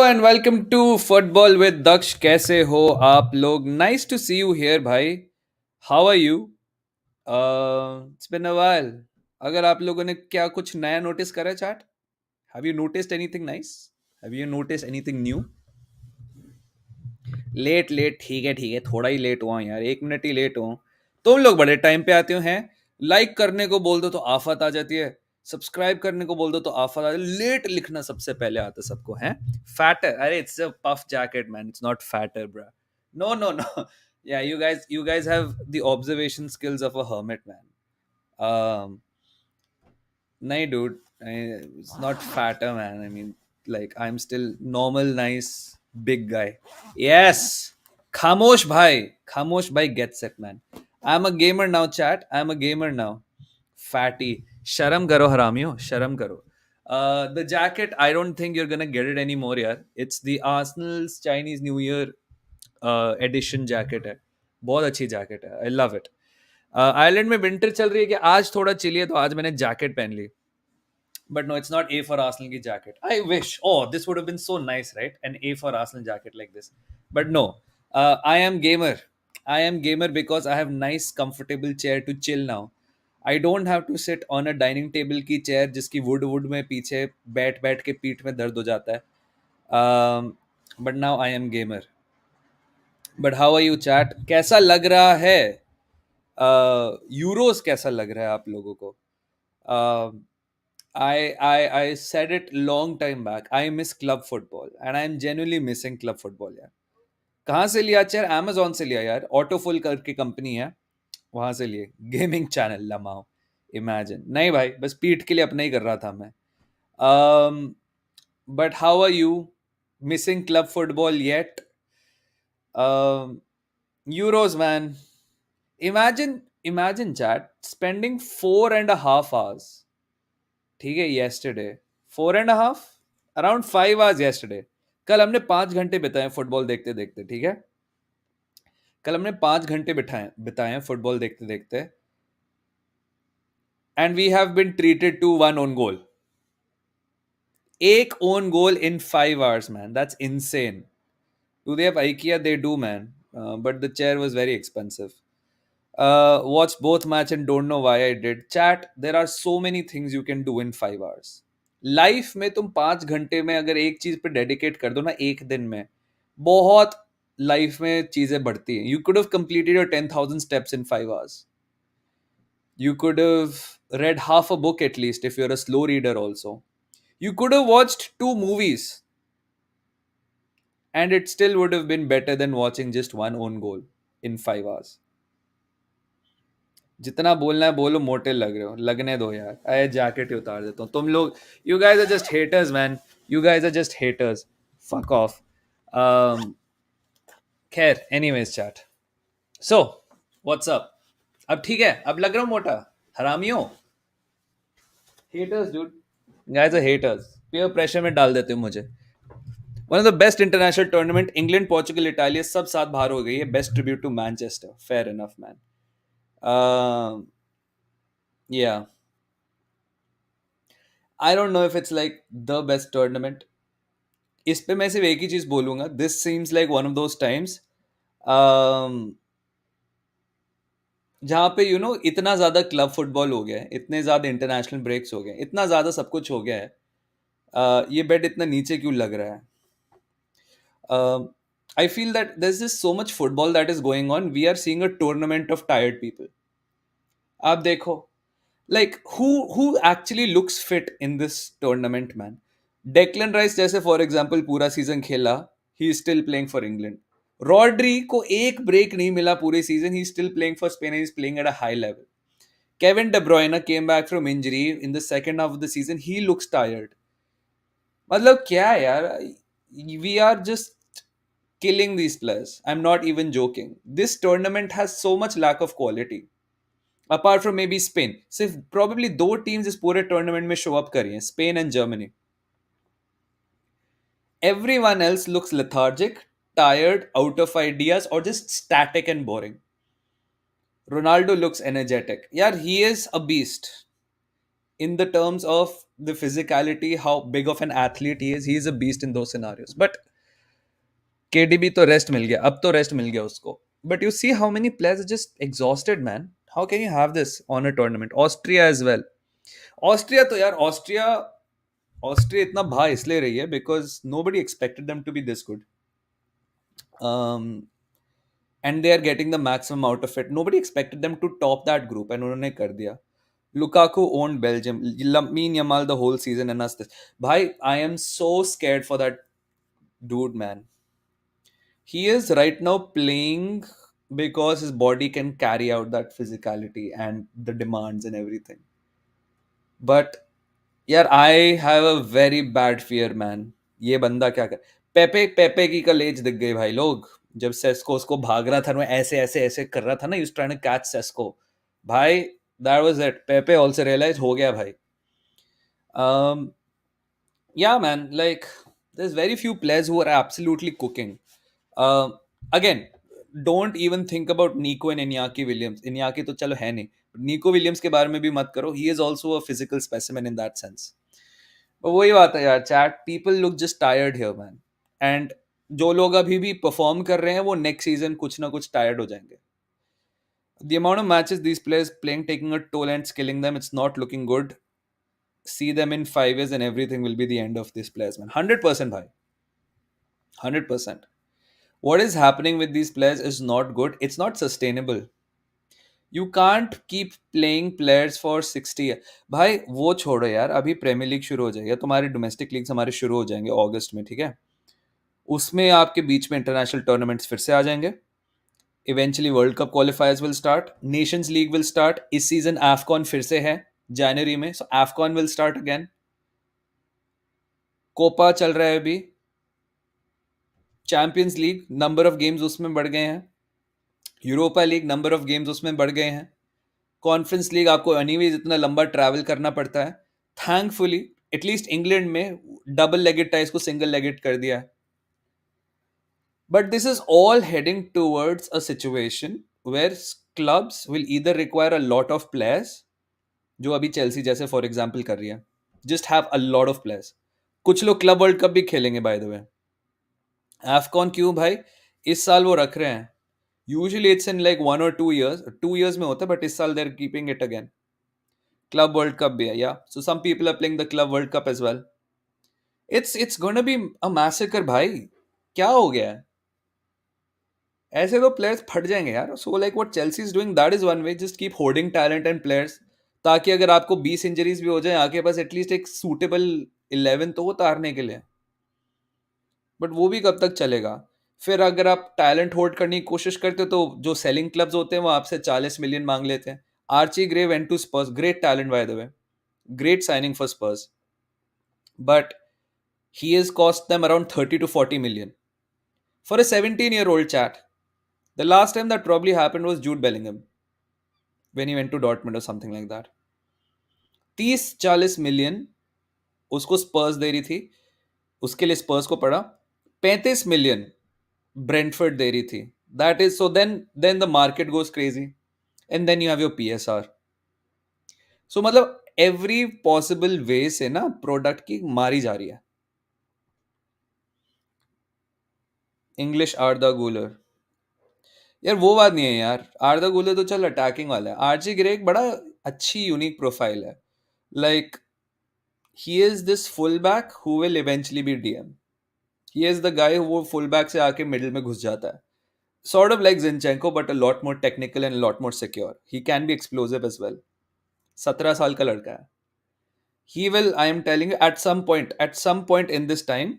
And welcome to football with Daksh. कैसे हो आप लोग? Nice to see you here भाई। How are you? It's been a while. अगर आप लोगों ने क्या कुछ नया नोटिस करा chat? Have you noticed anything nice? Have you notice anything new? Late late, ठीक है, थोड़ा ही लेट हुआ हूं यार, 1 मिनट ही लेट हुआ हूं। तुम लोग बड़े टाइम पे आते हो हैं। लाइक करने को बोल दो तो आफत आ जाती है, सब्सक्राइब करने को बोल दो तो आफत आ जाती है, लेट लिखना सबसे पहले आता है सबको है। फैटर, अरे it's a puff jacket man, it's not fatter bro. No no no yeah you guys have the observation skills of a hermit man. No, dude. It's not fatter, man. I mean, like, I'm still normal, nice, big guy. Yes. Khamosh bhai gets it, man. I'm a gamer now, chat. I'm a gamer now. Fatty. Sharam karo, haramiyo. Sharam karo. The jacket, I don't think you're gonna get it anymore, yaar. It's the Arsenal's Chinese New Year edition jacket है. बहुत अच्छी jacket है. I love it. Ireland में winter चल रही है कि आज थोड़ा चिली है तो आज मैंने जैकेट पहन ली. But no, it's not A for Arsenal ki jacket. I wish. Oh, this would have been so nice, right? An A for Arsenal jacket like this. But no, I am gamer. I am gamer because I have nice, comfortable chair to chill now. I don't have to sit on a dining table की chair जिसकी wood में पीछे बैठ बैठ के पीठ में दर्द हो जाता है. But now I am gamer. But how are you, chat? कैसा लग रहा है? यूरोस कैसा लग रहा है आप लोगों को? Um, I said it long time back. I miss club football, and I'm genuinely missing club football यार. कहाँ से लिया यार? Amazon से लिया यार. ऑटोफुल करके कंपनी है, वहां से लिए. Gaming channel लमाओ. इमेजिन नहीं भाई, बस पीठ के लिए अपना ही कर रहा था मैं. But how are you? Missing club football yet? Euros, man. Imagine chat spending 4.5 hours. ठीक है, yesterday 4.5, around 5 hours yesterday. कल हमने 5 घंटे बिताए फुटबॉल देखते देखते. ठीक है, कल हमने 5 घंटे बिताए फुटबॉल देखते देखते. And we have been treated to one own goal. एक own goal in 5 hours, man. That's insane. Do they have IKEA? They do, man. But the chair was very expensive. Watched both match and don't know why I did. Chat, there are so many things you can do in 5 hours. Life में तुम 5 घंटे में अगर एक चीज पे dedicate कर दो ना एक दिन में, बहुत लाइफ में चीजें बढ़ती हैं. You could have completed your 10,000 steps in 5 hours. You could have read half a book at least if you're a slow reader also. You could have watched 2 movies and it still would have been better than watching just one own goal in 5 hours. जितना बोलना है बोलो, मोटे लग रहे हो, लगने दो यार. अरे जैकेट ही उतार देता हूँ. तुम लोग, you guys are just haters man. You guys are just haters. Fuck off. खैर, anyways chat. So what's up? अब ठीक है, अब लग रहा हूँ मोटा. हरामियों, haters dude. Guys are haters. Peer pressure में डाल देते हो मुझे. One of the best international tournament, England Portugal Italia सब साथ बाहर हो गई है. Best tribute to Manchester. Fair enough man. Yeah, I don't know if it's like the best tournament. इस पे मैं सिर्फ एक ही चीज बोलूंगा. This seems like one of those times जहाँ पे इतना ज्यादा क्लब फुटबॉल हो गया है, इतने ज्यादा इंटरनेशनल ब्रेक्स हो गए, इतना ज्यादा सब कुछ हो गया है. ये बेट इतना नीचे क्यों लग रहा है? I feel that there is so much football that is going on. We are seeing a tournament of tired people. आप देखो, like who actually looks fit in this tournament, man. Declan Rice जैसे for example पूरा season खेला, he is still playing for England. Rodri को एक break नहीं मिला पूरे season, he is still playing for Spain and he is playing at a high level. Kevin De Bruyne came back from injury in the second half of the season, he looks tired. मतलब क्या यार, we are just killing these players. I'm not even joking. This tournament has so much lack of quality. Apart from maybe Spain. सिर्फ probably 2 teams इस पूरे tournament में show up करी हैं, Spain and Germany. Everyone else looks lethargic, tired, out of ideas और just static and boring. Ronaldo looks energetic. यार, he is a beast. in the terms of the physicality, how big of an athlete he is a beast in those scenarios. But KDB तो rest मिल गया, अब तो rest मिल गया उसको. But you see how many players are just exhausted, man. How can you have this on a tournament? Austria as well. Austria तो यार Austria Austria इतना भा इसलिए रही है because nobody expected them to be this good and they are getting the maximum out of it. Nobody expected them to top that group and उन्होंने कर दिया. Lukaku owned Belgium. Lamine Yamal the whole season and us this. Bhai, I am so scared for that dude, man. He is right now playing because his body can carry out that physicality and the demands and everything. But यार I have a very bad fear man. ये बंदा क्या कर. पेपे पेपे की college दिख गई भाई लोग. जब सेस्को उसको भाग रहा था ना, ऐसे ऐसे ऐसे कर रहा था ना, use trying to catch Sesko. भाई that was it. Pepe also realise हो गया भाई. um yeah man, like there's very few players who are absolutely cooking. uh, Again, don't even think about Nico and Iñaki Williams. Iñaki तो चलो है नहीं, Nico Williams के बारे में भी मत करो. He is also a physical specimen in that sense. पर वही बात है यार, chat people look just tired here man. And जो लोग अभी भी परफॉर्म कर रहे हैं वो नेक्स्ट सीजन कुछ ना कुछ टायर्ड हो जाएंगे. The amount of matches these players playing taking a toll and killing them, it's not looking good. See them in 5 years and everything will be the end of these players, man. 100% bhai. 100%. What is happening with these players is not good. It's not sustainable. You can't keep playing players for 60 years. भाई वो छोड़ो यार, अभी premiere league शुरू हो जाएगा, तुम्हारे domestic leagues हमारे शुरू हो जाएंगे अगस्त में, ठीक है. उसमें आपके बीच में इंटरनेशनल टूर्नामेंट्स फिर से आ जाएंगे. Eventually World Cup qualifiers will start, Nations League will start. इस सीजन एफकॉन फिर से है जनवरी में, so AFCON will start again. Copa चल रहा है अभी. Champions League number of games उसमें बढ़ गए हैं. Europa League number of games उसमें बढ़ गए हैं. कॉन्फ्रेंस लीग आपको एनीवेज इतना लंबा ट्रैवल करना पड़ता है. थैंकफुली एटलीस्ट इंग्लैंड में डबल लेगेड टाइज को सिंगल लेगेड कर दिया है. But this is all heading towards a situation where clubs will either require a lot of players, जो अभी चेल्सी जैसे फॉर एग्जाम्पल कर रही है. Just have a lot of players. कुछ लोग क्लब वर्ल्ड कप भी खेलेंगे बाय द वे. एफकॉन क्यों भाई, इस साल वो रख रहे हैं. Usually it's in like 1 or 2 years, 2 years में होता है, बट इस साल they are keeping it again. Club World Cup भी है, या so some people are playing the Club World Cup as well. It's gonna be a massacre भाई. क्या हो गया है, ऐसे तो प्लेयर्स फट जाएंगे यार. So like what Chelsea is doing, that is one way. Just keep hoarding talent and players, ताकि अगर आपको 20 इंजरीज भी हो जाए, आपके पास एटलीस्ट एक सूटेबल 11 तो वो तारने के लिए. बट वो भी कब तक चलेगा. फिर अगर आप टैलेंट होल्ड करने की कोशिश करते हो तो जो सेलिंग क्लब्स होते हैं वो आपसे 40 मिलियन मांग लेते हैं. Archie Gray went to Spurs, great talent by the way, great signing for Spurs, but he has cost them around 30 to 40 million for a 17-year-old chat. The last time that probably happened was Jude Bellingham when he went to Dortmund or something like that. 30-40 million उसको स्पर्स दे रही थी, उसके लिए स्पर्स को पड़ा. 35 million Brentford दे रही थी. That is so then the market goes crazy and then you have your PSR. So मतलब एवरी पॉसिबल वे से ना प्रोडक्ट की मारी जा रही है. इंग्लिश आर्दा गुलर, यार वो बात नहीं है यार. आर्दा गुलर तो चल अटैकिंग वाला है. आरजी ग्रे एक बड़ा अच्छी यूनिक प्रोफाइल है. Like he is this full back who will eventually B DM. He is the guy वो फुल बैक से आके मिडिल में घुस जाता है. Sort of like Zinchenko, but a lot more technical and a lot more secure. He can be explosive as well. 17 साल का लड़का है. He will, I am telling you, at some point in this time,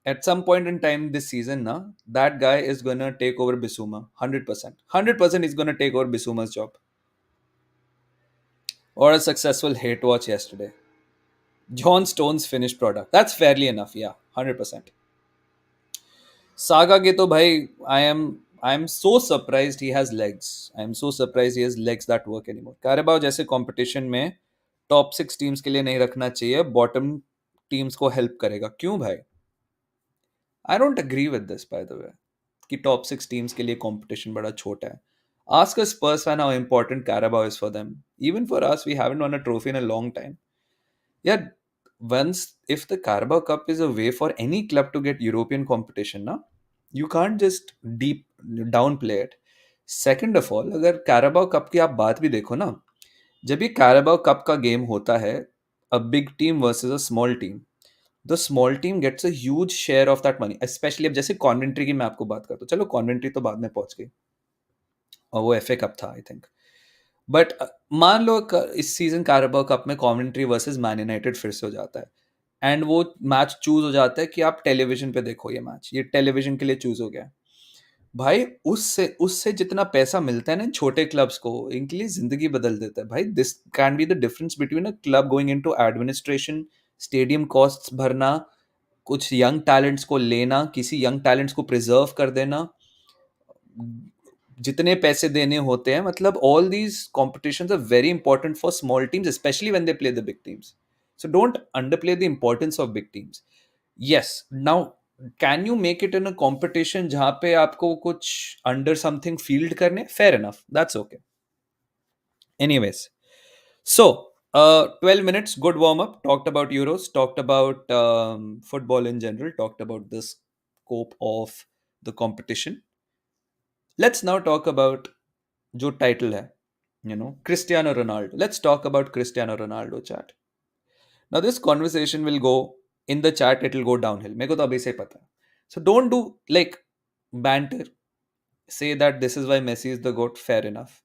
at some point in time this season, na, that guy is gonna take over Bissouma. 100%. 100% he's gonna take over Bissouma's job. Or a successful hate watch yesterday. John Stone's finished product. That's fairly enough, yeah. 100%. Saga के तो भाई I am so surprised he has legs. I am so surprised he has legs that work anymore. कैरेबाओ जैसे competition में top 6 teams के लिए नहीं रखना चाहिए, बॉटम टीम्स को हेल्प करेगा. क्यों भाई? I don't agree with this by the वे कि टॉप 6 टीम्स के लिए कंपटीशन बड़ा छोटा है. Ask a Spurs fan how important Carabao is for them. Even for us, we haven't won a trophy in a long time. Yeah, once if the Carabao Cup is a way for any club to get European competition, ना, you can't just deep downplay it. Second of all, अगर Carabao Cup की आप बात भी देखो ना, जब ये Carabao Cup का गेम होता है, a big team versus a small team, the small team gets a huge share of that money. Especially अब जैसे कॉन्वेंट्री की मैं आपको बात करता हूँ, चलो कॉन्वेंट्री तो बाद में पहुंच गई और वो एफए कप था आई थिंक, बट मान लो इस सीजन कैराबाओ कप में कॉमेंट्री वर्सेस मैन यूनाइटेड फिर से हो जाता है एंड वो मैच चूज हो जाता है कि आप टेलीविजन पे देखो, ये मैच ये टेलीविजन के लिए चूज हो गया है। भाई उससे उससे जितना पैसा मिलता है ना छोटे क्लब्स को, इनके लिए जिंदगी बदल देता है भाई। This can be the difference between a club going into administration, stadium costs भरना, कुछ यंग टैलेंट्स को लेना, किसी यंग टैलेंट्स को प्रिजर्व कर देना, जितने पैसे देने होते हैं, मतलब all these competitions are very important for small teams especially when they play the big teams. So don't underplay the importance of big teams. Yes, now can you make it in a competition जहां पे आपको कुछ under something field करने, fair enough, that's okay. Anyways, so 12 minutes, good warm up, talked about euros, talked about football in general, talked about the scope of the competition. Let's now talk about जो title है, Cristiano Ronaldo. Let's talk about Cristiano Ronaldo chat. Now this conversation will go in the chat, it will go downhill, मेरे को तो अभी से पता है। So don't do like banter, say that this is why Messi is the GOAT, fair enough,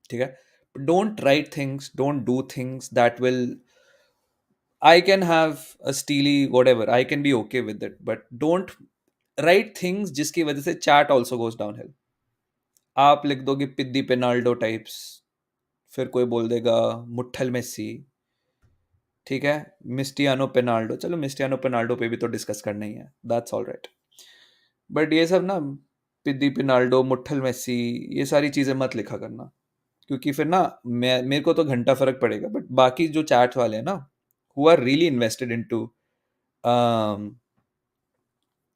ठीक है। Don't write things, don't do things that will, I can have a steely whatever, I can B okay with it, but don't write things जिसकी वजह से chat also goes down hill. आप लिख दोगे पिद्दी Penaldo types, फिर कोई बोल देगा मुट्ठल मेसी, ठीक है, मिस्टियानो पेनाल्डो, चलो मिस्टियानो पेनाल्डो पे भी तो डिस्कस करना ही है, दैट्स ऑल राइट। बट ये सब ना, पिद्दी पेनाल्डो, मुट्ठल मेसी, ये सारी चीज़ें मत लिखा करना, क्योंकि फिर ना मैं मेरे को तो घंटा फर्क पड़ेगा, बट बाकी जो चैट वाले हैं ना, who are really invested into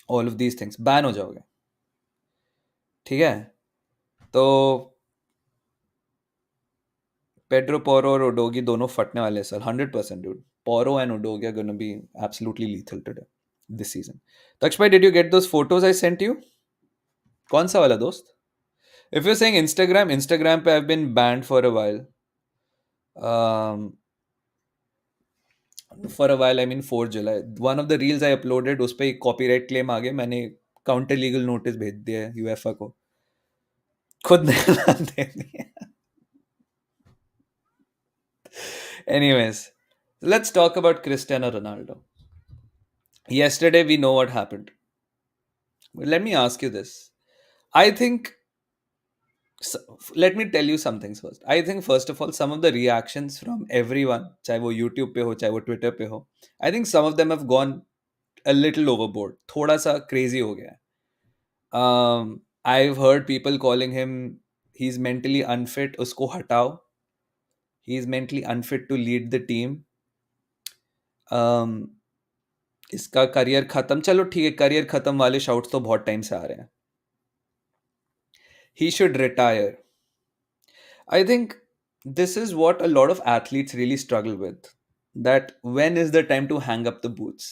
all of these things, ban हो जाओगे, ठीक है। तो पेड्रो पोरो और ओडोगी दोनों फटने वाले हैं sir, 100% dude. Poro and Udogi are going to be absolutely lethal today, this season. Takshbhai, did you get those photos I sent you? कौन सा वाला दोस्त? If you're saying Instagram, Instagram पे I've been banned for a while. For a while, I mean 4 July. One of the reels I uploaded, उस पे एक copyright claim आ गया, मैंने counter legal notice भेज दिया है UEFA को, खुद ने दे दिया। Anyways, let's talk about Cristiano Ronaldo. Yesterday, we know what happened. But let me ask you this. I think, let me tell you some things first. I think, first of all, some of the reactions from everyone, चाहे वो YouTube पे हो, चाहे वो Twitter पे हो, I think some of them have gone a little overboard. थोड़ा सा crazy हो गया है. I've heard people calling him, he's mentally unfit, उसको हटाओ. He's mentally unfit to lead the team. इसका करियर खत्म, चलो ठीक है, करियर खत्म वाले शाउट्स तो बहुत टाइम से आ रहे हैं. He should retire. I think this is what a lot of athletes really struggle with. That when is the time to hang up the boots?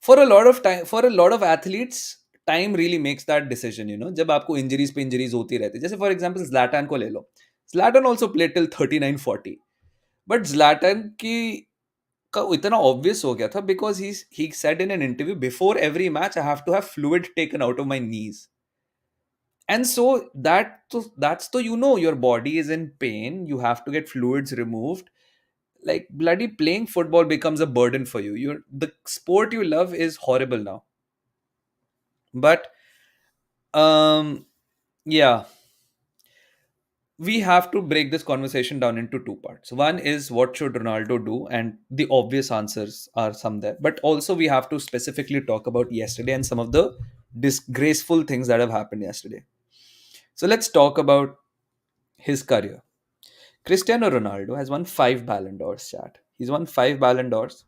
For a lot of time, for a lot of athletes, time really makes that decision. जब आपको injuries पे injuries होती रहती है, जैसे for example Zlatan को ले लो. Zlatan also played till 39-40, but Zlatan की का इतना ऑब्वियस हो गया था because he said in an interview, before every match I have to have fluid taken out of my knees. And so that's the, your body is in pain, you have to get fluids removed. Like bloody playing football becomes a burden for you. The sport you love is horrible now. But yeah, we have to break this conversation down into two parts. One is what should Ronaldo do, and the obvious answers are some there, but also we have to specifically talk about yesterday and some of the disgraceful things that have happened yesterday. So let's talk about his career. Cristiano Ronaldo has won 5 Ballon d'Ors, chat. He's won 5 Ballon d'Ors,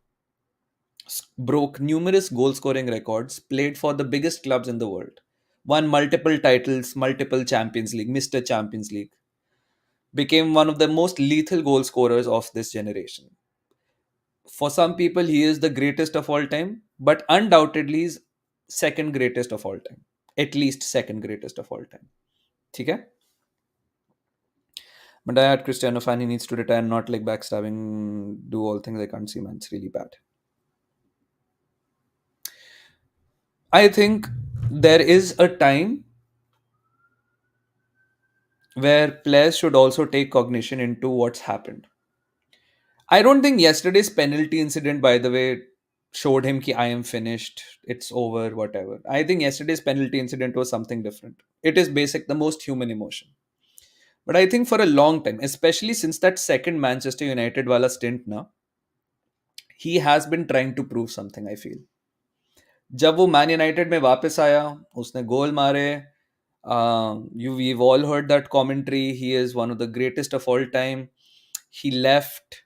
broke numerous goal scoring records, played for the biggest clubs in the world. won multiple titles, multiple Champions League, Mr. Champions League, became one of the most lethal goal scorers of this generation. For some people, he is the greatest of all time, but undoubtedly is second greatest of all time. At least second greatest of all time. Okay? But I had Cristiano fan, he needs to retire, not like backstabbing, do all things I can't see, man. It's really bad. I think there is a time where players should also take cognition into what's happened. I don't think yesterday's penalty incident, by the way, showed him ki I am finished, it's over, whatever. I think yesterday's penalty incident was something different. It is basic, the most human emotion. But I think for a long time, especially since that second Manchester United wala stint now, he has been trying to prove something, I feel. जब वो man United में वापस आया, उसने गोल मारे. You we've all heard that commentary. He is one of the greatest of all time. He left.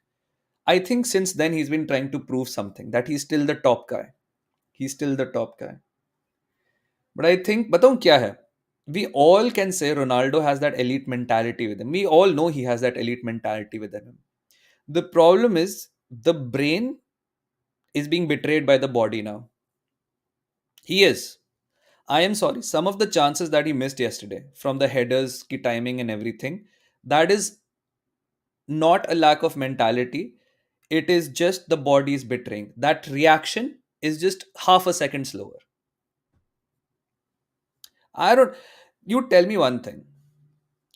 I think since then he's been trying to prove something that he's still the top guy. He's still the top guy. But I think, बताऊं क्या है? We all can say Ronaldo has that elite mentality with him. We all know he has that elite mentality within him. The problem is the brain is being betrayed by the body now. He is. I am sorry. Some of the chances that he missed yesterday from the headers, ki timing, and everything, that is not a lack of mentality. It is just the body is betraying. That reaction is just half a second slower. I don't. You tell me one thing.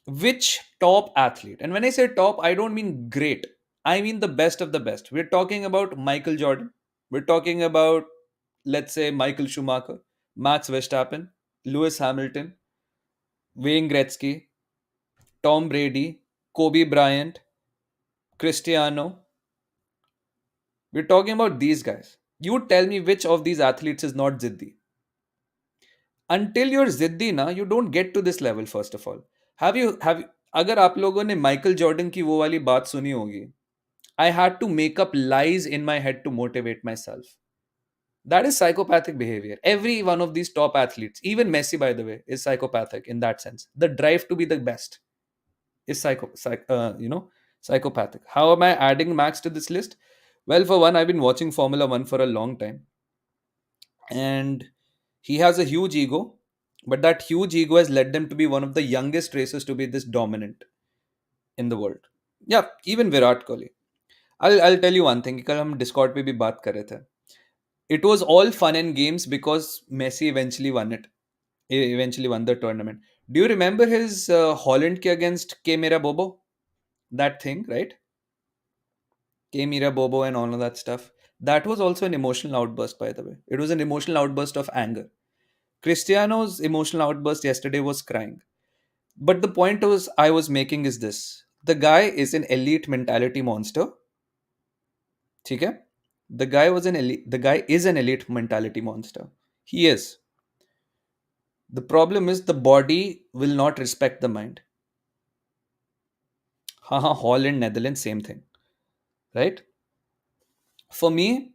Which top athlete? And when I say top, I don't mean great. I mean the best of the best. We're talking about Michael Jordan. We're talking about, let's say, Michael Schumacher, Max Verstappen, Lewis Hamilton, Wayne Gretzky, Tom Brady, Kobe Bryant, Cristiano. We're talking about these guys. You tell me which of these athletes is not Ziddi. Until you're Ziddi na, you don't get to this level first of all. Have अगर आप लोगों ने Michael Jordan की वो वाली बात सुनी होगी, I had to make up lies in my head to motivate myself. That is psychopathic behavior. Every one of these top athletes, even Messi, by the way, is psychopathic in that sense. The drive to be the best is psychopathic. How am I adding Max to this list? Well, for one, I've been watching Formula One for a long time, and he has a huge ego, but that huge ego has led them to be one of the youngest racers to be this dominant in the world. Yeah, even Virat Kohli. I'll tell you one thing. कल हम Discord पे भी बात कर रहे थे. It was all fun and games because Messi eventually won it. He eventually won the tournament. Do you remember his Holland ke against K Mera Bobo? That thing, right? K Mera Bobo and all of that stuff. That was also an emotional outburst, by the way. It was an emotional outburst of anger. Cristiano's emotional outburst yesterday was crying. But the point I was making is this. The guy is an elite mentality monster. Okay? The guy is an elite mentality monster. He is. The problem is the body will not respect the mind. Haha, Holland, Netherlands, same thing. Right? For me,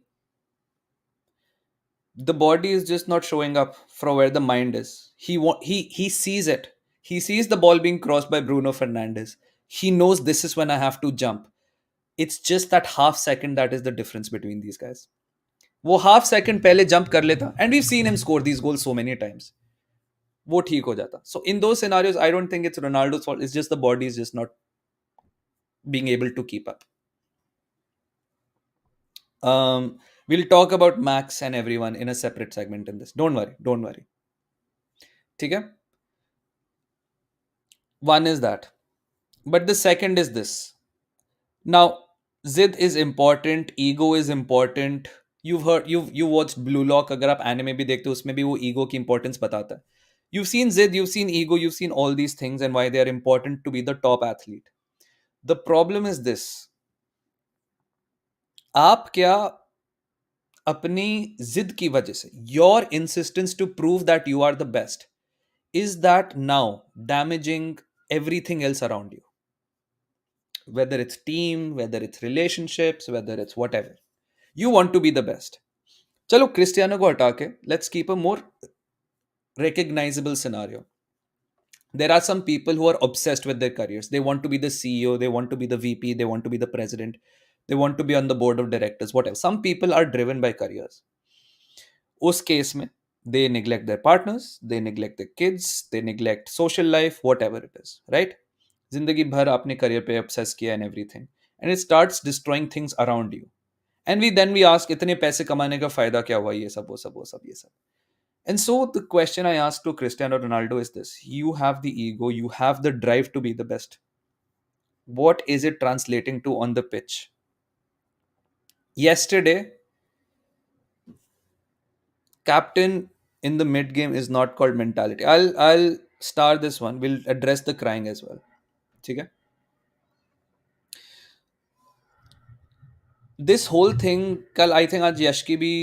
the body is just not showing up from where the mind is. He sees it. He sees the ball being crossed by Bruno Fernandes. He knows this is when I have to jump. It's just that half second that is the difference between these guys. वो half second पहले jump कर लेता, and we've seen him score these goals so many times. वो ठीक हो जाता. So in those scenarios, I don't think it's Ronaldo's fault. It's just the body is just not being able to keep up. We'll talk about Max and everyone in a separate segment in this. Don't worry. Don't worry. ठीक है? One is that. But the second is this. Now, Zid is important, ego is important. You watched Blue Lock. अगर आप anime भी देखते हो उसमें भी वो ego की importance बताता है. You've seen Zid, you've seen ego, you've seen all these things and why they are important to be the top athlete. The problem is this. आप क्या अपनी जिद की वजह से, your insistence to prove that you are the best, is that now damaging everything else around you? Whether it's team, whether it's relationships, whether it's whatever. You want to be the best. चलो Cristiano को हटा के let's keep a more recognizable scenario. There are some people who are obsessed with their careers. They want to be the CEO, they want to be the VP, they want to be the president, they want to be on the board of directors, whatever. Some people are driven by careers. उस case में they neglect their partners, they neglect their kids, they neglect social life, whatever it is, right? जिंदगी भर आपने career पे obsess किया and everything, and it starts destroying things around you. And we ask इतने पैसे कमाने का फायदा क्या हुआ, ये सब वो सब वो सब ये सब. And so the question I ask to Cristiano Ronaldo is this: you have the ego, you have the drive to be the best. What is it translating to on the pitch? Yesterday, captain in the mid game is not called mentality. I'll star this one. We'll address the crying as well. ठीक है? This whole thing कल I think आज यश की भी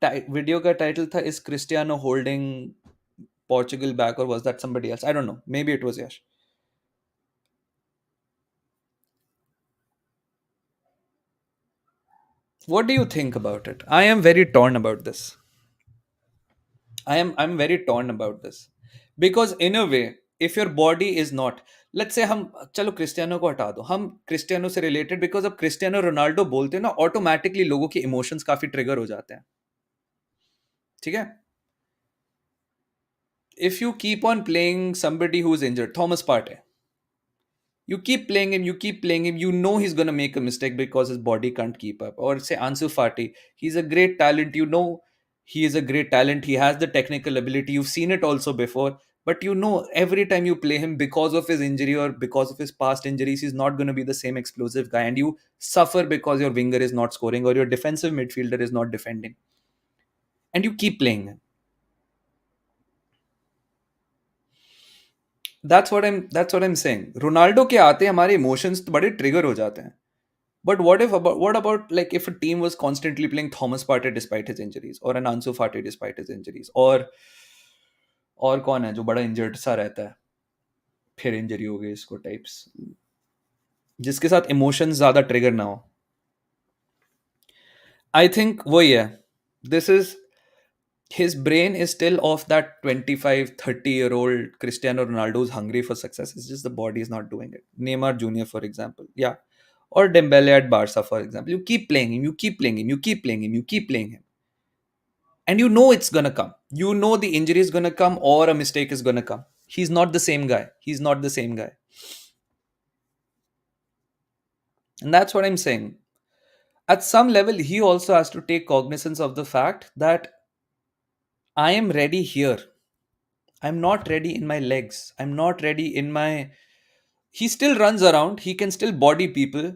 video का title था is Cristiano holding Portugal back, or was that somebody else? I don't know. Maybe it was Yash. What do you think about it? I am very torn about this. I'm very torn about this. Because in a way, if your body is not, let's say हम चलो Cristiano को हटा दो, हम Cristiano से related, because अब Cristiano Ronaldo बोलते हैं ना, ऑटोमेटिकली लोगों के इमोशंस काफी ट्रिगर हो जाते हैं. ठीक है. If you keep on playing somebody who's injured, Thomas Partey, you keep playing him, you know he's going to make a mistake because his body can't keep up. Or say Ansu Fati, he's a great talent, you know he is a great talent, he has the technical ability, you've seen it also before, but you know every time you play him, because of his injury or because of his past injuries, he's not going to be the same explosive guy, and you suffer because your winger is not scoring or your defensive midfielder is not defending, and you keep playing him. That's what I'm saying. Ronaldo के आते हमारे emotions तो बड़े trigger हो जाते हैं. But what about like if a team was constantly playing Thomas Partey despite his injuries, or an Ansu Fati despite his injuries, और कौन है जो बड़ा इंजर्ड सा रहता है, फिर इंजरी हो गई इसको टाइप्स, जिसके साथ इमोशंस ज्यादा ट्रिगर ना हो. आई थिंक वही है. This is his brain is still of that 25-30-year-old Cristiano Ronaldo who's hungry for success. It's just the body is not doing it. Neymar Jr., for example. Yeah. Or Dembele at Barca, for example. You keep playing him, you keep playing him, you keep playing him, you keep playing him. And you know it's gonna come. You know the injury is gonna come or a mistake is gonna come. He's not the same guy. He's not the same guy. And that's what I'm saying. At some level, he also has to take cognizance of the fact that I am ready here. I'm not ready in my legs. I'm not ready in my. He still runs around. He can still body people.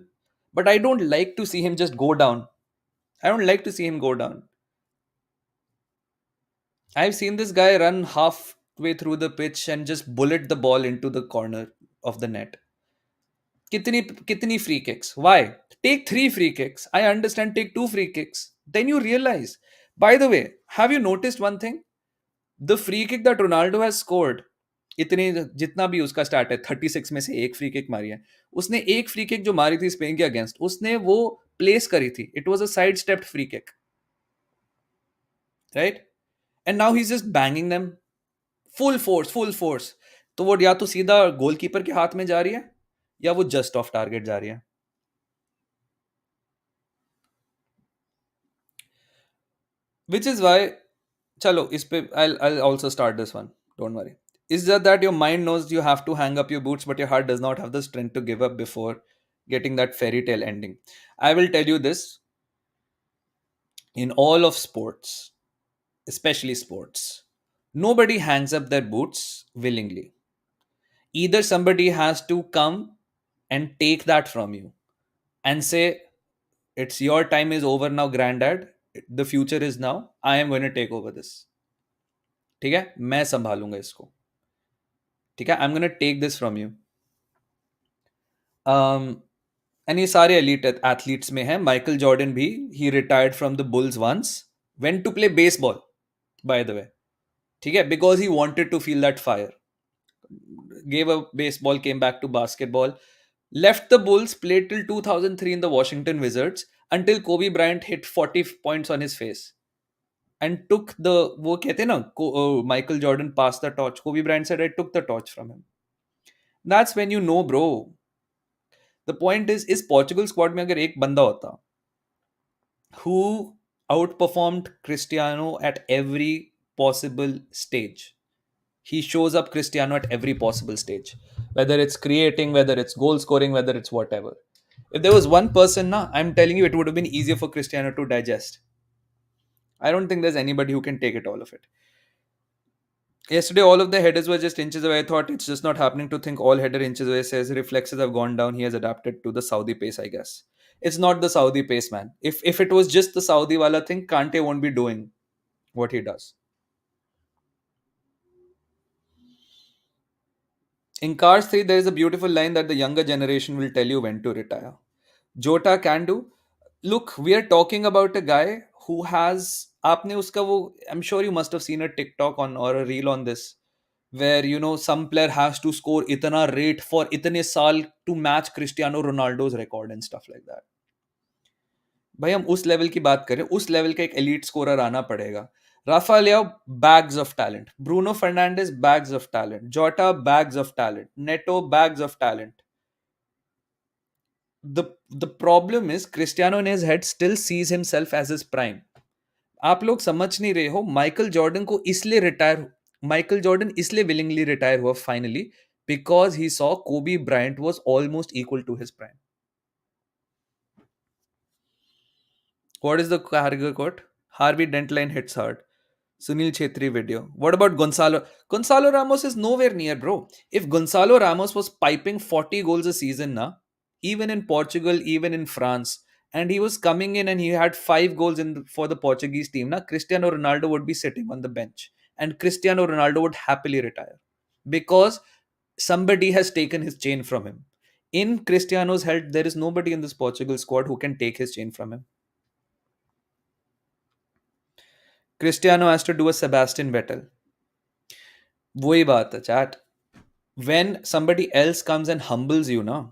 But I don't like to see him just go down. I don't like to see him go down. I've seen this guy run halfway through the pitch and just bullet the ball into the corner of the net. Kitni free kicks? Why? Take 3 free kicks. I understand. Take 2 free kicks. Then you realize. By the way, have you noticed one thing? The free kick that Ronaldo has scored, इतने जितना भी उसका start है 36 में से एक free kick मारी है. उसने एक फ्री किक जो मारी थी स्पेन के अगेंस्ट, उसने वो प्लेस करी थी. It was a side stepped free kick, right? And now he is just banging them full force. तो वो या तो सीधा गोलकीपर के हाथ में जा रही है या वो जस्ट ऑफ टारगेट जा रही है. विच इज वाई, चलो इस पे I'll also start this one, don't worry. Is that your mind knows you have to hang up your boots, but your heart does not have the strength to give up before getting that fairy tale ending. I will tell you this: in all of sports, especially sports, nobody hangs up their boots willingly. Either somebody has to come and take that from you and say, it's your time is over now, granddad. The future is now. I am going to take over this. ठीक है, मैं संभालूंगा इसको. ठीक है, I am gonna take this from you. And ये सारे elite athletes में है. माइकल जॉर्डन भी, he retired from the Bulls once, went to play baseball, by the way. ठीक है, because he wanted to feel that fire. Gave a baseball, came back to basketball, left the Bulls, played till 2003 in the Washington Wizards until Kobe Bryant hit 40 points on his face. and took the, वो कहते हैं ना, Michael Jordan passed the torch. Kobe Bryant said, I took the torch from him. That's when you know, bro. The point is Portugal squad में अगर एक बंदा होता who outperformed Cristiano at every possible stage. He shows up Cristiano at every possible stage, whether it's creating, whether it's goal scoring, whether it's whatever. If there was one person, na, I'm telling you, it would have been easier for Cristiano to digest. I don't think there's anybody who can take it all of it. Yesterday, all of the headers were just inches away. I thought it's just not happening to think all header inches away. Says reflexes have gone down. He has adapted to the Saudi pace, I guess. It's not the Saudi pace, man. If it was just the Saudi wala thing, Kante won't be doing what he does. In Cars 3, there is a beautiful line that the younger generation will tell you when to retire. Jota can do. Look, we are talking about a guy who has. आपने उसका वो, I'm sure you must have seen a TikTok on or a reel on this, where some player has to score itana rate for itane saal to match Cristiano Ronaldo's record and stuff like that. भाई हम उस level की बात करें, उस level का एक elite scorer आना पड़ेगा. Rafael, bags of talent. Bruno Fernandes, bags of talent. Jota, bags of talent. Neto, bags of talent. The problem is Cristiano in his head still sees himself as his prime. आप लोग समझ नहीं रहे हो. Michael Jordan इसलिए willingly retire हुआ finally because he saw Kobe Bryant was almost equal to his prime. What is the Carragher quote? Harvey Dentline hits hard. Sunil Chetri video. What about Gonzalo? Gonzalo Ramos is nowhere near, bro. If Gonzalo Ramos was piping 40 goals a season, na, even in Portugal, even in France, and he was coming in and he had 5 goals for the Portuguese team, na, Cristiano Ronaldo would be sitting on the bench. And Cristiano Ronaldo would happily retire. Because somebody has taken his chain from him. In Cristiano's head, there is nobody in this Portugal squad who can take his chain from him. Cristiano has to do a Sebastian Vettel. वही बात है chat. When somebody else comes and humbles you, na,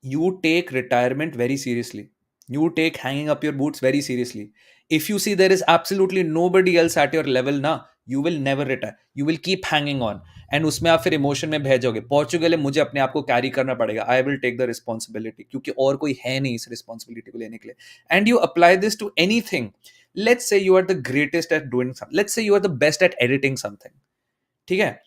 you take retirement very seriously. You take hanging up your boots very seriously. If you see there is absolutely nobody else at your level, na, you will never retire. You will keep hanging on. And उसमें आप फिर emotion में बह जाओगे. Portugal है, मुझे अपने आप को कैरी करना पड़ेगा. I will take the responsibility क्योंकि और कोई है नहीं इस responsibility को लेने के लिए. And you apply this to anything. Let's say you are the greatest at doing something. Let's say you are the best at editing something. ठीक है.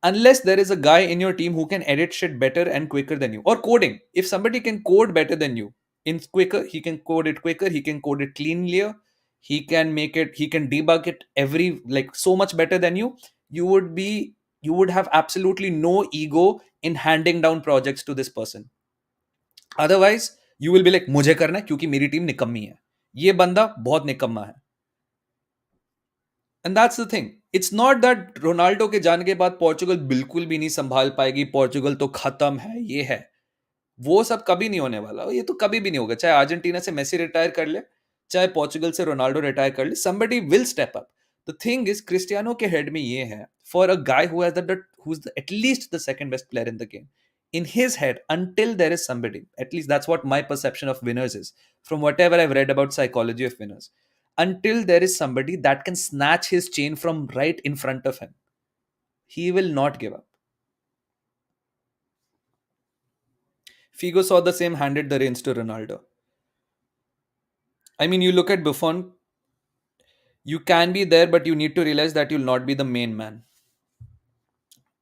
Unless there is a guy in your team who can edit shit better and quicker than you, or coding, if somebody can code better than you in quicker, he can code it quicker, he can code it cleanlier, he can debug it every, like, so much better than you. You would have absolutely no ego in handing down projects to this person. Otherwise you will be like, मुझे करना है क्योंकि मेरी team निकम्मी है, ये बंदा बहुत निकम्मा है. And that's the thing. It's not that Ronaldo के जाने के बाद पोर्चुगल बिल्कुल भी नहीं संभाल पाएगी, पोर्चुगल तो खत्म है, ये है. वो सब कभी नहीं होने वाला, ये तो कभी भी नहीं होगा. चाहे अर्जेंटीना से मेसी रिटायर कर ले, चाहे पोर्चुगल से रोनाल्डो रिटायर कर ले, somebody will step up. The thing is, Cristiano के हेड में ये है, for a guy who has who's at least the second best player in the game, in his head, until there is somebody, at least that's what my perception of winners is, from whatever I've read about psychology of winners, until there is somebody that can snatch his chain from right in front of him, he will not give up. Figo saw the same, handed the reins to Ronaldo. I mean, you look at Buffon, you can be there, but you need to realize that you'll not be the main man.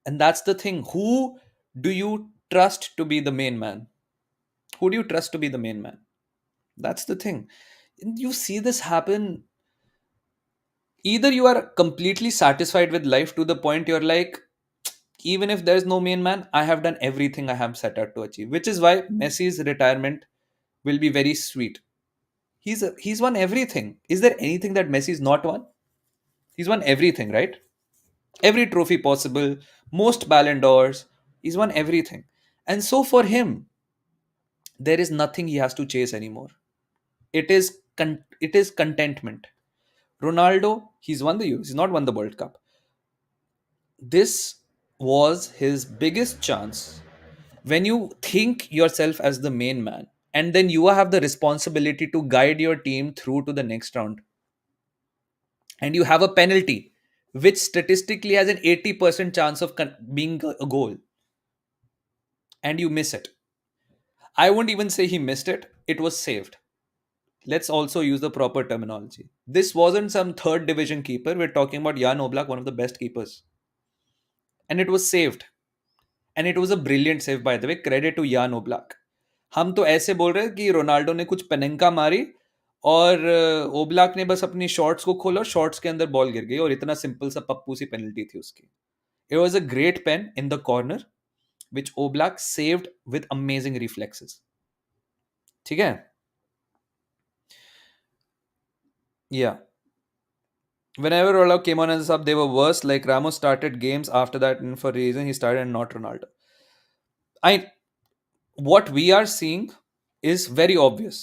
And that's the thing. Who do you trust to be the main man? Who do you trust to be the main man? That's the thing. And you see this happen. Either you are completely satisfied with life to the point you're like, even if there's no main man, I have done everything I have set out to achieve. Which is why Messi's retirement will be very sweet. He's won everything. Is there anything that Messi's not won? He's won everything, right? Every trophy possible, most Ballon d'Ors. He's won everything. And so for him, there is nothing he has to chase anymore. It is contentment. Ronaldo, he's won the Euros. He's not won the World Cup. This was his biggest chance. When you think yourself as the main man, and then you have the responsibility to guide your team through to the next round, and you have a penalty which statistically has an 80% chance of being a goal, and you miss it. I won't even say he missed it, it was saved. Let's also use the proper terminology. This wasn't some third division keeper. We're talking about Jan Oblak, one of the best keepers. And it was saved. And it was a brilliant save, by the way. Credit to Jan Oblak. हम तो ऐसे बोल रहे हैं कि Ronaldo ने कुछ पेनंका मारी और ओब्लाक ने बस अपनी शॉर्ट्स को खोला और शॉर्ट्स के अंदर बॉल गिर गई और इतना सिंपल सा पप्पू सी पेनल्टी थी उसकी. It was a great pain in the corner which Oblak saved with amazing reflexes. ठीक है? Yeah. Whenever Ronaldo came on as a sub, they were worse. Like Ramos started games after that, and for a reason he started and not Ronaldo. I What we are seeing is very obvious.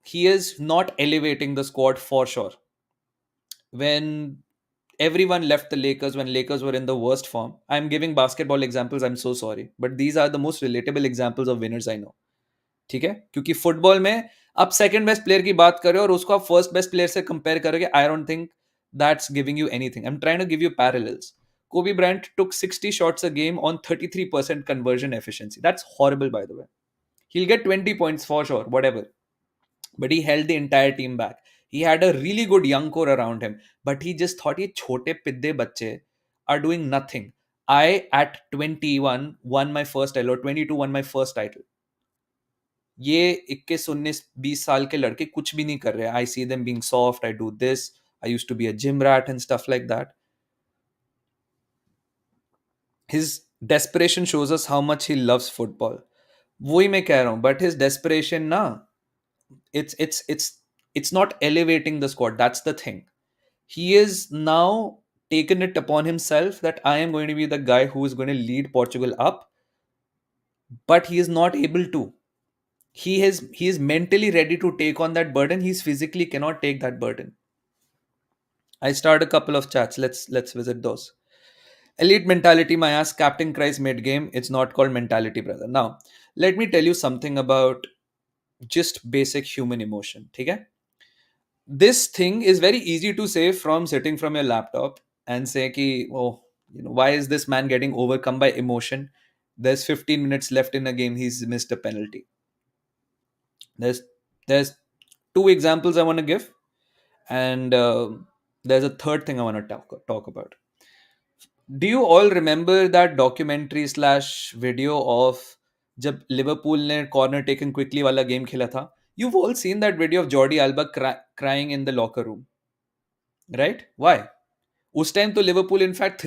He is not elevating the squad for sure. When everyone left the Lakers, when Lakers were in the worst form, I'm giving basketball examples. I'm so sorry, but these are the most relatable examples of winners I know. ठीक है, क्योंकि football में आप second best player की बात करो और उसको आप फर्स्ट बेस्ट प्लेयर से कंपेयर करोगे, I don't think that's giving you anything. I am trying to give you parallels. Kobe Bryant took 60 shots a game on 33% conversion efficiency. That's horrible, by the way. He'll get 20 points for sure, whatever. But he held the entire team back. He had a really good young core around him, but he just thought ye chote pidde bacche are doing nothing. I, at 21, won my first title, or 22, won my first title. ये 21 19 20 साल के लड़के कुछ भी नहीं कर रहे. I see them being soft, I do this, I used to be a gym rat and stuff like that. His desperation shows us how much he loves football. वही मैं कह रहा हूँ, but his desperation ना, it's not elevating the squad. That's the thing. He is now taken it upon himself that I am going to be the guy who is going to lead Portugal up, but he is not able to. He is mentally ready to take on that burden. He's physically cannot take that burden. I started a couple of chats. Let's visit those. Elite mentality, my ass. Captain Christ mid game. It's not called mentality, brother. Now, let me tell you something about just basic human emotion. Okay? This thing is very easy to say from sitting from your laptop and say ki, oh, why is this man getting overcome by emotion? There's 15 minutes left in a game. He's missed a penalty. There's two examples I want to give, and there's a third thing I want to talk about. Do you all remember that documentary slash video of जब Liverpool ने corner taken quickly वाला game खेला था? You've all seen that video of Jordi Alba crying in the locker room, right? Why? उस time तो Liverpool in fact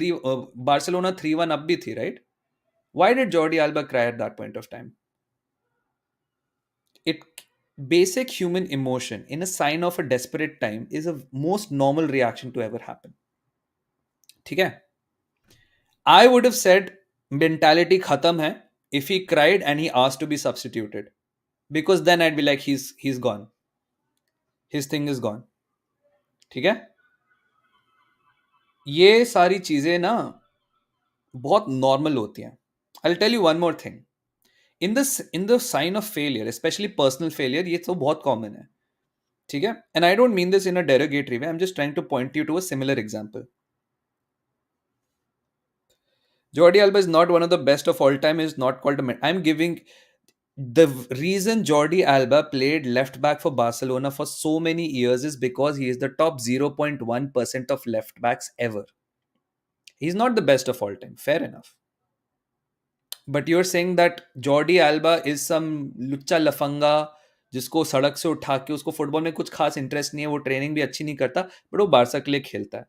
Barcelona 3-1 up भी थी, right? Why did Jordi Alba cry at that point of time? It Basic human emotion in a sign of a desperate time is a most normal reaction to ever happen. ठीक है? I would have said mentality khatam hai if he cried and he asked to be substituted, because then I'd be like he's gone, his thing is gone. ठीक है? ये सारी चीजें ना बहुत normal होती हैं. I'll tell you one more thing. In the sign of failure, especially personal failure, ये तो बहुत common है. ठीक है? And I don't mean this in a derogatory way. I'm just trying to point you to a similar example. Jordi Alba is not one of the best of all time. Is not called a. I'm giving the reason Jordi Alba played left back for Barcelona for so many years is because he is the top 0.1% of left backs ever. He's not the best of all time. Fair enough. But you're saying that Jordi Alba is some लुच्चा लफंगा जिसको सड़क से उठा के उसको football में कुछ खास interest नहीं है, वो ट्रेनिंग भी अच्छी नहीं करता, बट वो बारसा के लिए खेलता है.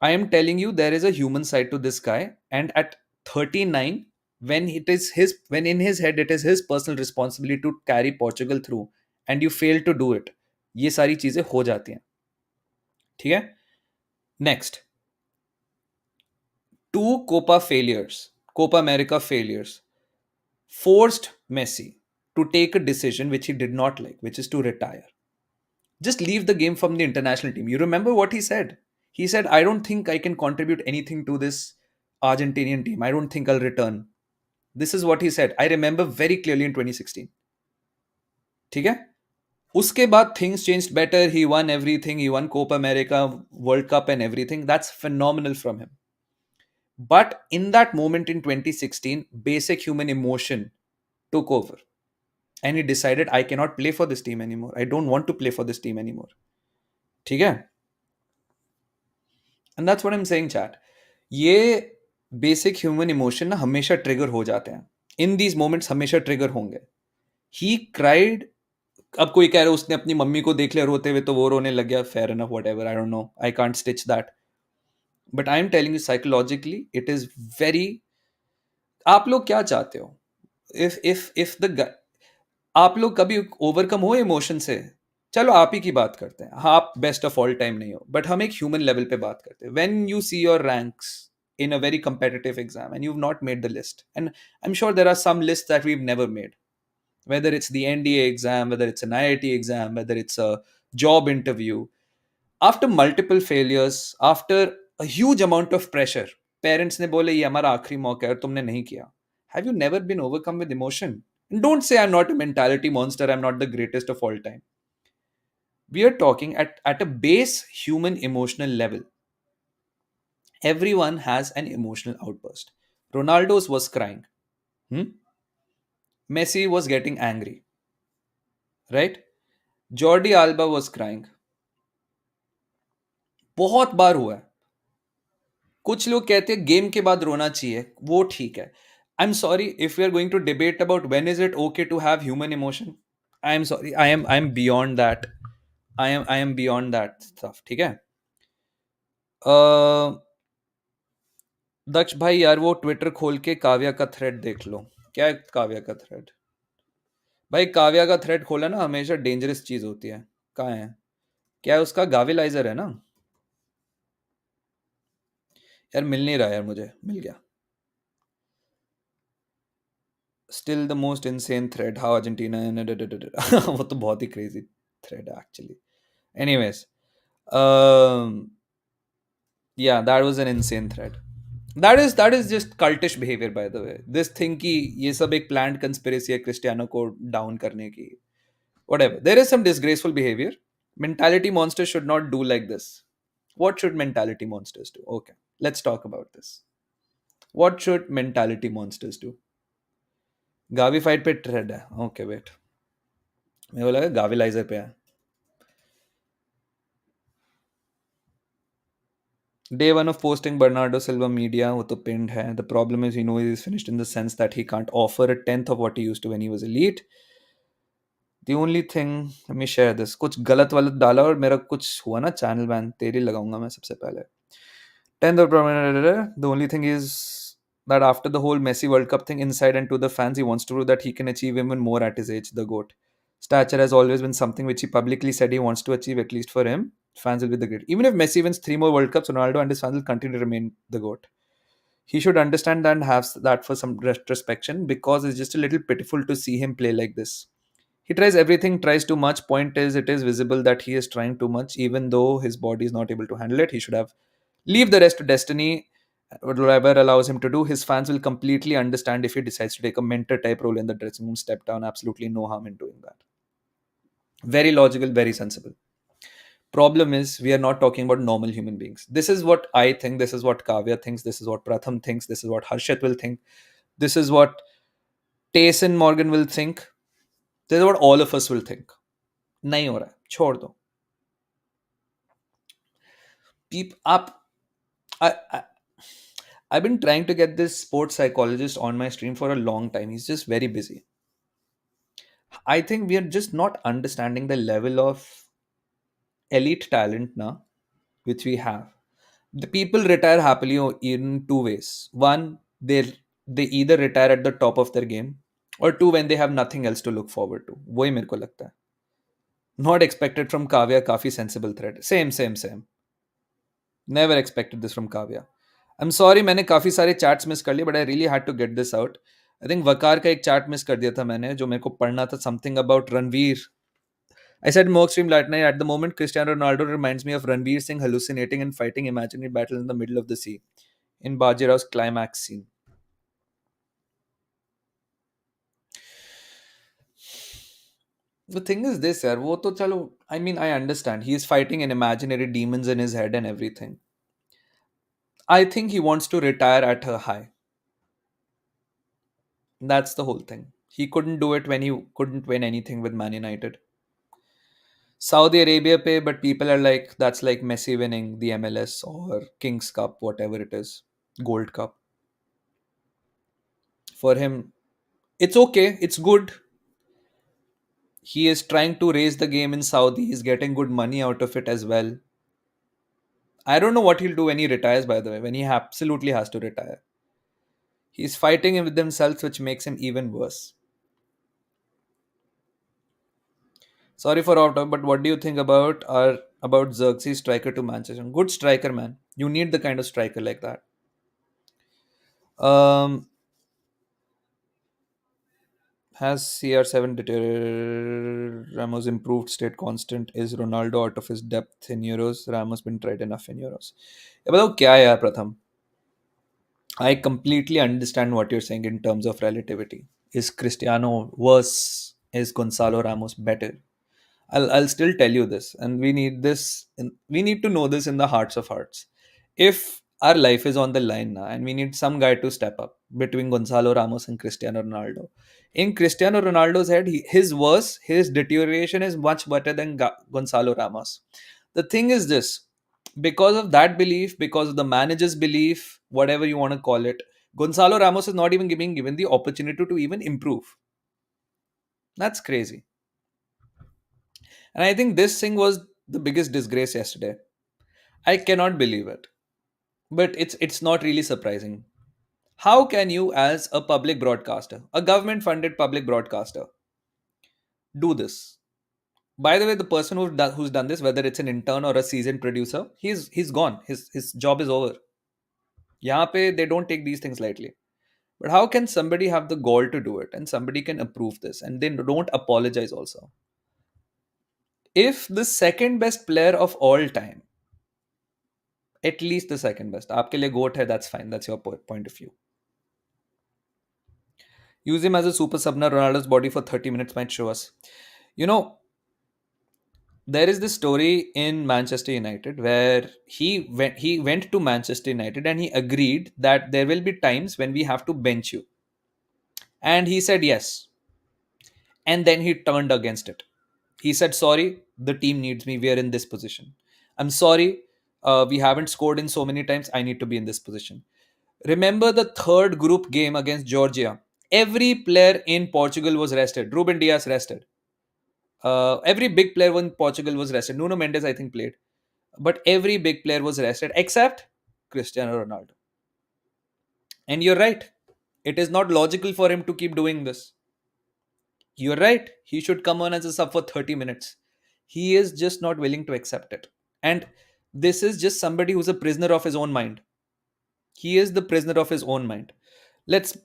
I am telling you, there is a human side to this guy, and at 39, when in his head it is his personal responsibility to carry Portugal through, and you fail to do it, ये सारी चीजें हो जाती हैं. ठीक है? Next, two Copa America failures, forced Messi to take a decision which he did not like, which is to retire. Just leave the game from the international team. You remember what he said? He said, I don't think I can contribute anything to this Argentinian team. I don't think I'll return. This is what he said. I remember very clearly in 2016. ठीक है? उसके बाद things changed better. He won everything. He won Copa America, World Cup, and everything. That's phenomenal from him. But in that moment in 2016, basic human emotion took over. And he decided, I cannot play for this team anymore. I don't want to play for this team anymore. ठीक है? And that's what I'm saying, chat. ये basic human emotion ना हमेशा trigger हो जाते हैं. In these moments हमेशा trigger होंगे. He cried. अब कोई कह रहा है उसने अपनी मम्मी को देख लिया रोते हुए तो वो रोने लग गया. Fair enough, whatever. I don't know. I can't stitch that. But I'm telling you, psychologically, it is very. आप लोग क्या चाहते हो? If the आप लोग कभी ओवरकम हो इमोशन से? चलो आप ही की बात करते हैं. हाँ, आप बेस्ट ऑफ ऑल टाइम नहीं हो, बट हम एक ह्यूमन लेवल पे बात करते हैं. When you see your ranks in a very competitive exam and you've not made the list, and I'm sure there are some lists that we've never made, whether it's the NDA exam, whether it's an IIT exam, whether it's a job interview, after multiple failures, after a huge amount of pressure, parents ने बोले ये हमारा आखिरी मौका है और तुमने नहीं किया. Have you never been overcome with emotion? And don't say I'm not a mentality monster, I'm not the greatest of all time. We are talking at a base human emotional level. Everyone has an emotional outburst. Ronaldo's was crying. Hmm? Messi was getting angry. Right? Jordi Alba was crying. बहुत बार हुआ है. कुछ लोग कहते हैं game के बाद रोना चाहिए, वो ठीक है. I am sorry if we are going to debate about when is it okay to have human emotion. I am sorry, I am beyond that. I am beyond that stuff. ठीक है. दक्ष भाई यार वो ट्विटर खोल के काव्या का thread देख लो. क्या है काव्या का थ्रेड? भाई काव्या का थ्रेड खोला ना हमेशा डेंजरस चीज होती है. कहाँ है? क्या है उसका? गाविलाइजर है ना यार. मिल नहीं रहा यार, मुझे मिल गया. Still the most insane thread how Argentina वो तो बहुत ही क्रेजी थ्रेड है actually. Anyways, yeah, that was an insane thread. That is just cultish behavior, by the way. This thing कि ये सब एक planned conspiracy है क्रिस्टियानो को down करने की. Whatever. There is some disgraceful behavior. Mentality monsters should not do like this. What should mentality monsters do? Okay, let's talk about this. What should mentality monsters do? Gavi fight पे thread है. Okay wait, मेरे को लगा गाविलाइजर पे है. Day one of posting Bernardo Silva media, वो तो pinned है. The problem is, he's finished in the sense that he can't offer a tenth of what he used to when he was elite. The only thing, let me share this. कुछ गलत वलत डाला और मेरा कुछ हुआ ना channel ban, तेरी लगाऊंगा मैं सबसे पहले. Tenth of the only thing is that after the whole Messi World Cup thing, inside and to the fans, he wants to prove that he can achieve even more at his age. The GOAT stature has always been something which he publicly said he wants to achieve. At least for him, fans will be the great. Even if Messi wins 3 more World Cups, Ronaldo and his fans will continue to remain the GOAT. He should understand that and have that for some retrospection, because it's just a little pitiful to see him play like this. He tries everything, tries too much. Point is, it is visible that he is trying too much, even though his body is not able to handle it. He should have leave the rest to destiny, whatever allows him to do. His fans will completely understand if he decides to take a mentor type role in the dressing room, step down. Absolutely no harm in doing that. Very logical, very sensible. Problem is, we are not talking about normal human beings. This is what I think. This is what Kavya thinks. This is what Pratham thinks. This is what Harshit will think. This is what Tayson Morgan will think. This is what all of us will think. नहीं हो रहा है, छोड़ दो. Up. I've been trying to get this sports psychologist on my stream for a long time. He's just very busy. I think we are just not understanding the level of elite talent now, which we have. The people retire happily in two ways. One, they either retire at the top of their game, or two, when they have nothing else to look forward to. वही मेरे को लगता है. Not expected from Kavya. काफी sensible thread. Same. Never expected this from Kavya. I'm sorry मैंने काफ़ी सारे chats miss कर लिए, but I really had to get this out. I think Waqar का एक चैट मिस कर दिया था मैंने, जो मेरे को पढ़ना था. Something about Ranveer. I said Mork stream last night. At the moment, Cristiano Ronaldo reminds me of Ranveer Singh hallucinating and fighting imaginary battles in the middle of the sea in Bajirau's climax scene. The thing is this, yaar, wo to chalo, I mean, I understand. He is fighting an imaginary demons in his head and everything. I think he wants to retire at a high. That's the whole thing. He couldn't do it when he couldn't win anything with Man United. Saudi Arabia pay, but people are like, that's like Messi winning the MLS or King's Cup, whatever it is, Gold Cup. For him, it's okay, it's good. He is trying to raise the game in Saudi. He's getting good money out of it as well. I don't know what he'll do when he retires, by the way, when he absolutely has to retire. He's fighting with himself, which makes him even worse. Sorry for off topic, but what do you think about Xerxes striker to Manchester? Good striker, man. You need the kind of striker like that. Um, has CR7 deteriorated? Ramos improved, stayed constant. Is Ronaldo out of his depth in Euros? Ramos been tried enough in Euros. ये बताओ क्या है यार प्रथम? I completely understand what you're saying in terms of relativity. Is Cristiano worse? Is Gonzalo Ramos better? I'll still tell you this, and we need this. We need to know this in the hearts of hearts. If our life is on the line now, and we need some guy to step up between Gonzalo Ramos and Cristiano Ronaldo. In Cristiano Ronaldo's head, his deterioration is much better than Gonzalo Ramos. The thing is this: because of that belief, because of the manager's belief, whatever you want to call it, Gonzalo Ramos is not even being given the opportunity to even improve. That's crazy. And I think this thing was the biggest disgrace yesterday. I cannot believe it. But it's not really surprising. How can you as a public broadcaster, a government funded public broadcaster, do this? By the way, the person who's done this, whether it's an intern or a seasoned producer, he's gone. His job is over. यहाँ पे they don't take these things lightly. But how can somebody have the gall to do it and somebody can approve this and then don't apologize also? If the second best player of all time, at least the second best, आपके लिए goat है, that's fine, that's your point of view. Use him as a super sub na Ronaldo's body for 30 minutes might show us. You know, there is this story in Manchester United where he went to Manchester United and he agreed that there will be times when we have to bench you. And he said yes. And then he turned against it. He said, sorry, the team needs me. We are in this position. I'm sorry, we haven't scored in so many times. I need to be in this position. Remember the third group game against Georgia? Every player in Portugal was rested. Ruben Diaz rested. Every big player in Portugal was rested. Nuno Mendes, I think, played. But every big player was rested except Cristiano Ronaldo. And you're right. It is not logical for him to keep doing this. You're right. He should come on as a sub for 30 minutes. He is just not willing to accept it. And this is just somebody who's a prisoner of his own mind. He is the prisoner of his own mind. Let's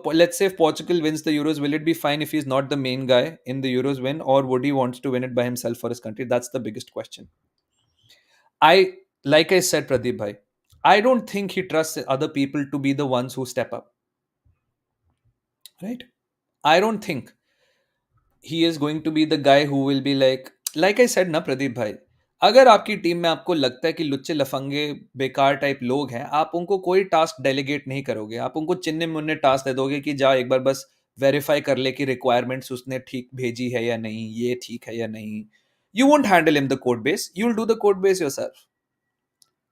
let's say if Portugal wins the Euros, will it be fine if he's not the main guy in the Euros win, or would he want to win it by himself for his country? That's the biggest question. Like I said, Pradeep Bhai, I don't think he trusts other people to be the ones who step up. Right? I don't think he is going to be the guy who will be like I said ना प्रदीप भाई, अगर आपकी team में आपको लगता है कि लुच्चे लफंगे बेकार टाइप लोग हैं, आप उनको कोई टास्क डेलीगेट नहीं करोगे, आप उनको चिन्ने मुन्ने टास्क दे दोगे कि जा एक बार बस वेरीफाई कर ले कि रिक्वायरमेंट्स उसने ठीक भेजी है या नहीं, ये ठीक है या नहीं. You won't handle him the code base. You'll do the code base yourself.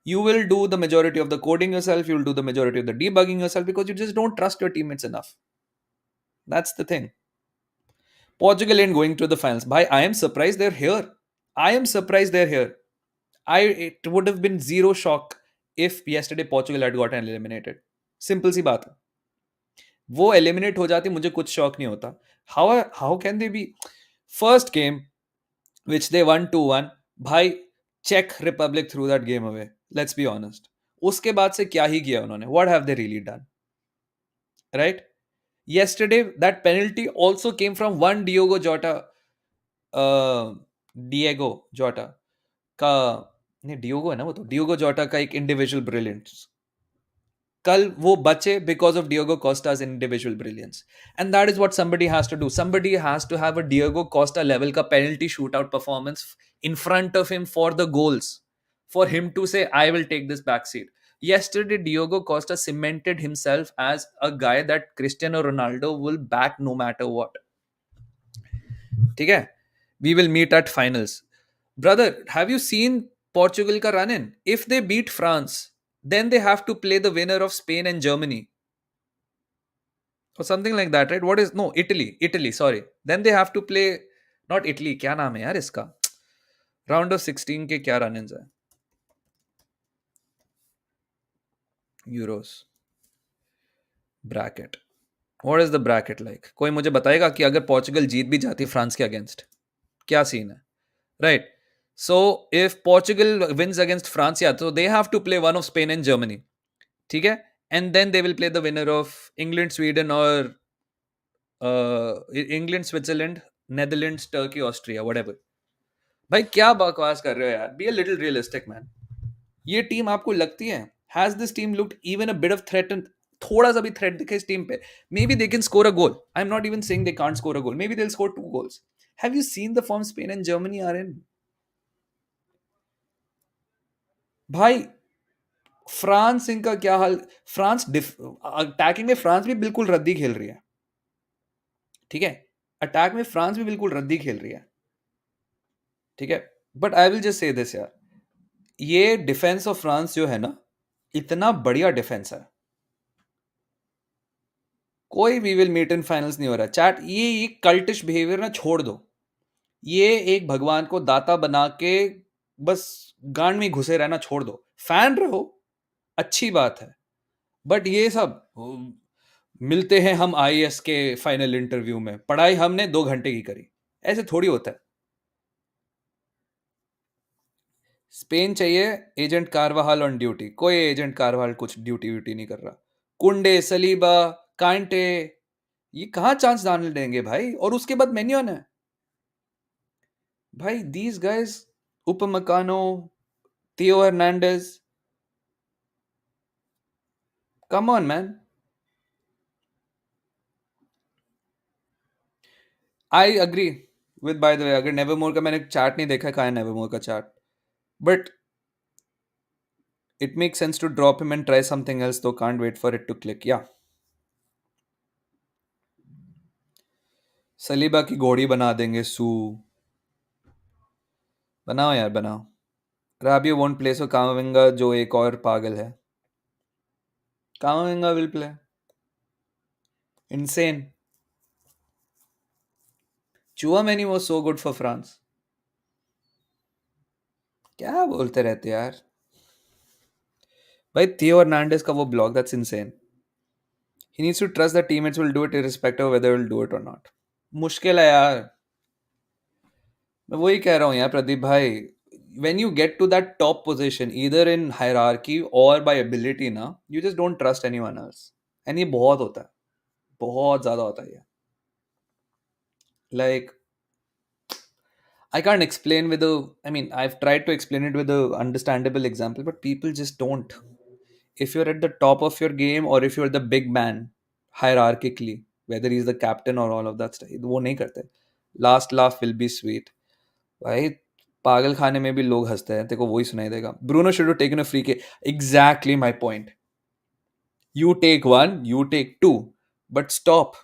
You will do the majority of the coding yourself. You'll do the majority of the debugging yourself because you just don't trust your teammates enough. That's the thing. Portugal ain't going to the finals. Bhai, I am surprised they're here. I am surprised they're here. It would have been zero shock if yesterday Portugal had gotten eliminated. Simple सी बात है. वो eliminate हो जाती मुझे कुछ shock नहीं होता. How can they be first game which they won 2-1. भाई Czech Republic threw that game away. Let's be honest. उसके बाद से क्या ही किया उन्होंने? What have they really done? Right? Yesterday that penalty also came from one Diego जोटा का, नहीं डियोगो है ना, वो तो डियोगो जोटा का एक इंडिविजुअल ब्रिलियंस. कल वो बचे because of Diego Costa's individual brilliance. And that is what somebody has to do. Somebody has to have a Diego Costa level ka penalty shootout performance in front of him for the goals, for him to say I will take this backseat. Yesterday Diego Costa cemented himself as a guy that Cristiano Ronaldo will back no matter what. ठीक है, we will meet at finals. Brother, have you seen Portugal ka run in? If they beat France, then they have to play the winner of Spain and Germany or something like that, right? What is, no, Italy, sorry. Then they have to play, not Italy, क्या नाम है यार इसका, round of 16 के क्या run ins है, Euros bracket. What is the bracket like? कोई मुझे बताएगा कि अगर पोर्चुगल जीत भी जाती फ्रांस के अगेंस्ट, क्या सीन है, right? So if Portugal wins against France, या तो they have to play one of Spain and Germany, ठीक है, and then they will play the winner of England Sweden और England Switzerland Netherlands Turkey Austria whatever. भाई क्या बकवास कर रहे हो यार, be a little realistic man. ये टीम आपको लगती है, has this team looked even a bit of threat, थोड़ा सा भी थ्रेट दिखे इस टीम पे, maybe they can score a goal. I am not even saying they can't score a goal, maybe they will score 2 goals. Have you seen the form Spain and Germany are in? भाई France, इनका क्या हाल, France attacking में France भी बिल्कुल रद्दी खेल रही है, ठीक है, अटैक में फ्रांस भी बिल्कुल रद्दी खेल रही है, ठीक है. But I will just say this यार, ये डिफेंस ऑफ फ्रांस जो है ना, इतना बढ़िया डिफेंस है, कोई we will meet in finals नहीं हो रहा चैट. ये कल्टिश बिहेवियर ना छोड़ दो. ये एक भगवान को दाता बना के बस गांड में घुसे रहना छोड़ दो. फैन रहो, अच्छी बात है, बट ये सब मिलते हैं हम आईएएस के फाइनल इंटरव्यू में, पढ़ाई हमने 2 घंटे की करी, ऐसे थोड़ी होता है. स्पेन चाहिए एजेंट कारवाहाल ऑन ड्यूटी, कोई एजेंट कारवाहाल कुछ ड्यूटी व्यूटी नहीं कर रहा. कुंडे, सलीबा, कांटे, ये कहाँ चांस डालने देंगे भाई? और उसके बाद मेन्योन है भाई. दीज गाइज, उपमकानो, थियो Hernandez, come on man. I agree with, bye the वे, अगर नेवरमोर का मैंने चार्ट नहीं देखा, कहा है नेवरमोर का chart, but it makes sense to drop him and try something else, though can't wait for it to click. Yeah. Saliba की घोड़ी बना देंगे सू. बनाओ यार बनाओ. राबियो won't play, so कामाविंगा जो एक और पागल है, कामाविंगा will play. Insane. Chouameni was so good for France. क्या बोलते रहते यार भाई. थियो हर्नांडेज का वो blog, that's insane. He needs to trust that teammates will do it irrespective of whether will do it or not. मुश्किल है यार. मैं वही कह रहा हूँ यार प्रदीप भाई, when you get to that top position, either in hierarchy or by ability ना, you just don't trust anyone else. And ये बहुत होता है, बहुत ज़्यादा होता है ये. Like, I can't explain with a, I mean, I've tried to explain it with a understandable example, but people just don't. If you're at the top of your game, or if you're the big man, hierarchically, whether he's the captain or all of that stuff, वो नहीं करते. Last laugh will be sweet. भाई पागल खाने में भी लोग हंसते हैं, तेरे को वही सुनाई देगा. Bruno should have taken a free kick. Exactly my point. You take one, you take two, but stop.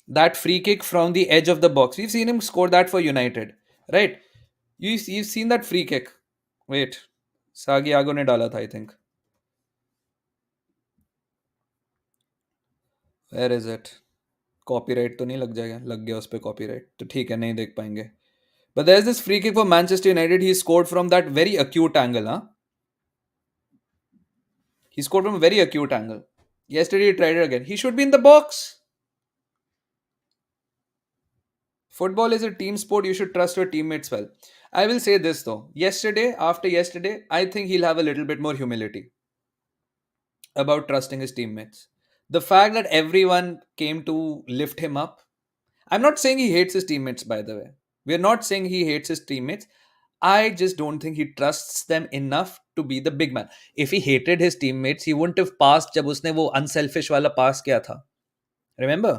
That free kick from the edge of the box, we've seen him score that for United, right? You've seen that free kick. Wait, Sagiago ने डाला था, I think. Where is it? Copyright तो नहीं लग जाएगा? लग गया उस पे copyright, तो ठीक है, नहीं देख पाएंगे. But there's this free kick for Manchester United. He scored from that very acute angle, huh? He scored from a very acute angle. Yesterday he tried it again. He should be in the box. Football is a team sport. You should trust your teammates well. I will say this though. Yesterday, after yesterday, I think he'll have a little bit more humility about trusting his teammates. The fact that everyone came to lift him up. I'm not saying he hates his teammates, by the way. We're not saying he hates his teammates. I just don't think he trusts them enough to be the big man. If he hated his teammates, he wouldn't have passed जब उसने वो unselfish वाला pass किया था. Remember?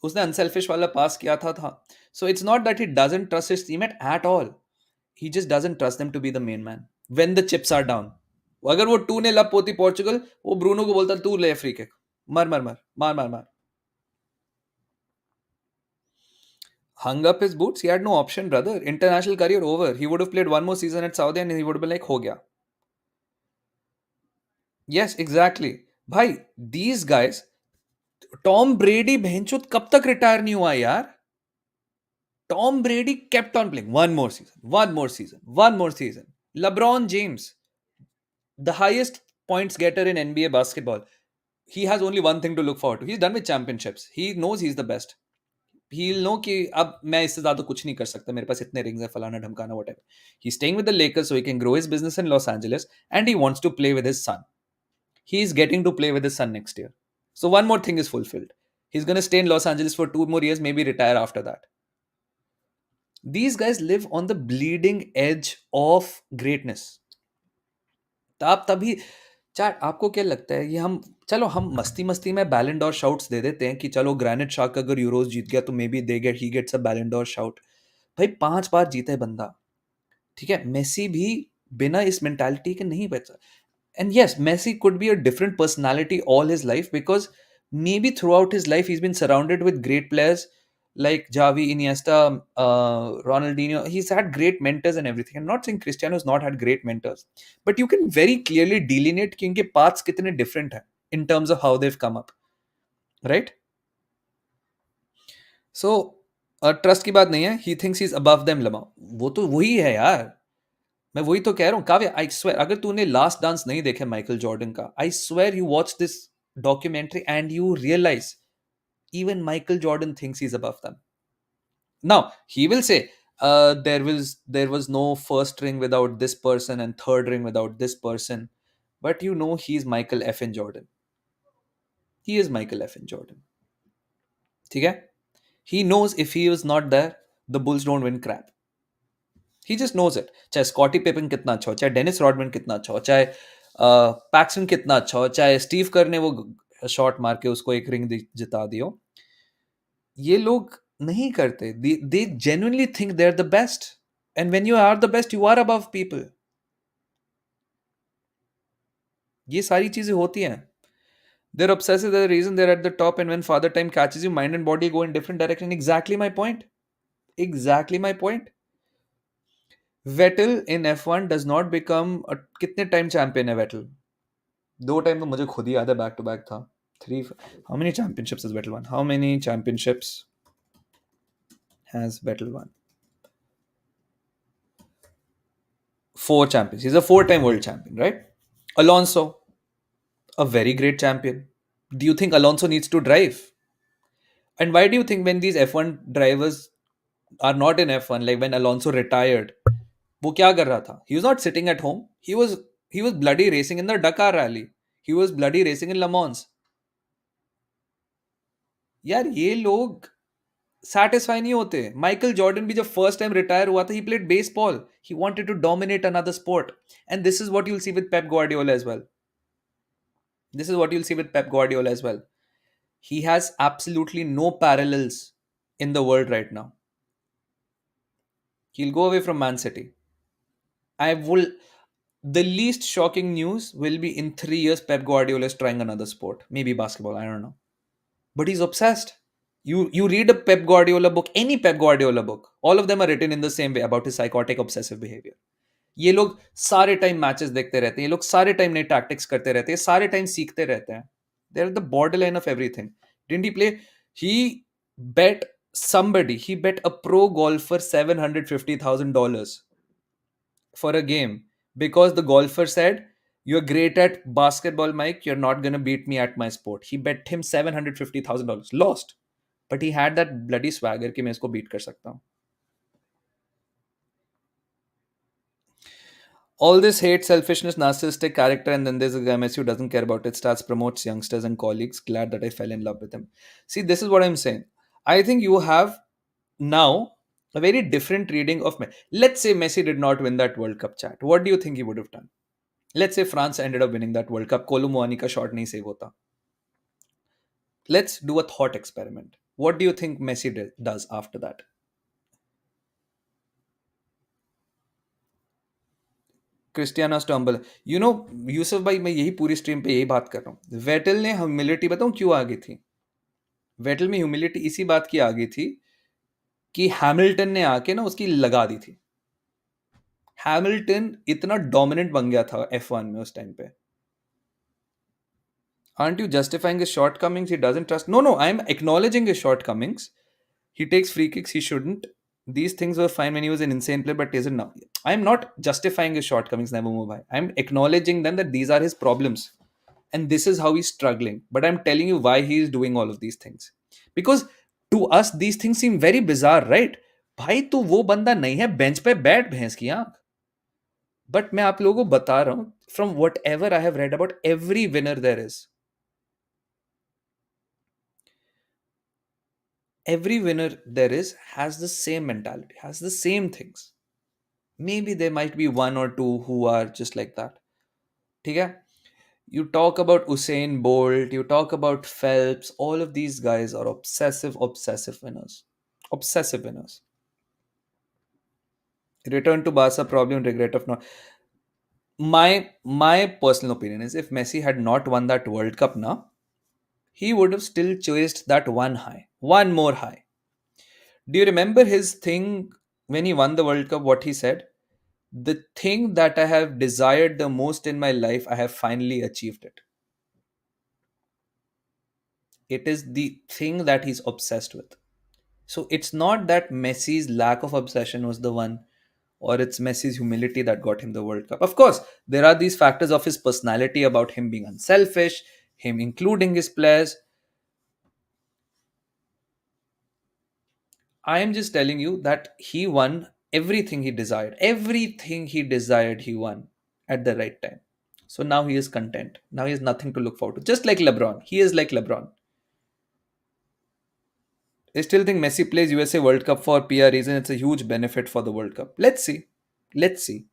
उसने unselfish वाला pass किया था. So it's not that he doesn't trust his teammate at all. He just doesn't trust them to be the main man when the chips are down. अगर वो 2-0 up होती Portugal, वो Bruno को बोलता तू ले फ्री किक, मार मार मार मार मार मार. Hung up his boots. He had no option, brother. International career over. He would have played one more season at Saudi and he would have been like, ho gaya. Yes, exactly. भाई, these guys, Tom Brady बहनचोद कब तक retire नहीं हुआ यार? Tom Brady kept on playing. One more season, one more season, one more season. LeBron James, the highest points getter in NBA basketball. He has only one thing to look forward to. He's done with championships. He knows he's the best. He'll know कि अब मैं इससे ज़्यादा कुछ नहीं कर सकता, मेरे पास इतने rings है, फलाना ढमकाना, whatever. He's staying with the Lakers so he can grow his business in Los Angeles and he wants to play with his son. He's getting to play with his son next year. So one more thing is fulfilled. He's going to stay in Los Angeles for 2 more years, maybe retire after that. These guys live on the bleeding edge of greatness. आप तभी chat, आपको क्या लगता है, ये हम चलो हम मस्ती मस्ती में बैलन डोर शाउट्स दे देते हैं कि चलो ग्रैनिट शार्क अगर यूरोज जीत गया तो maybe they get he gets a Ballon d'Or shout. भाई 5 बार जीता है बंदा, ठीक है. मेसी भी बिना इस मेंटालिटी के नहीं बचा. And yes, Messi could be a different personality all his life because maybe throughout his life he's been surrounded with great players like Xavi, Iniesta, Ronaldinho. He's had great mentors and everything. I'm not saying Cristiano has not had great mentors, but you can very clearly delineate कि इनके paths कितने different हैं in terms of how they've come up, right? So trust की बात नहीं है. He thinks he's above them, लमा. वो तो वही है यार. मैं वही तो कह रहा हूँ काव्य. आई स्वेयर, अगर तूने लास्ट डांस नहीं देखे माइकल जॉर्डन का, I swear you watch this documentary and you realise even Michael Jordan thinks he's above them. Now he will say there was no first ring without this person and third ring without this person, but you know he's Michael F. and Jordan. He is Michael F. and Jordan. ठीक है? He knows if he was not there, the Bulls don't win crap. He just knows it. चाहे Scottie Papin कितना अच्छा हो, चाहे Dennis Rodman कितना अच्छा हो, चाहे पैक्सन कितना अच्छा हो, चाहे स्टीव कर ने वो शॉट मार के उसको एक रिंग जिता दियो, ये लोग नहीं करते. they genuinely think they're the best, and when you are the best you are above people. ये सारी चीजें होती हैं. They're obsessive. They're the reason they're at the top, and when father time catches you, mind and body go in different direction. Exactly my point. Exactly my point. Vettel in F1 does not become a कितने time champion है Vettel? 2 time तो मुझे खुद ही याद है, back to back था. 3. How many championships has Vettel won? How many championships has Vettel won? 4 champions. He's a 4-time world champion, right? Alonso, a very great champion. Do you think Alonso needs to drive? And why do you think when these F1 drivers are not in F1, like when Alonso retired, वो क्या कर रहा था? He was not sitting at home. He was bloody racing in the Dakar rally. He was bloody racing in Le Mans. यार ये लोग satisfy नहीं होते. माइकल जॉर्डन भी जब फर्स्ट टाइम रिटायर हुआ था, he played baseball. He wanted to dominate another sport. And this is what you'll see with Pep Guardiola as well. This is what you'll see with Pep Guardiola as well. He has absolutely no parallels in the world right now. He'll go away from Man City. The least shocking news will be in 3 years Pep Guardiola is trying another sport. Maybe basketball, I don't know. But he's obsessed. You read a Pep Guardiola book, any Pep Guardiola book, all of them are written in the same way about his psychotic obsessive behavior. ये लोग सारे time matches देखते रहते हैं, ये लोग सारे time नए टैक्टिक्स करते रहते हैं, सारे टाइम सीखते रहते हैं. They're at the borderline of everything. Didn't he play? He bet he bet a pro golfer $750,000 for a game because the golfer said, "You're great at basketball, Mike. You're not going to beat me at my sport." He bet him $750,000. Lost. But he had that bloody swagger कि मैं इसको beat कर सकता हूँ. All this hate, selfishness, narcissistic character, and then there's a guy Messi who doesn't care about it, starts promotes youngsters and colleagues. Glad that I fell in love with him. See, this is what I'm saying. I think you have now A very different reading of Messi. Let's say Messi did not win that World Cup, chat. What do you think he would have done? Let's say France ended up winning that World Cup. Kolumuani ka shot nahi save hota. Let's do a thought experiment. What do you think Messi does after that? Cristiano stumble you know Yusuf भाई मैं यही पूरी stream पे यही बात कर रहा हूँ वेटल ने ह्यूमिलिटी बताऊँ क्यों आ गई थी वेटल में ह्यूमिलिटी इसी बात की आ गई थी कि हैमिल्टन ने आके ना उसकी लगा दी थी हैमिल्टन इतना डोमिनेंट बन गया था F1 में उस टाइम पे aren't you justifying his shortcomings he doesn't trust no I'm acknowledging his shortcomings he takes free kicks he shouldn't these things were fine when he was an insane player but isn't now I'm not justifying his shortcomings never move by I'm acknowledging them that these are his problems and this is how he's struggling but I'm telling you why he is doing all of these things because to us these things seem very bizarre right भाई तू वो बंदा नहीं है bench पे बैठ भैंस की आंख बट मैं आप लोगों को बता रहा हूं from what ever I have read about every winner there is every winner there is has the same mentality has the same things maybe there might be one or two who are just like that ठीक है you talk about Usain Bolt you talk about Phelps all of these guys are obsessive winners obsessive winners return to Barca problem regret of not my personal opinion is if Messi had not won that World Cup now he would have still chased that one more high. Do you remember his thing when he won the World Cup? What he said? The thing that I have desired the most in my life, I have finally achieved it. It is the thing that he's obsessed with. So it's not that Messi's lack of obsession was the one, or it's Messi's humility that got him the World Cup. Of course, there are these factors of his personality about him being unselfish, him including his players. I am just telling you that he won everything he desired. Everything he desired, he won at the right time. So now he is content. Now he has nothing to look forward to. Just like LeBron. He is like LeBron. I still think Messi plays USA World Cup for PR reason. It's a huge benefit for the World Cup. Let's see. Let's see.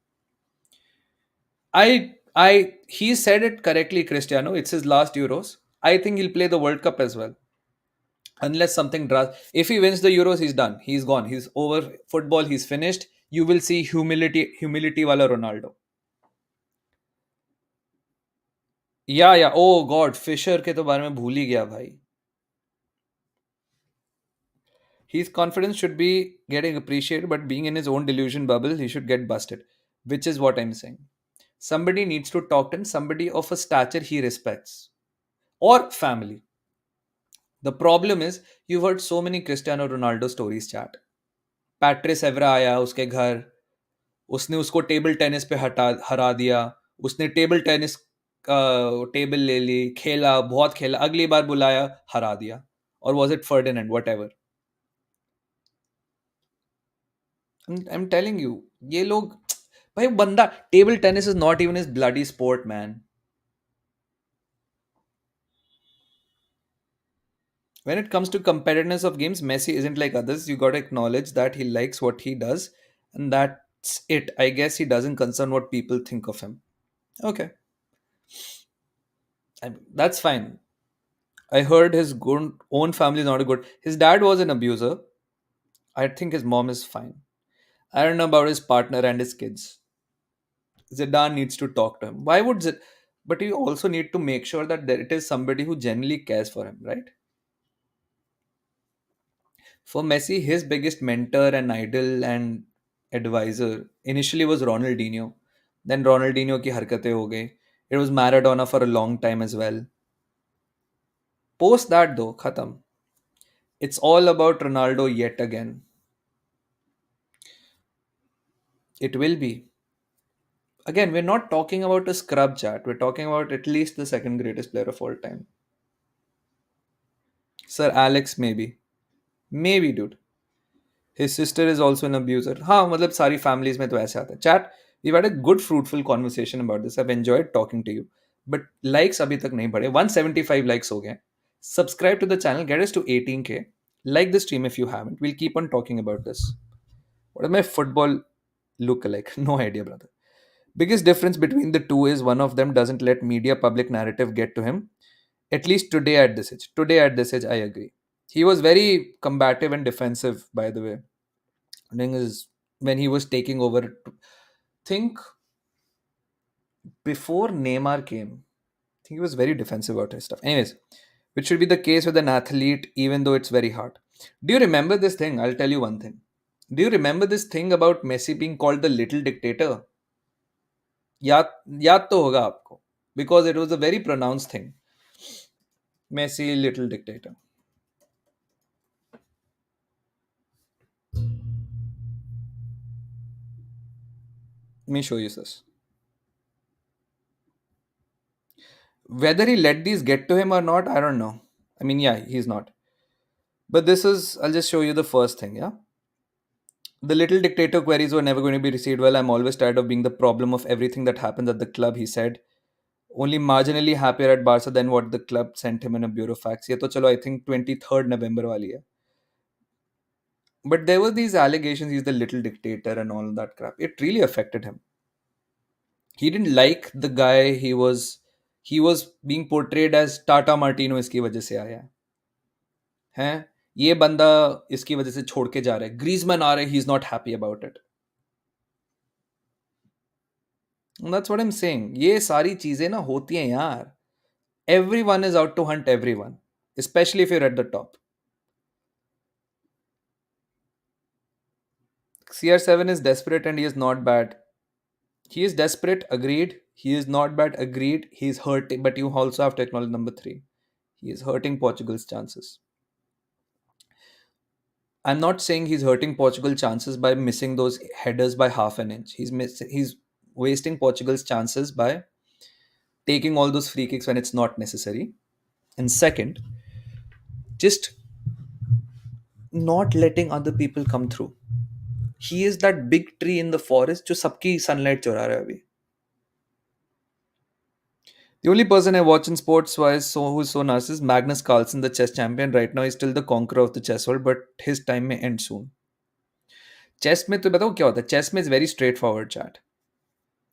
He said it correctly, Cristiano. It's his last Euros. I think he'll play the World Cup as well. Unless something drastic. If he wins the Euros, he's done. He's gone. He's over football. He's finished. You will see humility wala Ronaldo. या ओ God Fisher के तो बारे में भूल ही गया भाई his confidence should be getting appreciated but being in his own delusion bubble he should get busted which is what I'm saying somebody needs to talk to him somebody of a stature he respects or family the problem is you've heard so many Cristiano Ronaldo stories chat Patrice Evra आया उसके घर उसने उसको table tennis पे हरा दिया उसने table tennis table ले ली खेला बहुत खेला अगली बार बुलाया हरा दिया और was it Ferdinand what ever I am telling you ये लोग भाई बंदा table tennis is not even is bloody sport man when it comes to competitiveness of games Messi isn't like others you got to acknowledge that he likes what he does and that's it I guess he doesn't concern what people think of him okay that's fine I heard his own family is not a good. His dad was an abuser. I think his mom is fine. I don't know about his partner and his kids. Zidane needs to talk to him. Why would Zidane? But you also need to make sure that it is somebody who genuinely cares for him, right? For Messi, his biggest mentor and idol and advisor initially was Ronaldinho. Then Ronaldinho ki harkate ho gayi. It was Maradona for a long time as well. Post that though, khatam. It's all about Ronaldo yet again. It will be. Again, we're not talking about a scrub chat. We're talking about at least the second greatest player of all time. Sir Alex, maybe. Maybe, dude. His sister is also an abuser. हाँ मतलब सारी families में तो ऐसे आता है. Chat, we've had a good fruitful conversation about this. I've enjoyed talking to you. But likes अभी तक नहीं बढ़े. 175 likes हो गए. Subscribe to the channel. Get us to 18K. Like the stream if you haven't. We'll keep on talking about this. What does my football look like? No idea, brother. Biggest difference between the two is one of them doesn't let media public narrative get to him. At least today at this age. Today at this age, I agree. He was very combative and defensive, by the way. Thing is, when he was taking over, think before Neymar came, I think he was very defensive about his stuff. Anyways, which should be the case with an athlete, even though it's very hard. Do you remember this thing? I'll tell you one thing. Do you remember this thing about Messi being called the little dictator? याद याद तो होगा आपको, because it was a very pronounced thing. Messi, little dictator. Let me show you this. Whether he let these get to him or not, I don't know. I mean, yeah, he's not. But this is, I'll just show you the first thing, yeah? The little dictator queries were never going to be received well. I'm always tired of being the problem of everything that happens at the club, he said. Only marginally happier at Barca than what the club sent him in a bureau fax. ये तो चलो I think 23rd November वाली है. But there were these allegations he's the little dictator and all that crap. It really affected him. He didn't like the guy he was being portrayed as Tata Martino इसकी वजह से आया है ये बंदा इसकी वजह से छोड़ के जा रहा है ग्रीजमैन आ रहा है he is not happy about it that's what I am saying ये सारी चीजें ना होती हैं यार everyone is out to hunt everyone especially if you're at the top CR7 is desperate and he is not bad he is desperate agreed he is not bad agreed he is hurting but you also have to acknowledge number 3 he is hurting Portugal's chances I'm not saying he's hurting Portugal chances by missing those headers by half an inch. He's wasting Portugal's chances by taking all those free kicks when it's not necessary. And second, just not letting other people come through. He is that big tree in the forest जो सबकी sunlight चुरा रहा है अभी. The only person I watch in sports wise who's so nice is Magnus Carlsen, the chess champion. Right now, he's still the conqueror of the chess world, but his time may end soon. Chess में तो बताओ क्या होता है chess में is very straightforward chat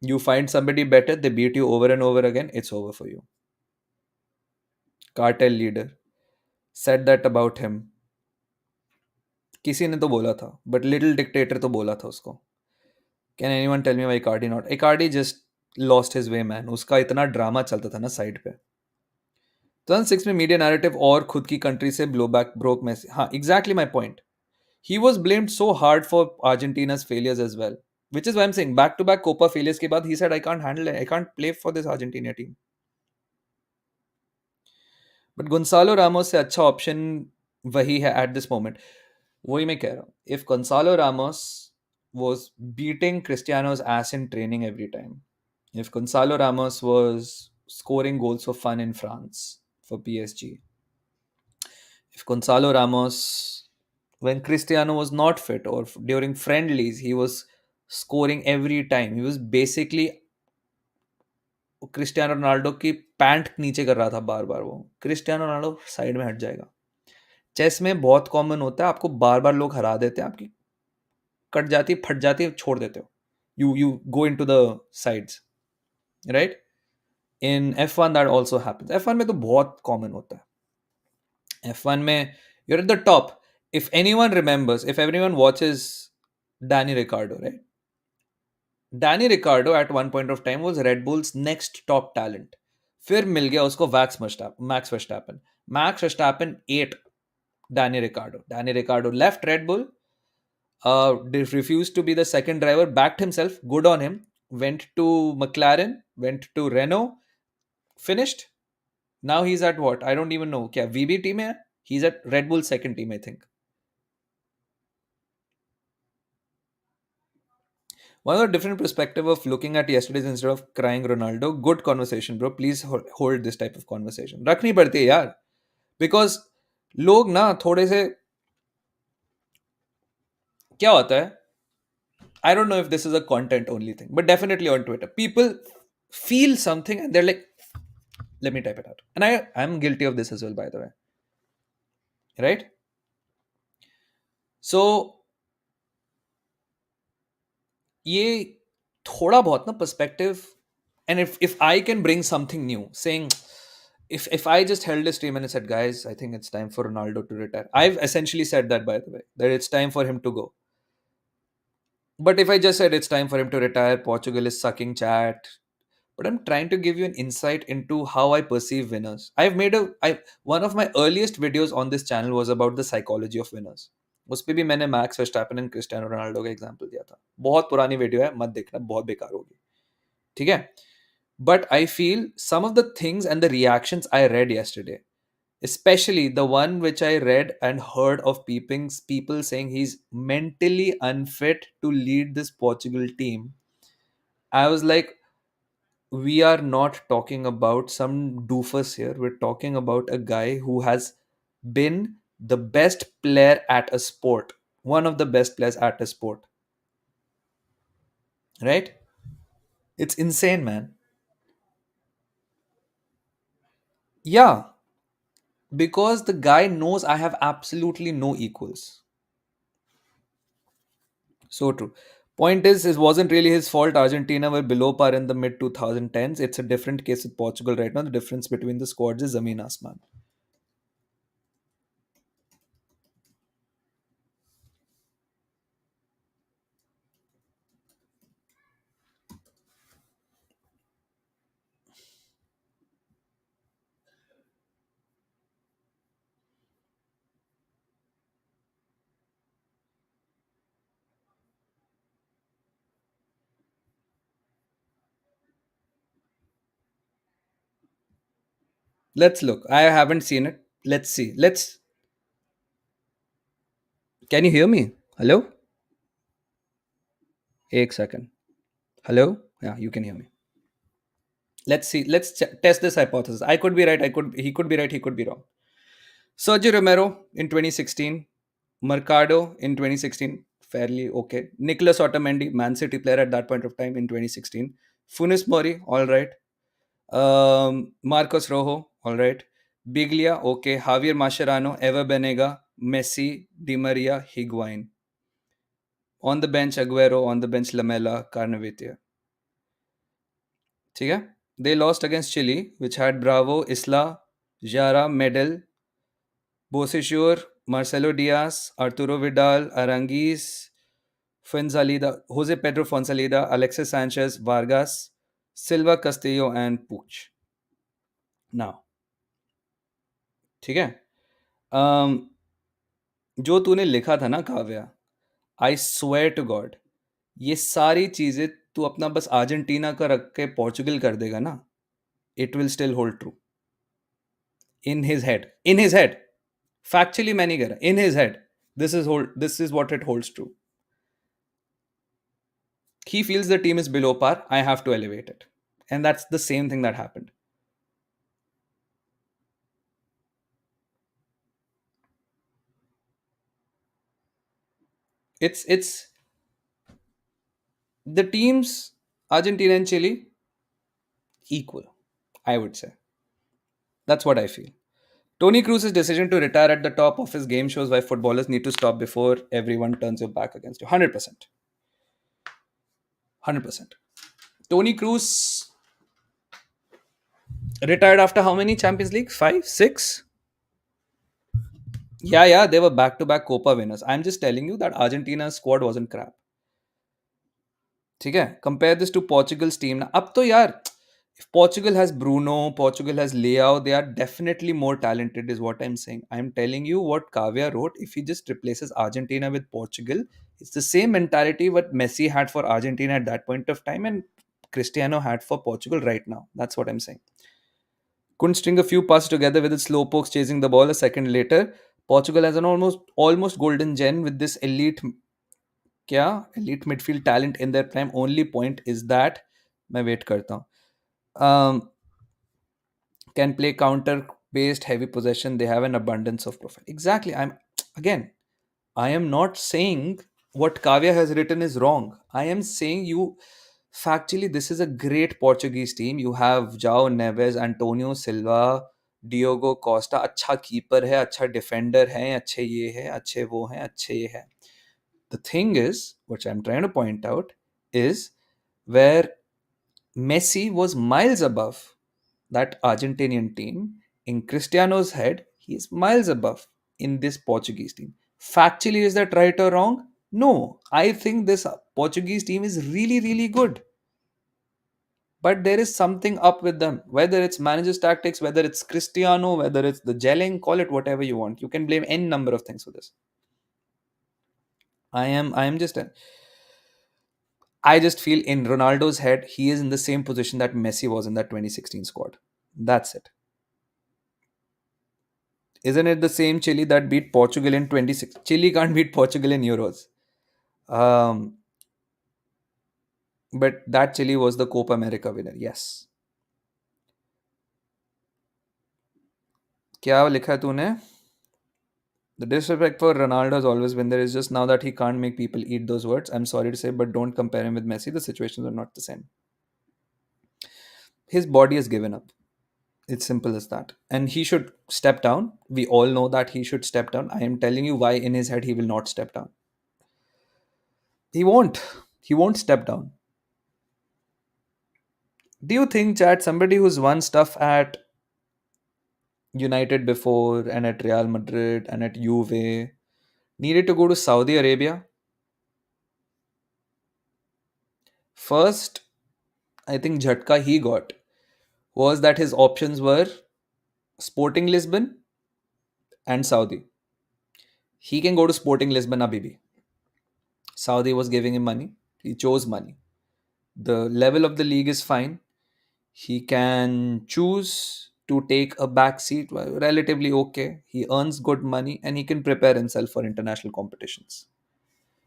You find somebody better, they beat you over and over again, it's over for you. Cartel leader said that about him. किसी ने तो बोला था, but little dictator तो बोला था उसको. Can anyone tell me why Icardi not? Icardi just lost his way, man. उसका इतना ड्रामा चलता था ना साइड पे. 2006 में मीडिया नैरेटिव और खुद की कंट्री से ब्लो बैक ब्रोक मैसी. हाँ, exactly my point. He was blamed so hard for Argentina's failures as well. Which is why I'm saying back to back Copa failures के बाद he said I can't handle it. I can't play for this Argentina team. But Gonzalo Ramos से अच्छा option वही है at this moment वही मैं कह रहा हूँ if Gonzalo Ramos was beating Cristiano's ass in training every time. If Gonzalo Ramos was scoring goals for fun in France for PSG. If Gonzalo Ramos, when Cristiano was not fit or during friendlies, he was scoring every time. He was basically Cristiano Ronaldo की pant नीचे कर रहा था बार बार वो Cristiano Ronaldo side में हट जाएगा chess में बहुत कॉमन होता है आपको बार बार लोग हरा देते हैं आपकी कट जाती है फट जाती है छोड़ देते हो you go into the sides right in F1 that also happens F1 में तो बहुत कॉमन होता है F1 में you're at the top if anyone remembers if everyone watches Danny Ricciardo right Danny Ricciardo at one point of time was Red Bull's next top talent. फिर मिल गया उसको Max Verstappen. Max Verstappen ate Danny Ricciardo. Danny Ricciardo left Red Bull, refused to be the second driver, backed himself, good on him, went to McLaren, went to Renault, finished. Now he's at what? I don't even know. क्या VB team है? He's at Red Bull's second team, I think. One of the different perspective of looking at yesterday's instead of crying Ronaldo. Good conversation, bro. Please hold this type of conversation. रखनी पड़ती है यार. Because लोग ना थोड़े से क्या होता है I don't know if this is a content only thing, but definitely on Twitter, people feel something and they're like, let me type it out. And I'm guilty of this as well, by the way. Right? So ये थोड़ा बहुत ना perspective, and if I can bring something new, saying if I just held a stream and I said, guys, I think it's time for Ronaldo to retire. I've essentially said that, by the way, that it's time for him to go. But if I just said it's time for him to retire, Portugal is sucking chat. But I'm trying to give you an insight into how I perceive winners. I've made a I one of my earliest videos on this channel was about the psychology of winners. उस पे भी मैंने max Verstappen and Cristiano Ronaldo का example दिया था. बहुत पुरानी video है, मत देखना, बहुत बेकार होगी. ठीक है. But I feel some of the things and the reactions I read yesterday, especially the one which I read and heard of people saying he's mentally unfit to lead this Portugal team. I was like, we are not talking about some doofus here. We're talking about a guy who has been the best player at a sport, one of the best players at a sport, right? It's insane, man. Yeah, because the guy knows I have absolutely no equals. So true. Point is, it wasn't really his fault. Argentina were below par in the mid 2010s. It's a different case with Portugal right now. The difference between the squads is Zameen Asman. Let's look. I haven't seen it. Let's see. Can you hear me? Hello? Ek second. Hello? Yeah, you can hear me. Let's see. Test this hypothesis. I could be right. He could be right. He could be wrong. Sergio Romero in 2016. Mercado in 2016. Fairly okay. Nicolas Otamendi, Man City player at that point of time in 2016. Funes Mori, all right. Marcos Rojo, all right. Biglia, okay. Javier Mascherano, Ever Benega, Messi, Di Maria, Higuain. On the bench, Aguero. On the bench, Lamela, Carnavitia. ठीक है. They lost against Chile, which had Bravo, Isla, Jara, Medel, Bosechur, Marcelo Diaz, Arturo Vidal, Aranguiz, Fonsalida, Jose Pedro Fonsalida, Alexis Sanchez, Vargas, Silva Castillo, and Puch. Now, ठीक है. um, जो तूने लिखा था ना Kavya, I swear to God, ये सारी चीजें तू अपना बस अर्जेंटीना का रख के पोर्चुगल कर देगा ना, it will still hold true in his head. Factually मैं नहीं कह रहा, in his head. This is what it holds true. He feels the team is below par, I have to elevate it. And that's the same thing that happened. It's the teams, Argentina and Chile, equal, I would say. That's what I feel. Tony Cruz's decision to retire at the top of his game shows why footballers need to stop before everyone turns your back against you. 100%. 100%. Tony Cruz retired after how many Champions League? 5, 6? Yeah, they were back-to-back Copa winners. I'm just telling you that Argentina's squad wasn't crap. ठीक है. Compare this to Portugal's team. अब तो यार, if Portugal has Bruno, Portugal has Leao, they are definitely more talented, is what I'm saying. I'm telling you what Kavya wrote. If he just replaces Argentina with Portugal, it's the same mentality what Messi had for Argentina at that point of time and Cristiano had for Portugal right now. That's what I'm saying. Couldn't string a few passes together with its slowpokes chasing the ball a second later. Portugal has an almost golden gen with this elite midfield talent in their prime. Only point is that मैं wait करता हूँ. Can play counter based heavy possession. They have an abundance of profile. Exactly. I am not saying what Kavya has written is wrong. I am saying you factually this is a great Portuguese team. You have João Neves, Antonio Silva, Diogo Costa. अच्छा keeper है, अच्छा defender है, अच्छे ये है, अच्छे वो हैं, अच्छे ये है. The thing is, which I'm trying to point out, is where Messi was miles above that Argentinian team. In Cristiano's head, he is miles above in this Portuguese team. Factually, is that right or wrong? No. I think this Portuguese team is really, really good. But there is something up with them. Whether it's manager's tactics, whether it's Cristiano, whether it's the gelling, call it whatever you want. You can blame any number of things for this. I am just I just feel in Ronaldo's head, he is in the same position that Messi was in that 2016 squad. That's it. Isn't it the same Chile that beat Portugal in 26? Chile can't beat Portugal in Euros. Um, but that Chile was the Copa America winner. Yes. क्या लिखा है तूने? The disrespect for Ronaldo has always been there. It's just now that he can't make people eat those words. I'm sorry to say, but don't compare him with Messi. The situations are not the same. His body has given up. It's simple as that. And he should step down. We all know that he should step down. I am telling you why in his head he will not step down. He won't. He won't step down. Do you think, Chad, somebody who's won stuff at United before and at Real Madrid and at Juve needed to go to Saudi Arabia? First, I think Jhatka he got was that his options were Sporting Lisbon and Saudi. He can go to Sporting Lisbon, Abibi. Saudi was giving him money. He chose money. The level of the league is fine. He can choose to take a back seat, well, relatively okay. He earns good money and he can prepare himself for international competitions.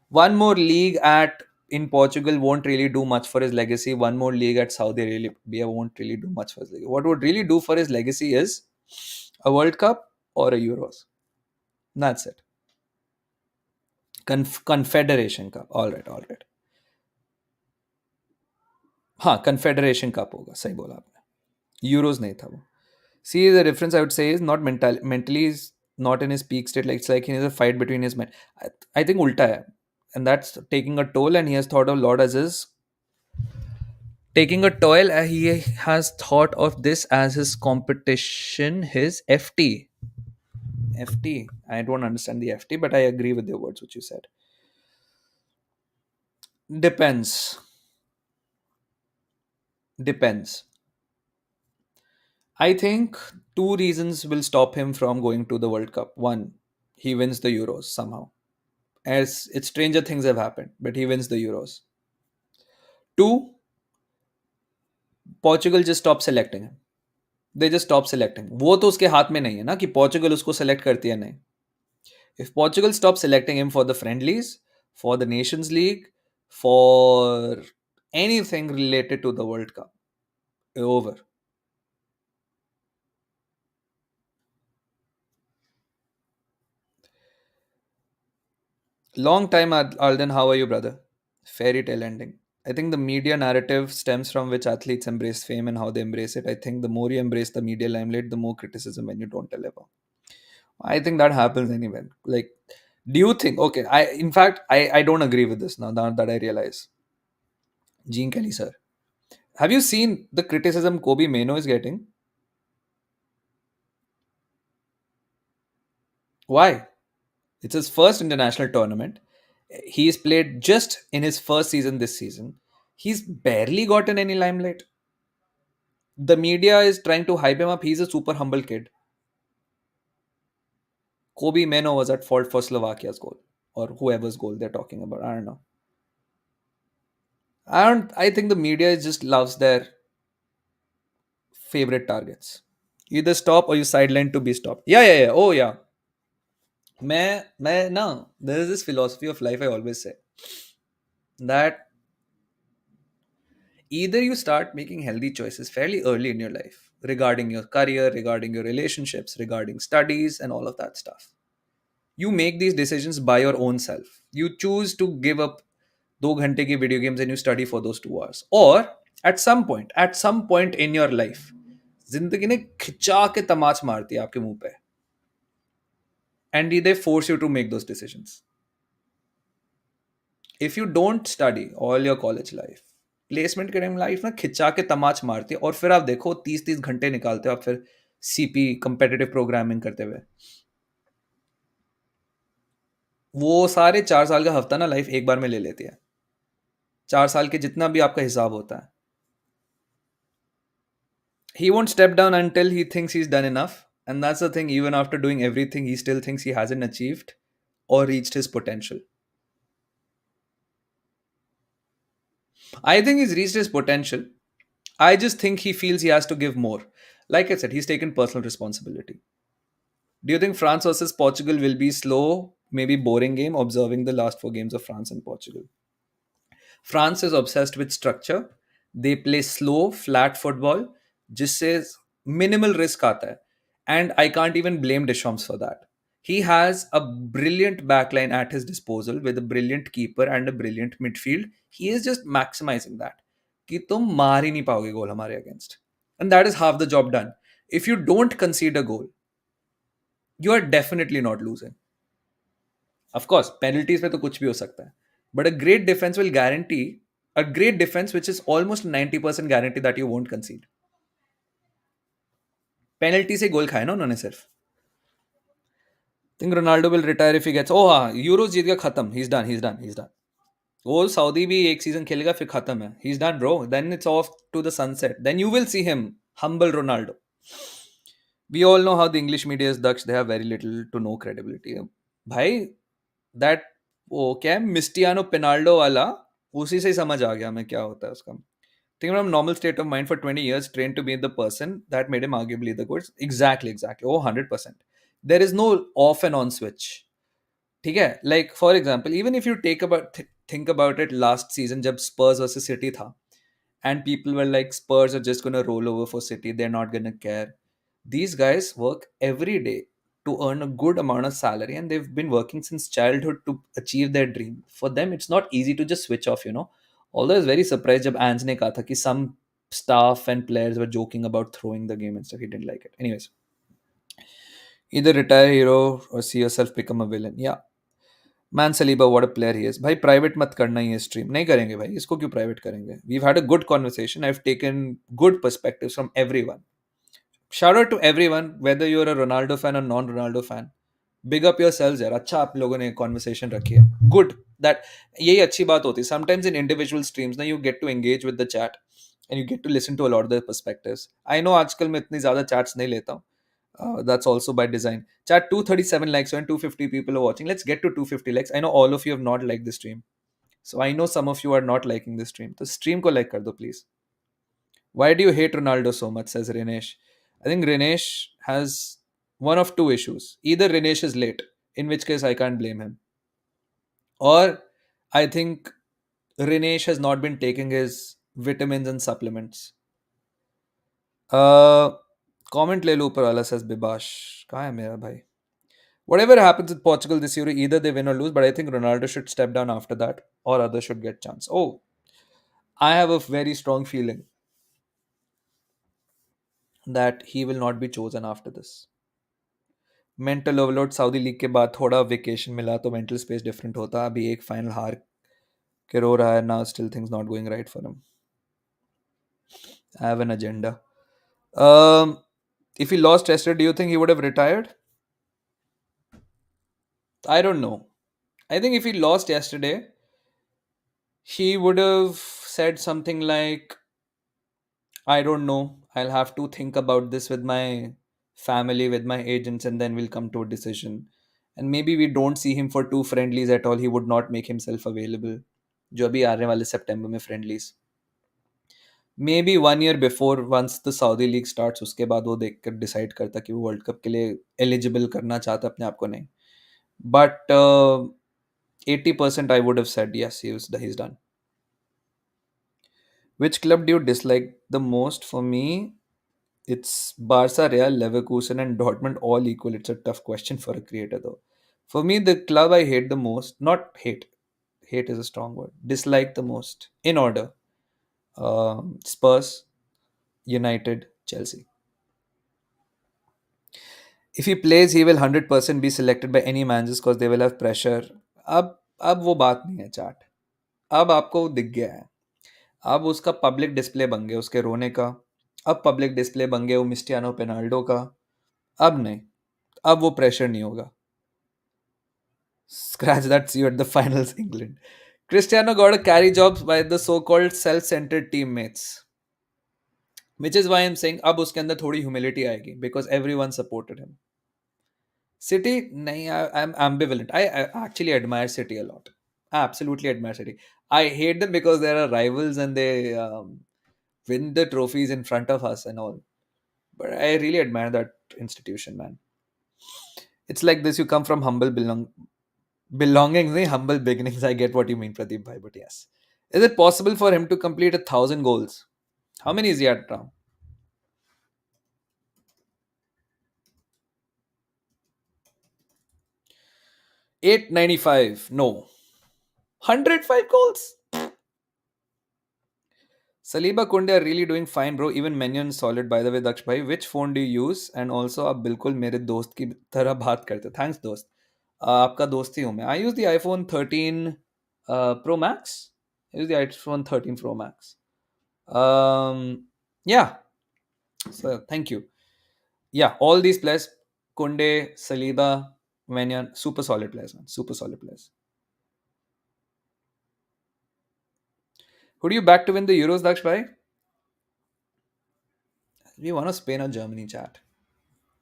One more league at in Portugal won't really do much for his legacy. One more league at Saudi Arabia won't really do much for his legacy. What would really do for his legacy is a World Cup or a Euros. That's it. Confederation Cup. All right, all right. हाँ confederation cup होगा सही बोला आपने euros नहीं था वो see the difference I would say is not mentally is not in his peak state like it's like he has a fight between his mind I think ulta hai and that's taking a toll and he has thought a lot as his taking a toll he has thought of this as his competition his ft I don't understand the ft but I agree with the words which you said depends depends I think two reasons will stop him from going to the World Cup. One, he wins the Euros somehow. As it's stranger things have happened, but he wins the Euros. Two, Portugal just stop selecting him. They just stop selecting. वो तो उसके हाथ में नहीं है ना कि Portugal उसको select करती है नहीं. If Portugal stops selecting him for the friendlies, for the Nations League, for anything related to the World Cup, over. Long time, Alden. How are you, brother? Fairy tale ending. I think the media narrative stems from which athletes embrace fame and how they embrace it. I think the more you embrace the media limelight, the more criticism when you don't deliver. I think that happens anyway. Like, do you think? Okay, in fact I don't agree with this now that I realize. Gene Kelly, sir, have you seen the criticism Kobe Mano is getting? Why? It's his first international tournament. He's played just in his first season this season. He's barely gotten any limelight. The media is trying to hype him up. He's a super humble kid. Kobe Meno was at fault for Slovakia's goal or whoever's goal they're talking about. I don't know. I think the media just loves their favorite targets. You either stop or you sideline to be stopped. Yeah, yeah, yeah. Oh, yeah. मैं ना there is this philosophy of life I always say that either you start making healthy choices fairly early in your life regarding your career, regarding your relationships, regarding studies, and all of that stuff. You make these decisions by your own self. You choose to give up 2 घंटे की video games and you study for those 2 hours. Or at some point in your life, जिंदगी ने खिंचा के तमाच मारती है आपके मुंह पे and they force you to make those decisions. If you don't study all your college life, placement के टाइम लाइफ ना खिंचा के तमाच मारती है, और फिर आप देखो 30-30 घंटे निकालते हो आप फिर सीपी कंपेटिटिव प्रोग्रामिंग करते हुए। वो सारे 4 साल का हफ्ता ना लाइफ एक बार में ले लेती है, 4 साल के जितना भी आपका हिसाब होता है। He won't step down until he thinks he's done enough. And that's the thing, even after doing everything, he still thinks he hasn't achieved or reached his potential. I think he's reached his potential. I just think he feels he has to give more. Like I said, he's taken personal responsibility. Do you think France versus Portugal will be slow, maybe boring game, observing the last 4 games of France and Portugal? France is obsessed with structure. They play slow, flat football, जिससे minimal risk आता है. And I can't even blame Deschamps for that. He has a brilliant backline at his disposal with a brilliant keeper and a brilliant midfield. He is just maximizing that. कि तुम मार ही नहीं पाओगे गोल हमारे against. And that is half the job done. If you don't concede a goal, you are definitely not losing. Of course, penalties में तो कुछ भी हो सकता है. But a great defense will guarantee a great defense, which is almost 90% guarantee that you won't concede. Penalty से goal खाए ना उन्होंने सिर्फ. Think Ronaldo will retire if he gets. Oh हाँ, यूरोस जीत गया, खत्म. He is done, he is done, he is done. वो सऊदी भी एक सीजन खेलेगा फिर खत्म है. He is done bro. Then it's off to the sunset. Then you will see him humble Ronaldo. We all know how the English media is Dutch. They have very little to no credibility. भाई that वो क्या है मिस्टियानो Penaldo वाला, उसी से ही समझ आ गया हमें क्या होता है उसका. Think from normal state of mind for 20 years, trained to be the person that made him arguably the good. Exactly, exactly. Oh, 100%. There is no off and on switch. ठीक है, like for example, even if you think about it, last season जब Spurs versus City था, and people were like Spurs are just gonna roll over for City, they're not gonna care. These guys work every day to earn a good amount of salary, and they've been working since childhood to achieve their dream. For them, it's not easy to just switch off, you know. Although I was very surprised जब Ange ने कहा था कि some staff and players were joking about throwing the game and stuff. He didn't like it. Anyways, either retire hero or see yourself become a villain. Yeah. Man Saliba what a player he is. भाई private मत करना ही है stream, नहीं करेंगे भाई, इसको क्यों private करेंगे. We had a good conversation, I have taken good perspectives from everyone. Shout out to everyone, whether you are a Ronaldo fan और non Ronaldo fan. Big up yourselves यार. अच्छा आप लोगों ने कॉन्वर्सेशन रखी है, गुड. दैट यही अच्छी बात होती है. समटाइम्स इन इंडिविजुअल स्ट्रीम्स ना you get to engage with the chat and you get to listen to a lot of the perspectives. I know आजकल मैं इतनी ज्यादा चैट्स नहीं लेता हूँ. That's also by design. Chat 237 likes when 250 people are watching. Let's get to 250 likes. I know all of you have not liked the stream. So I know some of you are not liking the stream. The stream ko like kar do, please. Why do you hate Ronaldo so much, says Rinesh. I think Rinesh has one of two issues. Either Rinesh is late, in which case I can't blame him. Or I think Rinesh has not been taking his vitamins and supplements. Comment ले लो ऊपर वाला, says Bibash. कहाँ है मेरा भाई? Whatever happens with Portugal this year, either they win or lose, but I think Ronaldo should step down after that, or others should get chance. Oh, I have a very strong feeling that he will not be chosen after this. Mental overload. Saudi league के बाद थोड़ा vacation मिला तो mental space different होता. अभी एक final हार के रो रहा है. Now still things not going right for him. I have an agenda. If he lost yesterday, do you think he would have retired? I don't know. I think if he lost yesterday, he would have said something like, I don't know. I'll have to think about this with my family, with my agents, and then we'll come to a decision. And maybe we don't see him for two friendlies at all. He would not make himself available. जो अभी आने वाले सितंबर में friendlies. Maybe 1 year before, once the Saudi League starts, उसके बाद वो देख कर decide करता कि वो वर्ल्ड कप के लिए eligible करना चाहता अपने आप को, नहीं. But 80% I would have said yes, he's done. Which club do you dislike the most? For me, it's Barca, Real, Leverkusen, and Dortmund all equal. It's a tough question for a creator, though. For me, the club I hate the most, not hate, hate is a strong word, dislike the most, in order: Spurs, United, Chelsea. If he plays, he will 100% be selected by any managers because they will have pressure. अब वो बात नहीं है, chat. अब आपको दिख गया है। अब उसका पब्लिक डिस्प्ले बन गया उसके रोने का। अब पब्लिक डिस्प्ले बन गया वो मिस्टियानो पेनाल्डो का। अब नहीं, अब वो प्रेशर नहीं होगा। Scratch that, see you at the finals, England. Cristiano got a carry jobs by the so-called self-centered teammates, which is why I'm saying अब उसके अंदर थोड़ी humility आएगी because everyone supported him. City नहीं, I'm ambivalent. I actually admire City a lot. I absolutely admire City. I hate them because they are rivals and they win the trophies in front of us and all. But I really admire that institution, man. It's like this: you come from belongings, humble beginnings. I get what you mean, Pradeep bhai, but yes. Is it possible for him to complete 1,000 goals? How many is he at now? 895. No. 105 goals? Saliba Kunde are really doing fine, bro. Even Menyon solid, by the way, Daksh bhai. Which phone do you use? And also, आप बिल्कुल मेरे दोस्त की तरह बात करते. Thanks, दोस्त. आपका दोस्त ही हूँ मैं. I use the iPhone 13 Pro Max. I use the iPhone 13 Pro Max. Yeah. So, thank you. Yeah, all these players, Kunde, Saliba, Menyan, super solid players, man. Super solid players. Who do you back to win the Euros, Daksh bhai? We want to Spain or Germany, chat.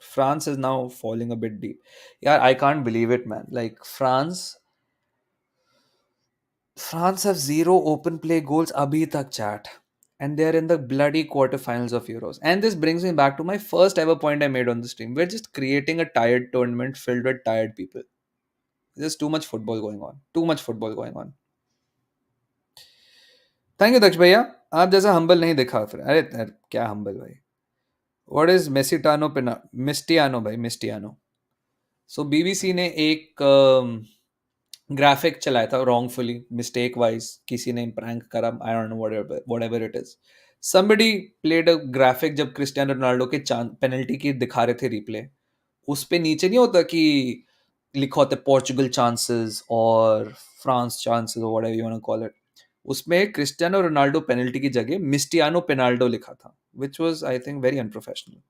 France is now falling a bit deep. Yeah, I can't believe it, man. Like France have zero open play goals abhi tak, chat. And they're in the bloody quarterfinals of Euros. And this brings me back to my first ever point I made on the stream. We're just creating a tired tournament filled with tired people. There's too much football going on. Too much football going on. Thank you Daksh भैया। आप जैसा humble नहीं दिखा फिर। अरे क्या humble भाई। What is मेसिटानो पिना मिस्टियानो भाई मिस्टियानो। सो बीबीसी ने एक ग्राफिक चलाया था रॉन्गफुली मिस्टेक वाइज किसी ने प्रैंक करा आई don't know whatever it is. somebody played a graphic जब क्रिस्टियानो रोनाल्डो के पेनल्टी की दिखा रहे थे रिप्ले। उस पे नीचे नहीं होता कि लिखा होता है पोर्चुगल चांसेस और फ्रांस चांसेस और whatever you want to call it. उसमें क्रिस्टियानो रोनाल्डो पेनल्टी की जगह मिस्टियानो पेनाल्डो लिखा था which was I think very unprofessional.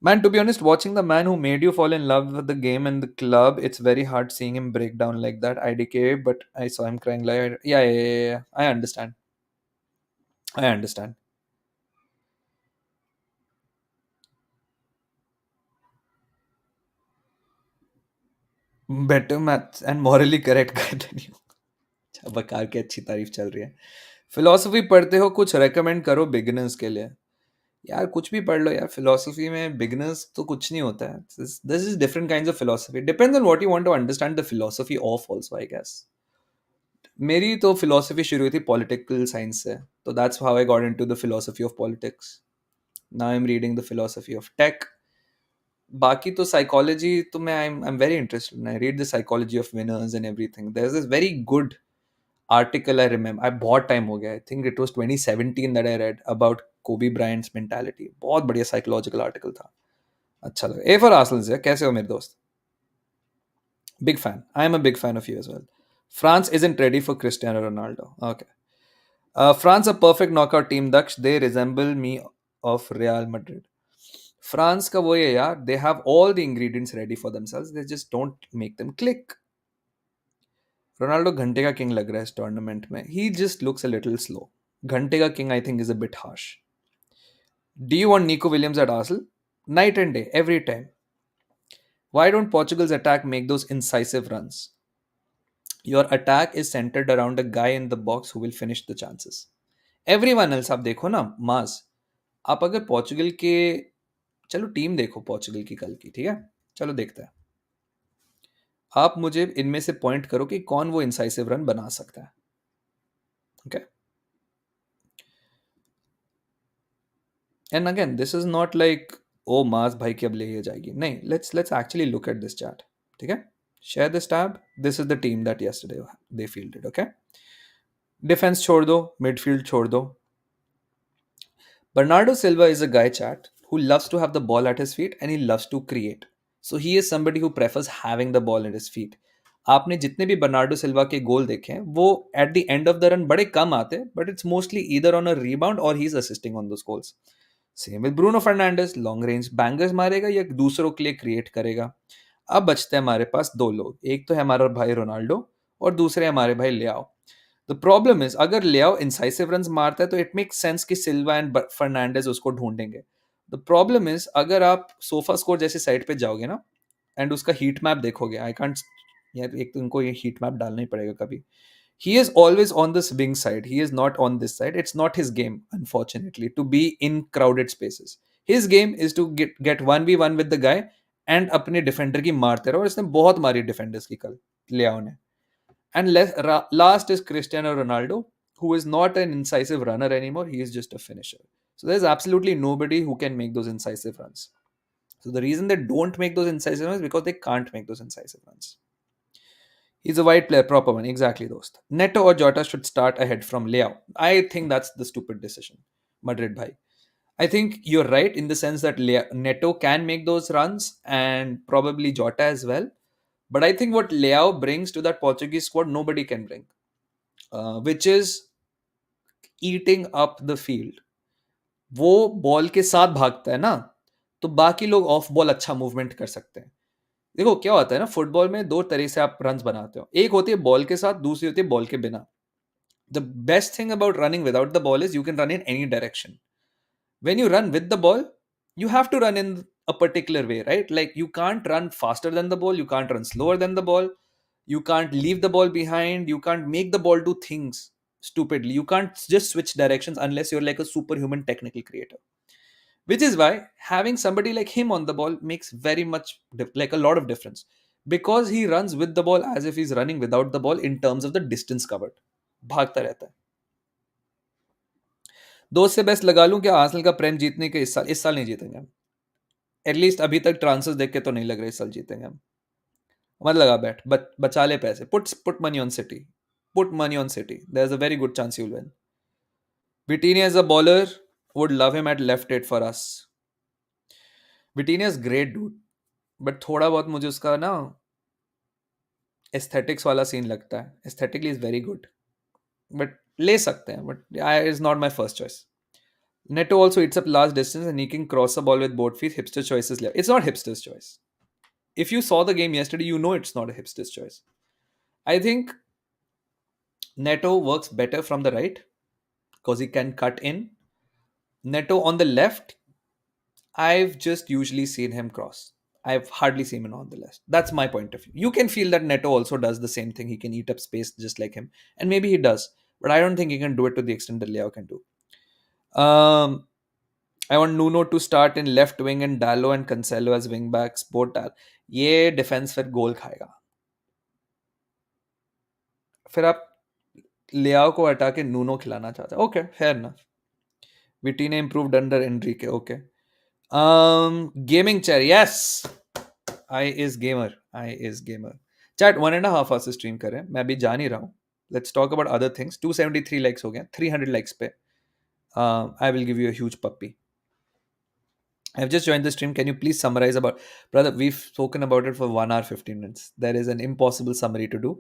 Man, to be honest, watching the man who made you fall in love with the game and the club, it's very hard seeing him break down like that. IDK, but I saw him crying like, yeah. I understand. I understand. Better maths and morally correct guy than you. अच्छा, बकार की अच्छी तारीफ चल रही है। Philosophy पढ़ते हो, कुछ रेकमेंड करो बिगिनर्स के लिए। यार कुछ भी पढ़ लो यार, फिलोसफी में बिगिनर्स तो कुछ नहीं होता है। This is different kinds of philosophy, depends on what you want to understand the philosophy of also I guess. मेरी तो फिलोसफी शुरू हुई थी पॉलिटिकल साइंस से, तो that's how I got into the philosophy of politics. Now I am reading the philosophy of tech. बाकी तो psychology तो मैं I am very interested, I read the psychology of winners and everything. There is this very good article I remember, I बहुत time हो गया, I think it was 2017 that I read about Kobe Bryant's mentality. बहुत बढ़िया psychological article था, अच्छा लगा। A for Arsenal से कैसे हो मेरे दोस्त? Big fan, I am a big fan of you as well. France isn't ready for Cristiano Ronaldo. Okay. France a perfect knockout team, Daksh. They resemble me of Real Madrid. France का वो है यार, they have all the ingredients ready for themselves. They just don't make them click. Ronaldo घंटे का king लग रहा है इस टूर्नामेंट में. He just looks a little slow. घंटे का king I think is a bit harsh. Do you want Nico Williams at Arsenal? Night and day, every time. Why don't Portugal's attack make those incisive runs? Your attack is centered around a guy in the box who will finish the chances. Everyone else आप देखो ना मास, आप अगर Portugal के, चलो team देखो Portugal की कल की, ठीक है, चलो देखते हैं। आप मुझे इनमें से पॉइंट करो कि कौन वो इंसाइसिव रन बना सकता है। Okay, and again this is not like ओ मास भाई की अब ले ही जाएगी, नहीं, let's actually look at this chat, ठीक है। Share this tab, this is the team that yesterday they fielded, okay. Defence छोड़ दो, मिडफील्ड छोड़ दो। Bernardo Silva is a guy, chat, who loves to have the ball at his feet and he loves to create. So he is somebody who prefers having the ball at his feet. आपने जितने भी Bernardo Silva के गोल देखे हैं वो at the end of the run बड़े कम आते, but it's mostly either on a rebound और he is assisting on those goals. Same with Bruno Fernandes, long range bangers मारेगा या दूसरों के लिए क्रिएट करेगा. अब बचते हैं हमारे पास दो लोग, एक तो है हमारा भाई रोनाल्डो और दूसरे हमारे भाई लियाओ. द प्रॉब्लम इज अगर लियाओ इंसाइसिव रन मारता है तो इट मेक सेंस कि सिल्वा एंड फर्नांडिस उसको ढूंढेंगे. द प्रॉब्लम इज अगर आप सोफा स्कोर जैसे साइट पे जाओगे ना एंड उसका हीट मैप देखोगे, आई कांट, यार एक तो इनको ये हीट मैप डालना ही पड़ेगा कभी. He is always on this wing side. He is not on this side. It's not his game, unfortunately, to be in crowded spaces. His game is to get 1v1 with the guy and अपने defender की मारते रहो, और इसने बहुत मारी defenders की कल लियाओ ने. And last is Cristiano Ronaldo, who is not an incisive runner anymore. He is just a finisher. So there's absolutely nobody who can make those incisive runs. So the reason they don't make those incisive runs is because they can't make those incisive runs. He's a wide player, proper one. Exactly, dost. Neto or Jota should start ahead from Leao. I think that's the stupid decision. Madrid bhai. I think you're right in the sense that Neto can make those runs and probably Jota as well. But I think what Leao brings to that Portuguese squad, nobody can bring, which is eating up the field. वो ball के साथ भागता है ना, तो बाकी लोग of ball अच्छा मूवमेंट कर सकते हैं. देखो क्या होता है ना, फुटबॉल में दो तरह से आप रन बनाते हो, एक होती है बॉल के साथ, दूसरी होती है बॉल के बिना. The best thing about running without the ball is you can run in any direction. When you run with the ball, you have to run in a particular way, right? Like you can't run faster than the ball, you can't run slower than the ball, you can't leave the ball behind, you can't make the ball do things stupidly, you can't just switch directions unless you're like a superhuman technical creator. Which is why having somebody like him on the ball makes very much like a lot of difference, because he runs with the ball as if he's running without the ball in terms of the distance covered. भागता रहता है. दोस्त से best लगा लूं क्या Arsenal का प्रेम जीतने के, इस साल नहीं जीतेंगे हम. एटलीस्ट अभी तक ट्रांसफर्स देख के तो नहीं लग रहा इस साल जीतेंगे हम. मत लगा बैठ, बचा ले पैसे, put money on City, put money on City, there is a very good chance you will win. Vitinha is a baller, would love him at left eight for us. Vitinha is great dude, but थोड़ा बहुत मुझे उसका ना aesthetics वाला scene लगता है. Aesthetically is very good, but ले सकते हैं, but I is not my first choice. Neto also eats up large distance and he can cross the ball with both feet. Hipster choices left. It's not hipster's choice. If you saw the game yesterday, you know it's not a hipster's choice. I think Neto works better from the right because he can cut in. Neto on the left, I've just usually seen him cross. I've hardly seen him on the left. That's my point of view. You can feel that Neto also does the same thing. He can eat up space just like him. And maybe he does. But I don't think he can do it to the extent that Leo can do. I want Nuno to start in left wing and Dallo and Cancelo as wing backs. Both डाल. ये defence फिर गोल खाएगा. फिर आप लियाओ को हटा के Nuno खिलाना चाहते हैं. Okay, fair enough. Vitinha improved under Enrique. Okay. Gaming chair. Yes. I is gamer. I is gamer. Chat 1.5 hours से stream कर रहे हैं. मैं अभी जा नहीं रहा हूँ. Let's talk about other things. 273 likes हो गए. 300 likes पे. I will give you a huge puppy. I've just joined the stream. Can you please summarize about, brother? We've spoken about it for 1 hour 15 minutes. There is an impossible summary to do.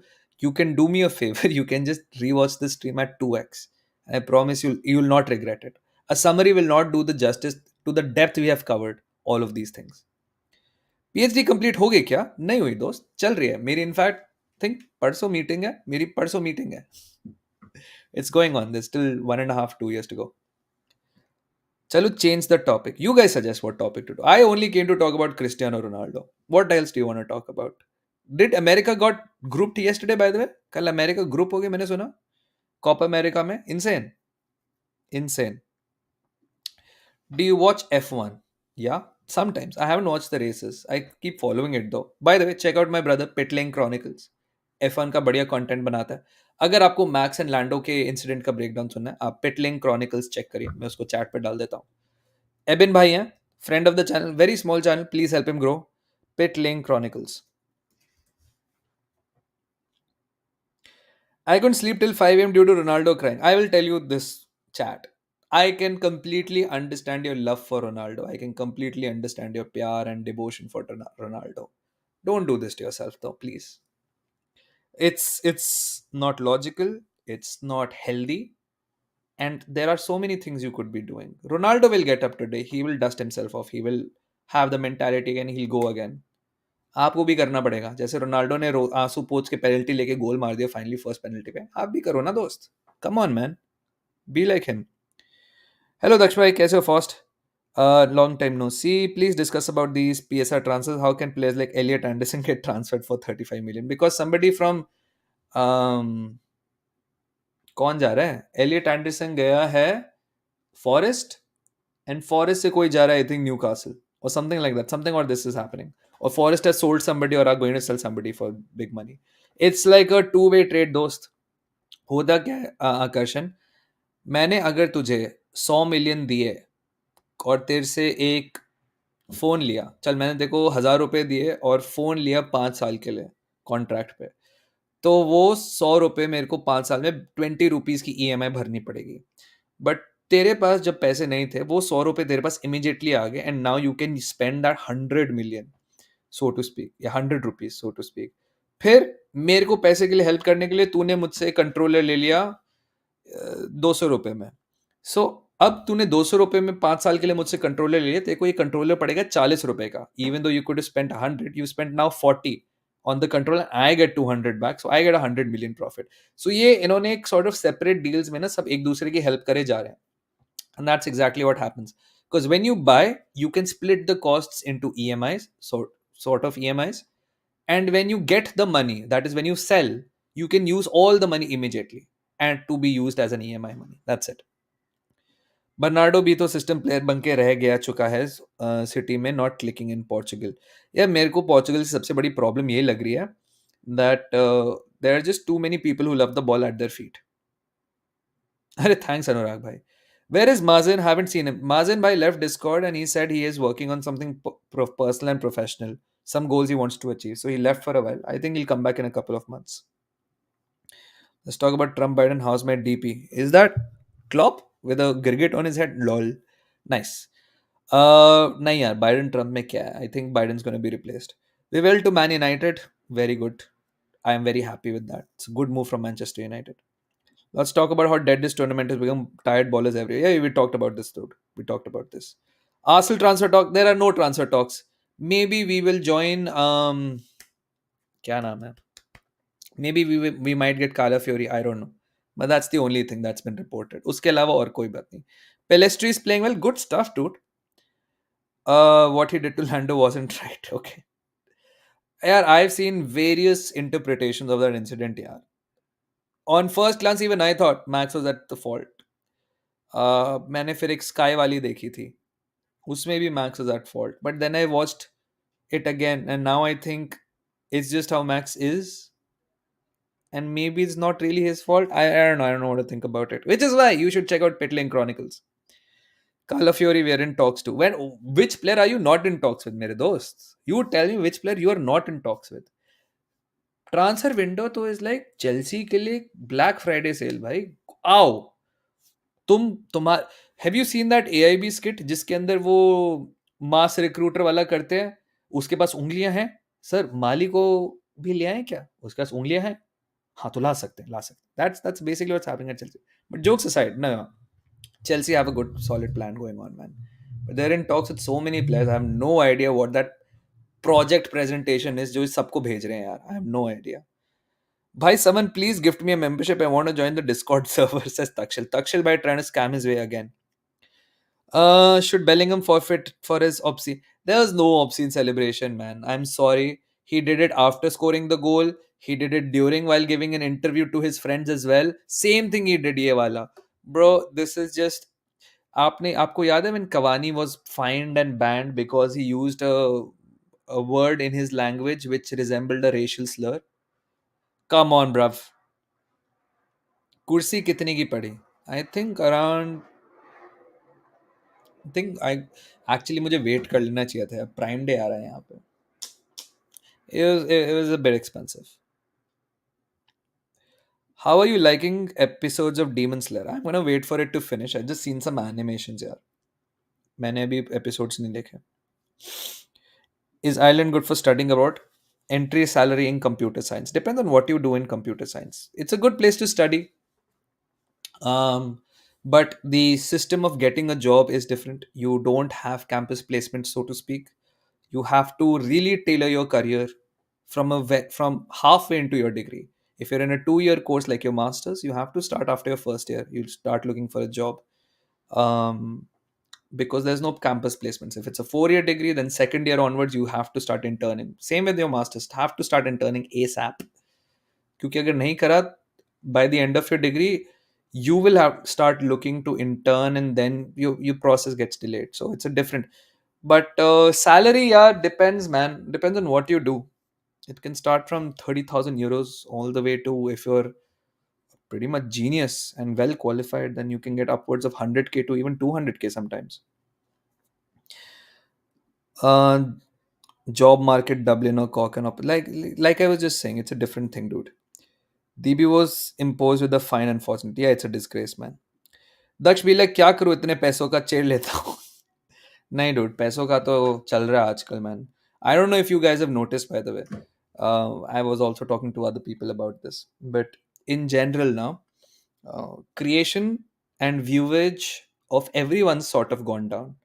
You can do me a favor. You can just rewatch the stream at 2x. I promise you will not regret it. A summary will not do the justice to the depth we have covered all of these things. PhD complete हो गई क्या? नहीं हुई दोस्त, चल रही है मेरी. इनफैक्ट थिंक परसों मीटिंग है मेरी, परसों मीटिंग है. It's going on. There's still 1.5 2 years to go. Chalo, change the topic. You guys suggest what topic to do. I only came to talk about Cristiano Ronaldo. What else do you want to talk about? Did America got grouped yesterday, by the way? कल America group हो गई मैंने सुना. Copa America में. Insane. Insane. Do you watch F1? Yeah, sometimes. I haven't watched the races. I keep following it though. By the way, check out my brother Pitlane Chronicles. F1 का बढ़िया content बनाता है. अगर आपको max and लैंडो के incident का breakdown सुनना है, आप पिटलिंग क्रॉनिकल्स चेक करिए. मैं उसको चैट पे डाल देता हूँ. एबिन भाई हैं, friend of the channel, very small channel, please help him grow. Pitling chronicles. I couldn't sleep till 5 a.m. due to Ronaldo crying. I will tell you this, chat. I can completely understand your love for Ronaldo. I can completely understand your pyar and devotion for Ronaldo. Don't do this to yourself though, please. It's not logical, it's not healthy, and there are so many things you could be doing. Ronaldo will get up today, he will dust himself off, he will have the mentality again, he'll go again. आपको भी करना पड़ेगा, जैसे Ronaldo ने आंसू पोंछ के penalty लेके गोल मार दिया फाइनली फर्स्ट पेनल्टी पे, आप भी करो ना दोस्त. Come on man, be like him. Hello Daksh भाई, कैसे हो? First long time no see. Please discuss about these PSR transfers. How can players like Elliot Anderson get transferred for 35 million? Because somebody from um, कौन जा रहा है? Elliott Anderson गया है forest, and forest से कोई जा रहा है I think new castle or something like that. Something or this is happening. Or Forest has sold somebody or are going to sell somebody for big money. It's like a two-way trade, दोस्त. होता क्या है आकर्षण, मैंने अगर तुझे 100 million दिए और तेरे से एक फोन लिया, चल मैंने देखो 1,000 रुपए दिए और फोन लिया 5 साल के लिए कॉन्ट्रैक्ट पे, तो वो 100 रुपए मेरे को 5 साल में 20 रुपीज की ईएमआई भरनी पड़ेगी. बट तेरे पास जब पैसे नहीं थे, वो 100 रुपए तेरे पास इमीडिएटली आ गए, and now you can spend that 100 million, so to speak, या 100 रुपीज सो टू स्पीक. फिर मेरे को पैसे के लिए हेल्प करने के लिए तूने मुझसे कंट्रोलर ले लिया 200 रुपए में. सो अब तूने 200 रुपए में 5 साल के लिए मुझसे कंट्रोलर ले लिया, तेरे को ये कंट्रोलर पड़ेगा 40 रुपए का. Even though you could spend 100, you spend now 40 on the controller. I get 200 back, so I get 100 million profit. So ये इन्होंने एक sort of separate deals में ना सब एक दूसरे की help करे जा रहे हैं, and that's exactly what happens. Because when you buy, you can split the costs into EMIs, sort of EMIs, and when you get the money, that is when you sell, you can use all the money immediately and to be used as an EMI money. That's it. Bernardo भी तो system player बन के रह गया चुका है city में, not clicking in Portugal. यार मेरे को पोर्चुगल से सबसे बड़ी प्रॉब्लम ये लग रही है that there are just too many people who love the ball at their feet. अरे थैंक्स अनुराग भाई. Where is Mazen? Haven't seen him. Mazen bhai left Discord and he said he is working on something personal and professional. Some goals he wants to achieve. So he left for a while. I think he'll come back in a couple of months. Let's talk about Trump Biden housemate DP. Is that Klopp with a girgit on his head? Lol. Nice. नहीं यार, Biden Trump में क्या है? I think Biden's going to be replaced. We will to Man United. Very good. I am very happy with that. It's a good move from Manchester United. Let's talk about how dead this tournament has become. Tired ballers everywhere. Yeah, we talked about this, dude. We talked about this. Arsenal transfer talk. There are no transfer talks. Maybe we will join. क्या नाम है? Maybe we might get Kala Fury. I don't know. But that's the only thing that's been reported. उसके अलावा और कोई बात नहीं. Pelestri is playing well. Good stuff, dude. What he did to Lando wasn't right. Okay. Yeah, I've seen various interpretations of that incident. Yeah. On first glance, even I thought Max was at the fault. मैंने फिर एक sky वाली देखी थी, उसमें भी Max was at fault. But then I watched it again, and now I think it's just how Max is, and maybe it's not really his fault. I don't know. I don't know what to think about it. Which is why you should check out Pitlane Chronicles. Kala Fury, we are in talks to. Which player are you not in talks with, mere dost? You tell me which player you are not in talks with. Transfer window तो is like Chelsea के लिए black Friday sale भाई. आओ तुम्हार have you seen that AIB skit जिसके अंदर वो mass recruiter वाला करते हैं, उसके पास उंगलियां हैं. सर माली को भी ले आए क्या? उसके पास उंगलियां हैं, हाँ तो ला सकते हैं, ला सकते हैं. That's basically what's happening at Chelsea. But jokes aside, no, Chelsea have a good solid plan going on, man. But they're in talks with so many players. I have no idea what that project presentation is जो इस सबको भेज रहे हैं यार. I have no idea. Bhai, someone please gift me a membership. I want to join the Discord server, says Takshil. Takshil by trying to scam his way again. Should Bellingham forfeit for his obscene? There was no obscene celebration, man. I'm sorry. He did it after scoring the goal. He did it during while giving an interview to his friends as well. Same thing he did ये वाला. Bro, this is just. आपको याद है when Cavani was fined and banned because he used a word in his language which resembled a racial slur? Come on, bruv. कुर्सी कितने की पड़ी? I think around. I think I actually मुझे wait कर लेना चाहिए था. प्राइम डे आ रहा है यहाँ पे. It was a bit expensive. How are you liking episodes of Demon Slayer? I'm gonna wait for it to finish. I've just seen some animations यार. मैंने अभी episodes नहीं देखे. Is Ireland good for studying abroad? entry salary in computer science. Depends on what you do in computer science. It's a good place to study. um, but the system of getting a job is different. You don't have campus placement, so to speak. You have to really tailor your career from halfway into your degree. If you're in a 2 year course like your masters, you have to start after your first year. You'll start looking for a job, um, because there's no campus placements. If it's a 4 year degree, then second year onwards you have to start interning. Same with your masters, have to start interning ASAP. क्योंकि अगर नहीं करा, by the end of your degree you will have start looking to intern, and then your process gets delayed. So it's a different. But salary, yeah, depends, man. Depends on what you do. It can start from 30,000 euros all the way to, if you're pretty much genius and well qualified, then you can get upwards of 100k to even 200k sometimes. uh Job market Dublin or Cork and up, like I was just saying, it's a different thing, dude. DB was imposed with a fine, unfortunately. Yeah, it's a disgrace, man. दक्ष भी like क्या करूँ, इतने पैसों का चेड़ लेता हूँ. नहीं dude, पैसों का तो चल रहा है आजकल, man. I don't know if you guys have notice, bye the way. I was also talking to other people about this, but in general now, creation and viewage of everyone's sort of gone down.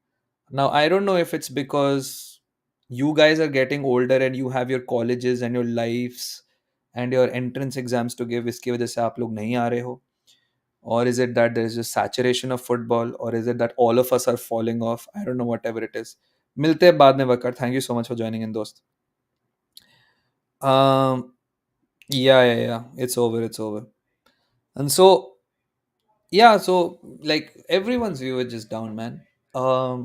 Now I don't know if it's because you guys are getting older and you have your colleges and your lives and your entrance exams to give, इसकी वजह से आप लोग नहीं आ रहे हो. Or is it that there's just saturation of football, or is it that all of us are falling off? I don't know, whatever it is. मिलते हैं बाद में Walker. Thank you so much for joining in, दोस्त. um yeah, it's over, it's over. And so, yeah, so like everyone's view is just down, man. um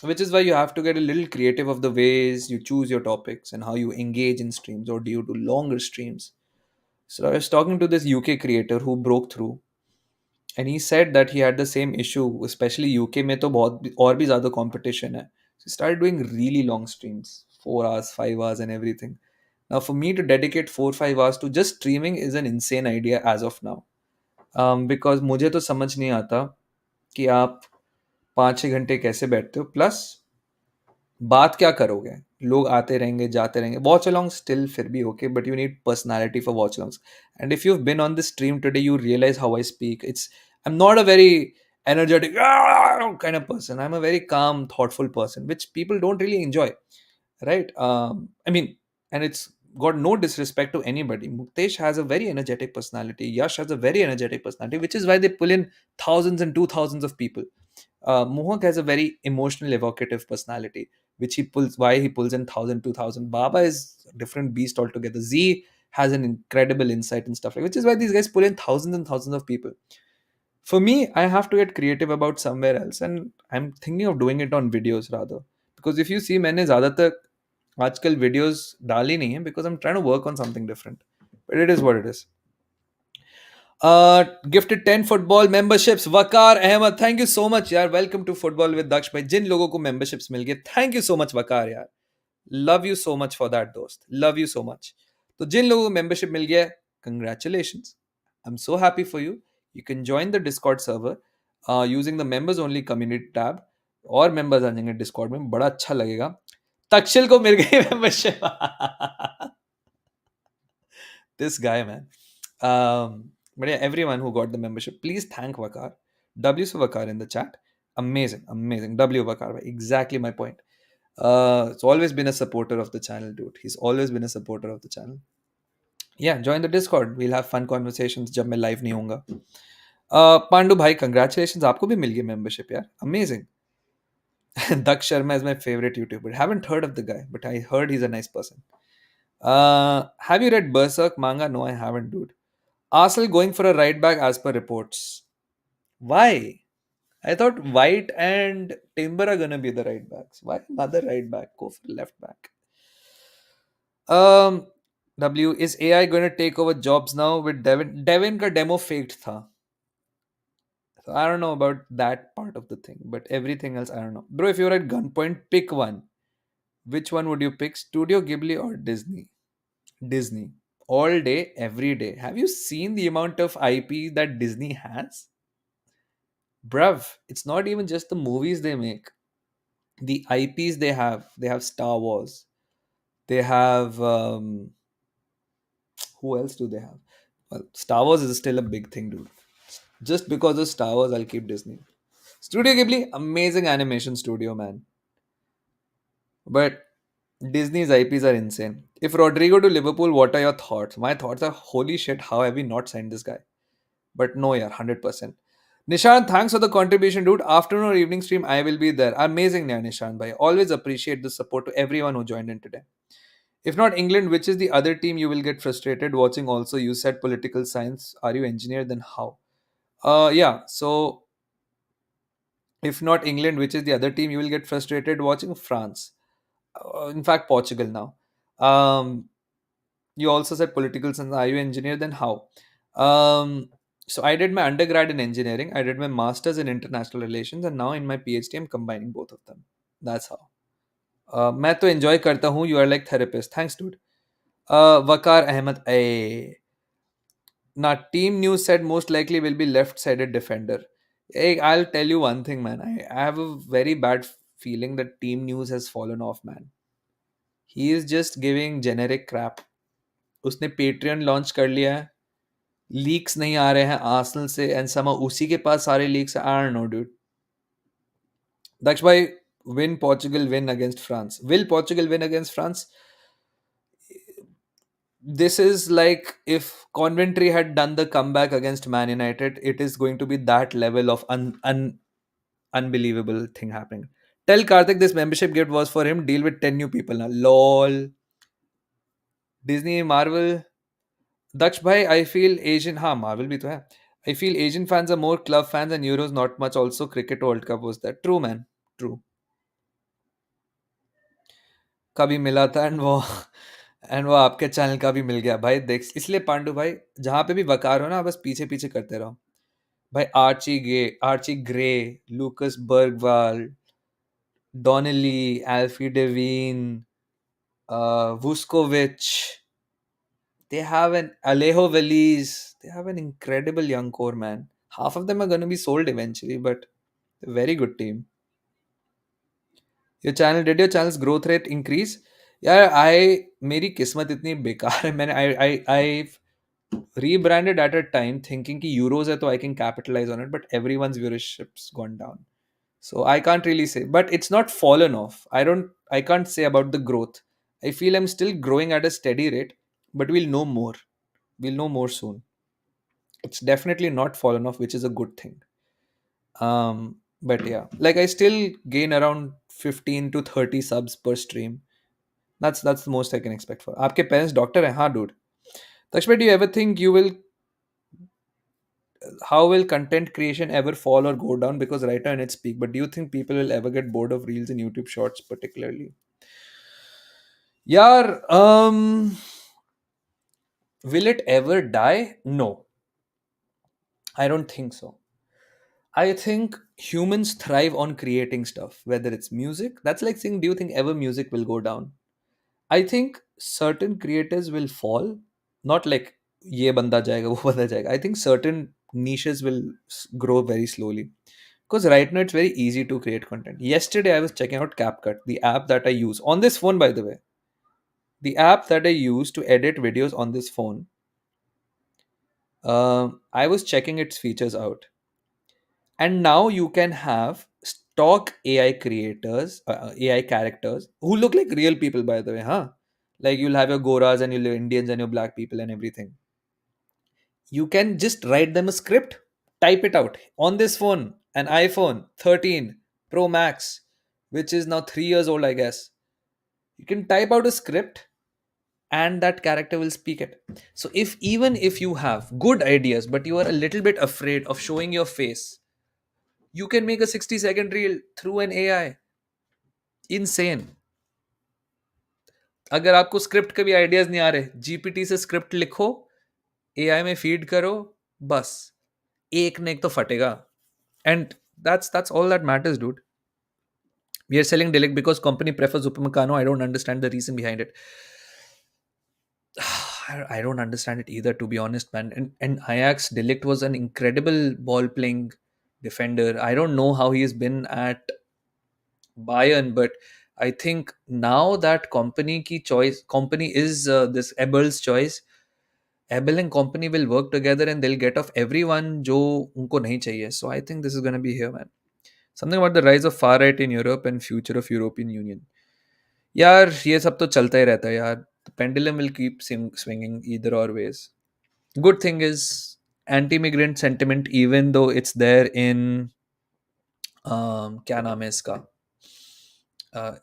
which is why you have to get a little creative of the ways you choose your topics and how you engage in streams, or do you do longer streams. So I was talking to this UK creator who broke through, and he said that he had the same issue, especially UK में तो बहुत और भी ज़्यादा competition है. So he started doing really long streams, 4 hours, 5 hours and everything. Now for me to dedicate 4 5 hours to just streaming is an insane idea as of now. Because मुझे तो समझ नहीं आता कि आप 5 6 घंटे कैसे बैठते हो, प्लस बात क्या करोगे. लोग आते रहेंगे, जाते रहेंगे. वॉच अलॉन्ग स्टिल फिर भी okay, but you need personality for watch alongs. And if you have been on this stream today, you realize how I speak. I'm not a very energetic kind of person. I'm a very calm, thoughtful person, which people don't really enjoy, right? I mean, and it's got no disrespect to anybody. Muktesh has a very energetic personality. Yash has a very energetic personality, which is why they pull in thousands and 2,000s of people. Mohak has a very emotional, evocative personality, which he pulls. Why he pulls in 1,000, 2,000. Baba is a different beast altogether. Z has an incredible insight and stuff like, which is why these guys pull in thousands and thousands of people. For me, I have to get creative about somewhere else, and I'm thinking of doing it on videos rather. Because if you see, मैंने ज़्यादातर आजकल videos डाली नहीं है, because I'm trying to work on something different. But it is what it is. Gifted 10 football memberships. Vakar Ahmed, thank you so much, यार. Welcome to Football with Daksh भाई. जिन लोगों को memberships मिल गए, thank you so much, वकार यार. Love you so much for that, दोस्त. Love you so much. तो जिन लोगों को membership मिल गया, congratulations. I'm so happy for you. You can join the Discord server using the members only community tab, और members आ जाएंगे Discord में, बड़ा अच्छा लगेगा. तक्षिल को मिल गई membership. This guy, man. But yeah, everyone who got the membership, please thank Vakar. W for Vakar in the chat. Amazing, amazing. W Vakar, bhai. Exactly my point. It's always been a supporter of the channel, dude. He's always been a supporter of the channel. Yeah, join the Discord. We'll have fun conversations जब मैं live नहीं होऊंगा. पांडु भाई, congratulations. आपको भी मिल गई membership, यार. Amazing. Daksh Sharma is my favorite YouTuber. Haven't heard of the guy, but I heard he's a nice person. Have you read Berserk manga? No, I haven't, dude. Arsenal going for a right back as per reports. Why? I thought White and Timber are gonna be the right backs. Why another right back? Go for left back. Um, W, is AI gonna take over jobs now with Devin? Devin ka demo faked tha. So I don't know about that part of the thing, but everything else I don't know. Bro, if you're at gunpoint, pick one. Which one would you pick? Studio Ghibli or Disney? Disney. All day, every day. Have you seen the amount of IP that Disney has? Bruv, it's not even just the movies they make. The IPs they have. They have Star Wars, They have who else do they have? Well, Star Wars is still a big thing, dude. Just because of Star Wars, I'll keep Disney. Studio Ghibli, amazing animation studio, man. But Disney's IPs are insane. If Rodrigo to Liverpool, what are your thoughts? My thoughts are holy shit, how have we not signed this guy? But no, yeah, 100%. Nishan, thanks for the contribution, dude. Afternoon or evening stream, I will be there. Amazing, yeah, Nishan, bhai. Always appreciate the support to everyone who joined in today. If not England, which is the other team you will get frustrated watching? Also, you said political science. Are you engineer? Then how? Yeah. So, if not England, which is the other team you will get frustrated watching? France. In fact, Portugal now. Um, you also said political science. Are you engineer? Then how? Um, so I did my undergrad in engineering. I did my masters in international relations, and now in my PhD, I'm combining both of them. That's how. मैं तो enjoy करता हूँ. You are like therapist. Thanks, dude. Waqar Ahmed. Now, team news said most likely will be left-sided defender. Hey, I'll tell you one thing, man. I have a very bad feeling that team news has fallen off, man. He is just giving generic crap. उसने Patreon launch कर लिया है. Leaks नहीं आ रहे हैं Arsenal से and समा उसी के पास सारे leaks I don't know dude. Daksh भाई, win Portugal win against France. Will Portugal win against France? This is like if Coventry had done the comeback against Man United, it is going to be that level of unbelievable thing happening. Tell Karthik this membership gift was for him. Deal with 10 new people now. LOL. Disney, Marvel. Daksh bhai, I feel Asian. हाँ Marvel भी तो है. I feel Asian fans are more club fans and Euros not much. Also, Cricket World Cup was that. True, man. True. कभी मिला था and वो आपके channel का भी मिल गया भाई. देख इसलिए पांडु भाई, जहाँ पे भी वकार हो ना, बस पीछे पीछे करते रहो भाई. Archie Gray, Lucas Bergvall, Donley, Alfie Devine, Vuskovic. They have an Alejo Veliz. They have an incredible young core, man. Half of them are going to be sold eventually, but a very good team. Did your channel's growth rate increase? Yeah, मेरी किस्मत इतनी बेकार है. I've rebranded at a time thinking कि euros है तो I can capitalize on it, but everyone's viewership's gone down. So I can't really say, but it's not fallen off. I can't say about the growth. I feel I'm still growing at a steady rate, but we'll know more. We'll know more soon. It's definitely not fallen off, which is a good thing. But yeah, like I still gain around 15 to 30 subs per stream. That's the most I can expect for. आपके parents doctor हैं, हाँ dude. Takshbhai, do you ever think how will content creation ever fall or go down? Because right now in its peak, but do you think people will ever get bored of reels and YouTube shorts particularly? Yeah, will it ever die? No, I don't think so. I think humans thrive on creating stuff, whether it's music. That's like saying, do you think ever music will go down? I think certain creators will fall, not like ye banda jayega, wo banda jayega. I think certain niches will grow very slowly. Because right now it's very easy to create content. Yesterday I was checking out CapCut, the app that I use on this phone, by the way. The app that I use to edit videos on this phone. I was checking its features out. And now you can have stock AI creators, AI characters who look like real people, by the way, huh? Like you'll have your Goras and your Indians and your black people and everything. You can just write them a script, type it out on this phone, an iPhone 13 Pro Max, which is now 3 years old, I guess. You can type out a script and that character will speak it. So if even if you have good ideas, but you are a little bit afraid of showing your face, you can make a 60-second reel through an AI. Insane. अगर आपको script के भी ideas नहीं आ रहे, GPT से script लिखो, AI में feed करो, बस एक ने एक तो फटेगा. And that's all that matters, dude. We are selling Delic because company prefers Upamecano. I don't understand the reason behind it. I don't understand it either, to be honest, man. And Ajax Delict was an incredible ball playing defender. I don't know how he has been at Bayern, but I think now that company is this Abel's choice. Abel and company will work together and they'll get off everyone जो उनको नहीं चाहिए. So I think this is gonna be here, man. Something about the rise of far right in Europe and future of European Union. यार ये सब तो चलता ही रहता है यार. The pendulum will keep swinging either or ways. Good thing is anti-immigrant sentiment, even though it's there in क्या नाम है इसका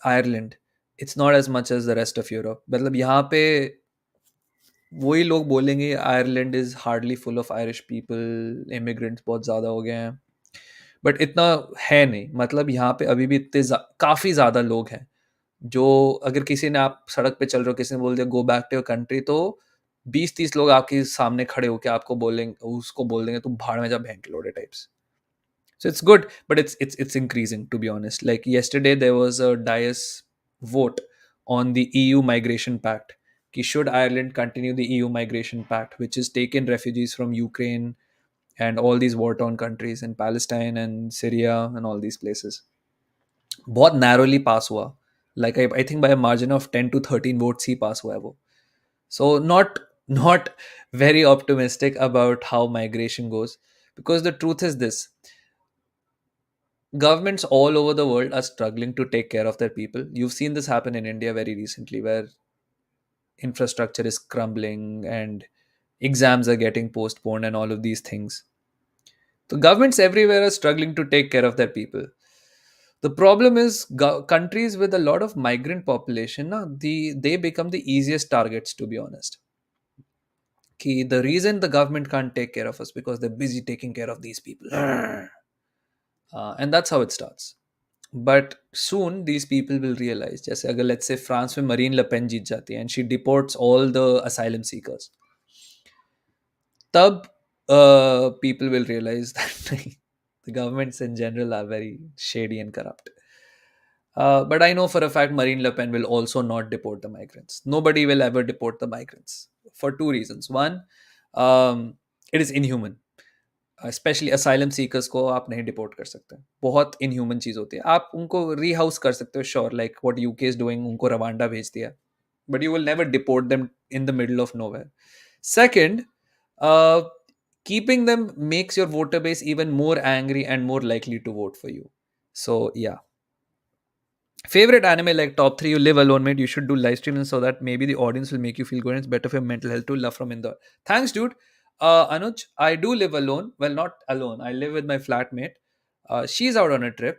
Ireland, it's not as much as the rest of Europe. मतलब यहाँ पे वही लोग बोलेंगे Ireland is hardly full of Irish people, immigrants बहुत ज़्यादा हो गए हैं, बट इतना है नहीं. मतलब यहाँ पे अभी भी काफ़ी ज़्यादा लोग हैं जो, अगर किसी ने, आप सड़क पे चल रहे हो, किसी ने बोल दिया go back to your country, तो 20-30 लोग आपके सामने खड़े होकर आपको बोलेंगे, उसको बोल देंगे तुम भाड़ में जा भेंट लोड़े types. So it's good, but it's increasing, to be honest. Like yesterday, there was a Dias vote on the EU migration pact. Ki should Ireland continue the EU migration pact, which has taken refugees from Ukraine and all these war-torn countries in Palestine and Syria and all these places. बहुत narrowly pass हुआ. Like I think by a margin of 10 to 13 votes he pass हुआ है वो. So not very optimistic about how migration goes, because the truth is this: governments all over the world are struggling to take care of their people. You've seen this happen in India very recently, where infrastructure is crumbling and exams are getting postponed and all of these things. So governments everywhere are struggling to take care of their people. The problem is countries with a lot of migrant population, na, they become the easiest targets, to be honest. The reason the government can't take care of us because they're busy taking care of these people. And that's how it starts. But soon these people will realize, जैसे अगर let's say France में Marine Le Pen जीत जाती है and she deports all the asylum seekers, तब people will realize that the governments in general are very shady and corrupt. But I know for a fact Marine Le Pen will also not deport the migrants. Nobody will ever deport the migrants for two reasons. One, it is inhuman. Specially asylum seekers को आप नहीं deport कर सकते. बहुत inhuman चीज़ होती है. आप उनको रीहाउस कर सकते हो, sure, like what UK is doing, उनको रवांडा भेज दिया, but you will never deport them in the middle of nowhere. Second, keeping them makes your voter base even more angry and more likely to vote for you. So yeah. Favorite anime, like top three. You live alone, mate. You should do live streams so that maybe the audience will make you feel good and it's better for your mental health too. Love from Indore. Thanks, dude. Anuj, I do live alone. Well, not alone. I live with my flatmate. She's out on a trip.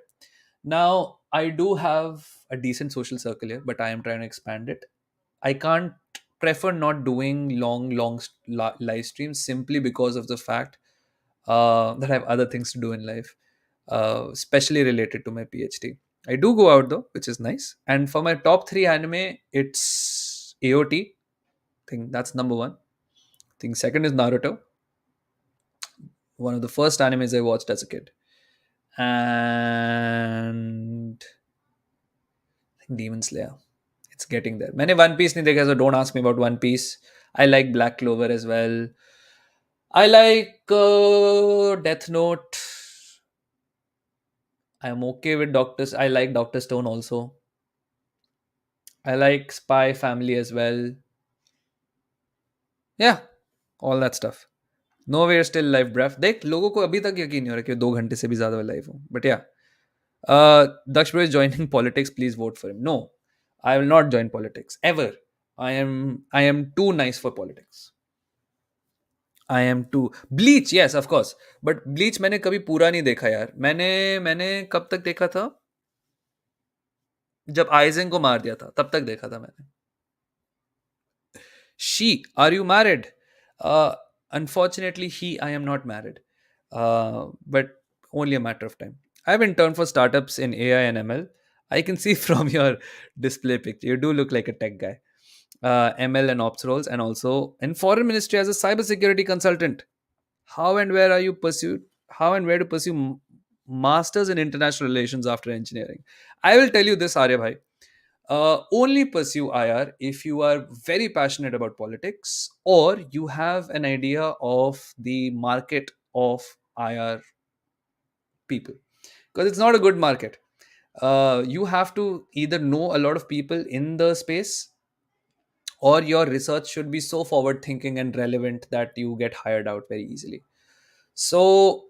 Now, I do have a decent social circle here, but I am trying to expand it. I can't prefer not doing long live streams simply because of the fact that I have other things to do in life, especially related to my PhD. I do go out though, which is nice. And for my top three anime, it's AOT. I think that's number one. I think second is Naruto, one of the first animes I watched as a kid. And I think Demon Slayer. It's getting there. मैंने One Piece नहीं देखा, so don't ask me about One Piece. I like Black Clover as well. I like Death Note. I'm okay with Doctors. I like Doctor Stone also. I like Spy Family as well. Yeah, all that stuff. No way still live ब्रेफ. देख, लोगों को अभी तक यकीन नहीं हो रहा कि 2 घंटे से भी ज़्यादा लाइव हूँ. बट या, Daksh bro is joining politics. Please vote for him. No, I will not join politics ever. I am too nice for politics. I am too Bleach. Yes, of course. But Bleach मैंने कभी पूरा नहीं देखा यार. मैंने कब तक देखा था? जब आइजन को मार दिया था तब तक देखा था मैंने. She, are you married? Unfortunately, I am not married. But only a matter of time. I have interned for startups in AI and ML. I can see from your display picture, you do look like a tech guy. ML and ops roles, and also in foreign ministry as a cybersecurity consultant. How and where are you pursued? How and where to pursue masters in international relations after engineering? I will tell you this, Arya bhai. Only pursue IR if you are very passionate about politics or you have an idea of the market of IR people, because it's not a good market. You have to either know a lot of people in the space, or your research should be so forward thinking and relevant that you get hired out very easily. So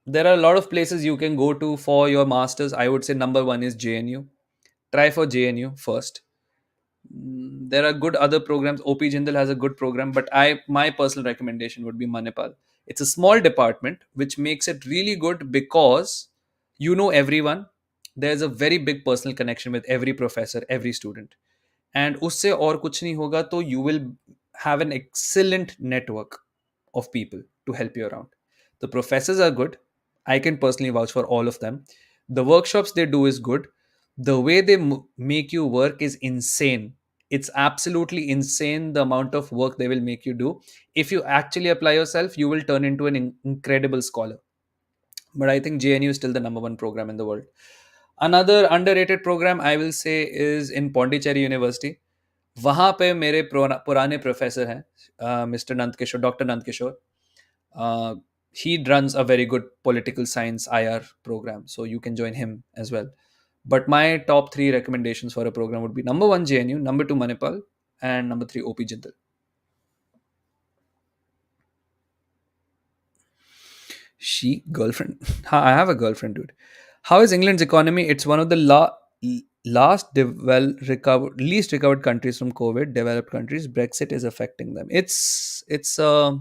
there are a lot of places you can go to for your masters. I would say number one is JNU. Try for JNU first. There are good other programs. OP Jindal has a good program, but I my personal recommendation would be Manipal. It's a small department, which makes it really good because you know everyone. There's a very big personal connection with every professor, every student, and उससे और कुछ नहीं होगा तो you will have an excellent network of people to help you around. The professors are good. I can personally vouch for all of them. The workshops they do is good. The way they make you work is insane. It's absolutely insane the amount of work they will make you do. If you actually apply yourself, you will turn into an incredible scholar. But I think JNU is still the number one program in the world. Another underrated program I will say is in Pondicherry University. वहाँ पे मेरे पुराने professor हैं, mister Nand Kishore, doctor Nand Kishore. He runs a very good political science IR program, so you can join him as well. But my top three recommendations for a program would be number one JNU, number two Manipal, and number three OP Jindal. She girlfriend? Ha, I have a girlfriend, dude. How is England's economy? It's one of the least recovered countries from COVID. Developed countries. Brexit is affecting them. It's a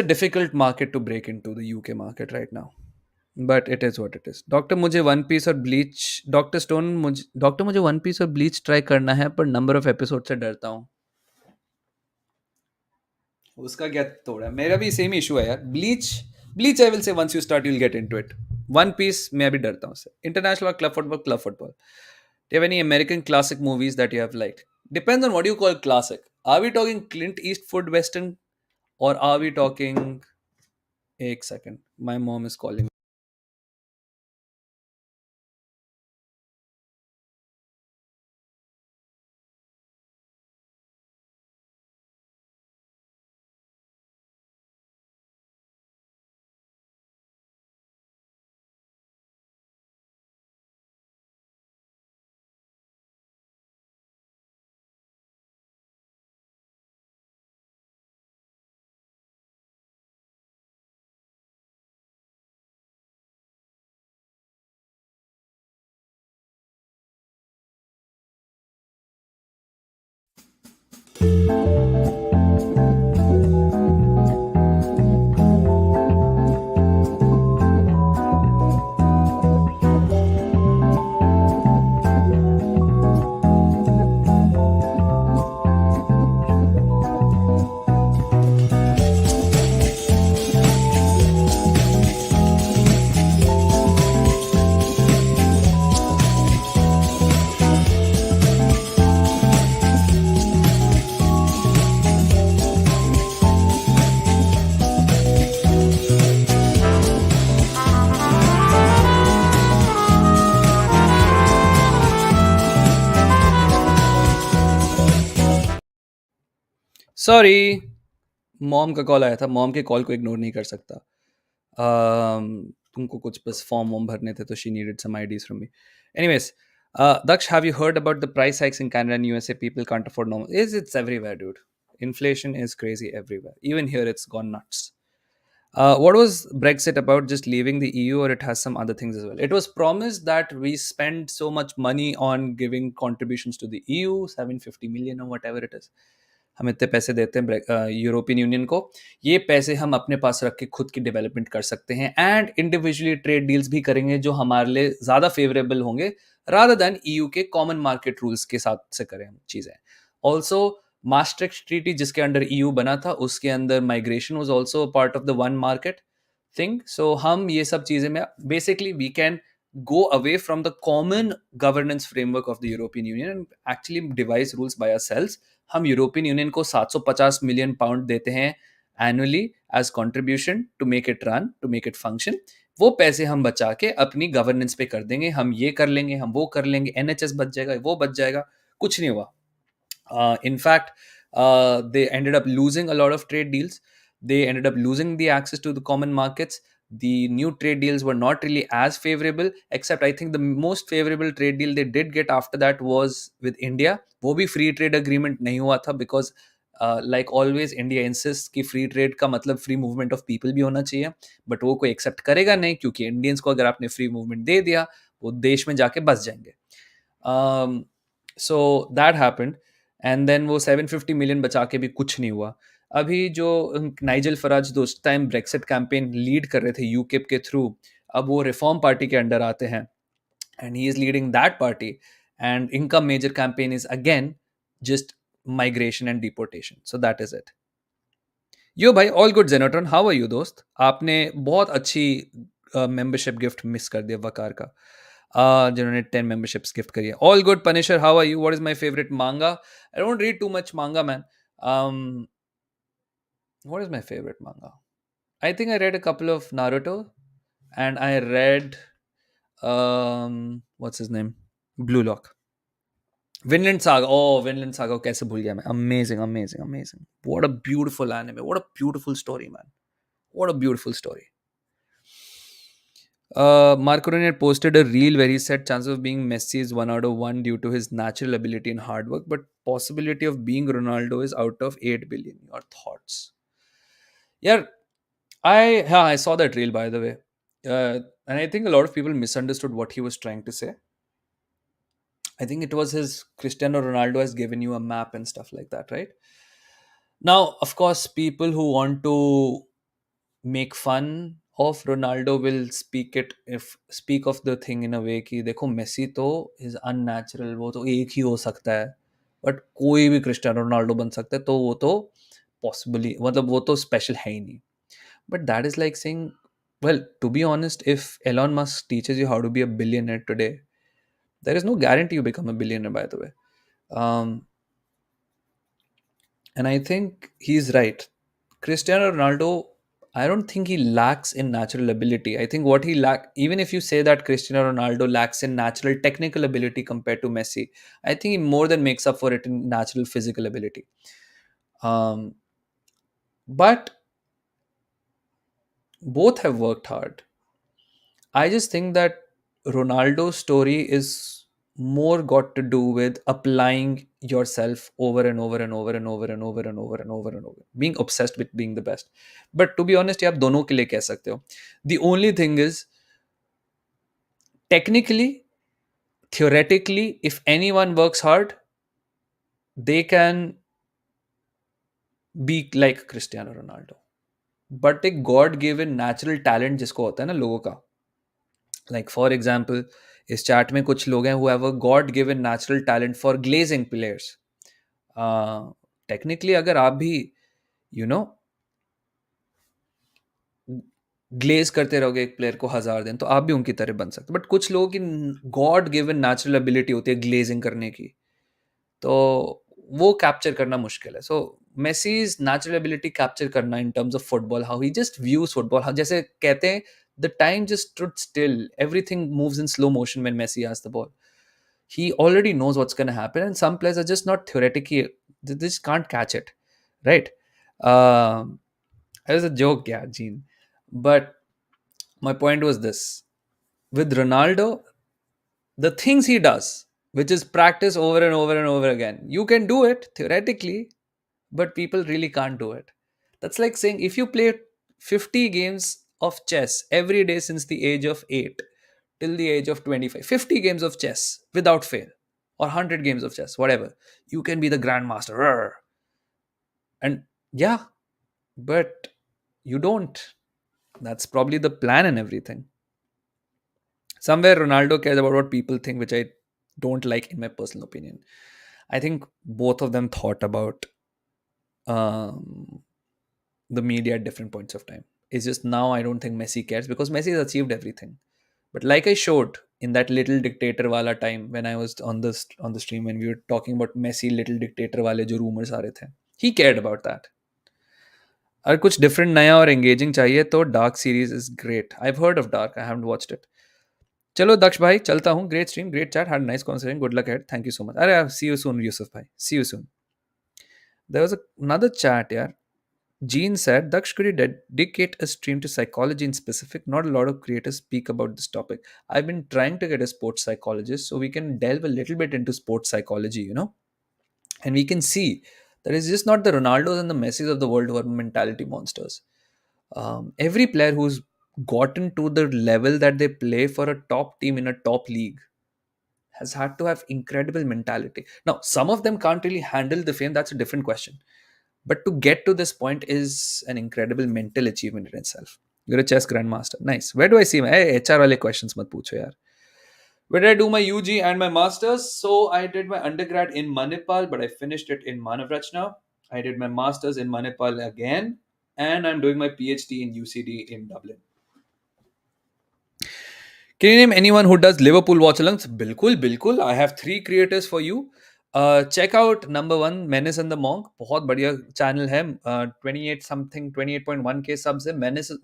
difficult market to break into, the UK market right now. But it is what it is. Doctor मुझे one piece और bleach doctor मुझे one piece और bleach try करना है, पर number of episode से डरता हूँ. उसका क्या तोड़ा है? मेरा भी सेम इशू है यार. Bleach Bleach I will say once you start you will get into it. One Piece मैं भी डरता हूँ उससे. इंटरनेशनल और club football. Do you have any American classic movies that you have liked? Depends on what you call classic. Are we talking Clint Eastwood Western, or are we talking... एक second, my mom is calling. Sorry, mom का call आया था. Mom के call को ignore नहीं कर सकता. तुमको कुछ बस फॉर्म वॉर्म भरने थे, तो she needed some ideas from me. Anyways, Daksh, have you heard about the price hikes in Canada and USA? People can't afford normal. It's everywhere, dude. Inflation is crazy everywhere. Even here, it's gone nuts. What was Brexit about? Just leaving the EU, or it has some other things as well? It was promised that we spend so much money on giving contributions to the EU, 750 million or whatever it is. हम इतने पैसे देते हैं European Union को. ये पैसे हम अपने पास रख के खुद की डेवलपमेंट कर सकते हैं, एंड इंडिविजुअली ट्रेड डील्स भी करेंगे जो हमारे लिए ज़्यादा फेवरेबल होंगे, रादर दैन ईयू के कॉमन मार्केट रूल्स के साथ से करें हम चीज़ें. ऑल्सो मास्ट्रिक्ट ट्रीटी जिसके अंडर ईयू बना था, उसके अंदर migration was also part of the one market thing. So हम ये सब चीज़ें में basically we can go away from the common governance framework of the European Union and actually devise rules by ourselves. हम यूरोपियन यूनियन को 750 million pound देते हैं annually as contribution to make it run, to make it function. वो पैसे हम बचा के अपनी गवर्नेंस पे कर देंगे. हम ये कर लेंगे, हम वो कर लेंगे, एनएचएस बच जाएगा, वो बच जाएगा. कुछ नहीं हुआ. In fact, they ended up losing a lot of trade deals. They ended up losing the access to the common markets. The new trade deals were not really as favorable, except I think the most favorable trade deal they did get after that was with India. वो भी free trade agreement नहीं हुआ था because like always India insists कि free trade का मतलब free movement of people भी होना चाहिए, but वो कोई accept करेगा नहीं क्योंकि Indians को अगर आपने free movement दे दिया वो देश में जाके बस जाएंगे. So that happened and then वो 750 मिलियन बचा के भी कुछ नहीं हुआ. अभी जो नाइजल फराज दोस्त टाइम ब्रेक्सिट कैंपेन लीड कर रहे थे यूकिप के थ्रू, अब वो रिफॉर्म पार्टी के अंडर आते हैं and he is leading that party and इनका major campaign is again just migration and deportation. So that is it. Yo भाई all good Genotron, how are you दोस्त? आपने बहुत अच्छी मेंबरशिप गिफ्ट मिस कर दिया वकार का, जिन्होंने 10 मेंबरशिप्स गिफ्ट करी है. All good Punisher, how are you? What is my favourite manga? I don't read too much manga man. What is my favorite manga? I think I read a couple of Naruto and I read what's his name? Blue Lock. Vinland Saga. Oh, Vinland Saga. कैसे भूल गया मैं? Amazing, amazing, amazing. What a beautiful anime. What a beautiful story, man. What a beautiful story. Marco Rene had posted a reel where he said chances of being Messi is 1 out of 1 due to his natural ability and hard work, but possibility of being Ronaldo is out of 8 billion. Your thoughts? Yeah, I saw that reel by the way, and I think a lot of people misunderstood what he was trying to say. I think it was his Cristiano Ronaldo has given you a map and stuff like that, right? Now, of course, people who want to make fun of Ronaldo will speak of the thing in a way कि देखो Messi तो is unnatural, वो तो एक ही हो सकता है, but कोई भी क्रिस्टियानो रोनाल्डो बन सकता है, तो वो तो पॉसिबली मतलब वो तो स्पेशल है ही नहीं. But that is like saying, well, to be honest, if Elon Musk teaches you how to be a billionaire today, there is no guarantee you become a billionaire, by the way. And I think he's right. Cristiano Ronaldo, I don't think he lacks in natural ability. I think what he lack, even if you say that Cristiano Ronaldo lacks in natural technical ability compared to Messi, I think he more than makes up for it in natural physical ability. But both have worked hard. I just think that Ronaldo's story is more got to do with applying yourself over and over and over and over and over and over and over and over, being obsessed with being the best. But to be honest, ये आप दोनों के लिए कह सकते हो. The only thing is, technically, theoretically, if anyone works hard, they can be like Cristiano Ronaldo. But एक God given natural talent जिसको होता है ना लोगों का, like for example, इस चैट में कुछ लोग हैं who have a God given natural talent for glazing players. Technically अगर आप भी you know ग्लेज करते रहोगे एक प्लेयर को 1000 दिन, तो आप भी उनकी तरह बन सकते. बट कुछ लोगों की गॉड गिवन नेचुरल एबिलिटी होती है ग्लेजिंग करने की, तो वो कैप्चर करना मुश्किल है. So Messi's natural ability capture करना in terms of football, how he just views football, जैसे कहते हैं the time just stood still, everything moves in slow motion when Messi has the ball. He already knows what's going to happen, and some players are just not theoretically, they just can't catch it, right? It was a joke, yeah, Gene. But my point was this: with Ronaldo, the things he does, which is practice over and over and over again, you can do it theoretically, but people really can't do it. That's like saying if you play 50 games of chess every day since the age of 8 till the age of 25, 50 games of chess without fail, or 100 games of chess, whatever, you can be the grandmaster. Rrr. And yeah, but you don't. That's probably the plan and everything. Somewhere Ronaldo cares about what people think, which I don't like in my personal opinion. I think both of them thought about the media at different points of time. It's just now I don't think Messi cares because Messi has achieved everything. But like I showed in that little dictator wala time when I was on the stream when we were talking about Messi little dictator wale jo rumors aa rahe the, he cared about that. अगर कुछ different नया और engaging चाहिए तो Dark series is great. I have heard of Dark, I haven't watched it. चलो दक्ष भाई चलता हूँ. Great stream, great chat, had nice conversation, good luck head, thank you so much. अरे सी यू सून यूसुफ भाई, see you soon. There was another chat यार. Jean said, Daksh, could you dedicate a stream to psychology in specific? Not a lot of creators speak about this topic. I've been trying to get a sports psychologist so we can delve a little bit into sports psychology, and we can see that it's just not the Ronaldos and the Messis of the world who are mentality monsters. Every player who's gotten to the level that they play for a top team in a top league has had to have incredible mentality. Now, some of them can't really handle the fame. That's a different question. But to get to this point is an incredible mental achievement in itself. You're a chess grandmaster. Nice. Where do I see my HR wale questions? Mat pucho yaar. Where did I do my UG and my masters? So I did my undergrad in Manipal, but I finished it in Manavrachna. I did my masters in Manipal again, and I'm doing my PhD in UCD in Dublin. Can you name anyone who does Liverpool watch alongs? Bilkul, bilkul. I have three creators for you. Check out number one, Menace and the Monk. बहुत बढ़िया channel है. 28 something, 28.1k subs है.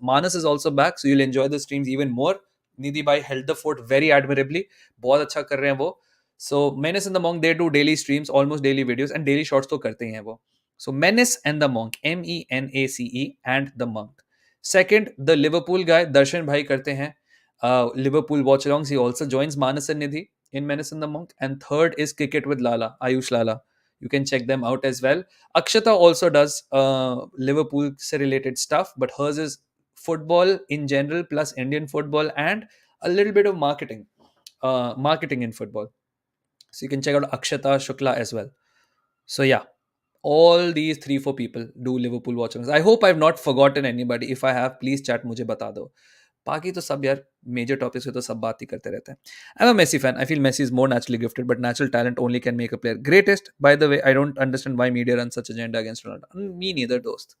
Manas is also back, so you'll enjoy the streams even more. Nidhi bhai held the fort very admirably. बहुत अच्छा कर रहे हैं वो. So Menace and the Monk, they do daily streams, almost daily videos, and daily shorts तो करते ही हैं वो. So Menace and the Monk, Menace and the Monk. Second, the Liverpool guy, Darshan bhai करते हैं. Liverpool watch alongs. He also joins Manas and Nidhi in Menace and the Monk. And third is Cricket with Lala, Ayush Lala. You can check them out as well. Akshata also does Liverpool related stuff, but hers is football in general plus Indian football and a little bit of marketing in football. So you can check out Akshata Shukla as well. So yeah, all these three, four people do Liverpool watch alongs. I hope I've not forgotten anybody. If I have, please chat मुझे बता दो. बाकी तो सब यार major topics पे तो सब बात ही करते रहते हैं. I'm a Messi fan. I feel Messi is more naturally gifted, but natural talent only can make a player greatest. By the way, I don't understand why media runs such agenda against Ronaldo. Me neither, दोस्त.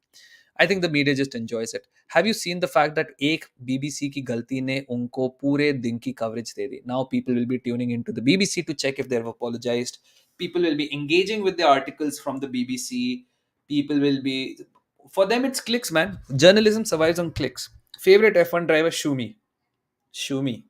I think the media just enjoys it. Have you seen the fact that एक BBC की गलती ने उनको पूरे दिन की coverage they the? Now people will be tuning into the BBC to check if they've apologized. People will be engaging with the articles from the BBC. People will be, for them it's clicks, man. Journalism survives on clicks. Favorite F1 driver, Shumi. Shumi.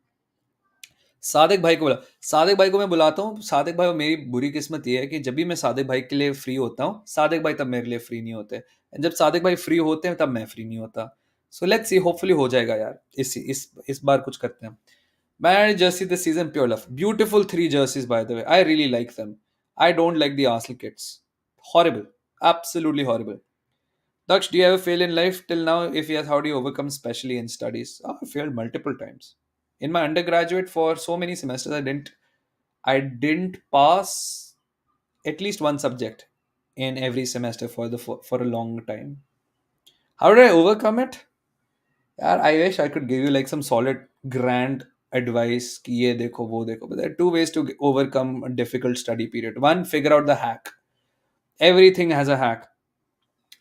Sadiq भाई को बोला. सादिक भाई को मैं बुलाता हूँ. सादिक भाई, मेरी बुरी किस्मत ये है कि जब भी मैं सादिक भाई के लिए फ्री होता हूँ, सादिक भाई तब मेरे लिए फ्री नहीं होते. जब सादिक भाई फ्री होते हैं तब मैं फ्री नहीं होता. सो लेट्स सी, होपफुली हो जाएगा यार. इस बार कुछ करते हैं. Man, jersey this season, pure love. Beautiful three jerseys, by the way. I really like them. I don't like the Arsenal kits. Horrible. Absolutely horrible. Daksh, do you ever fail in life till now? If yes, how do you overcome, especially in studies? Oh, I failed multiple times. In my undergraduate, for so many semesters, I didn't pass at least one subject in every semester for a long time. How did I overcome it? Yeah, I wish I could give you like some solid grand advice. कि ये देखो वो देखो. But there are two ways to overcome a difficult study period. One, figure out the hack. Everything has a hack.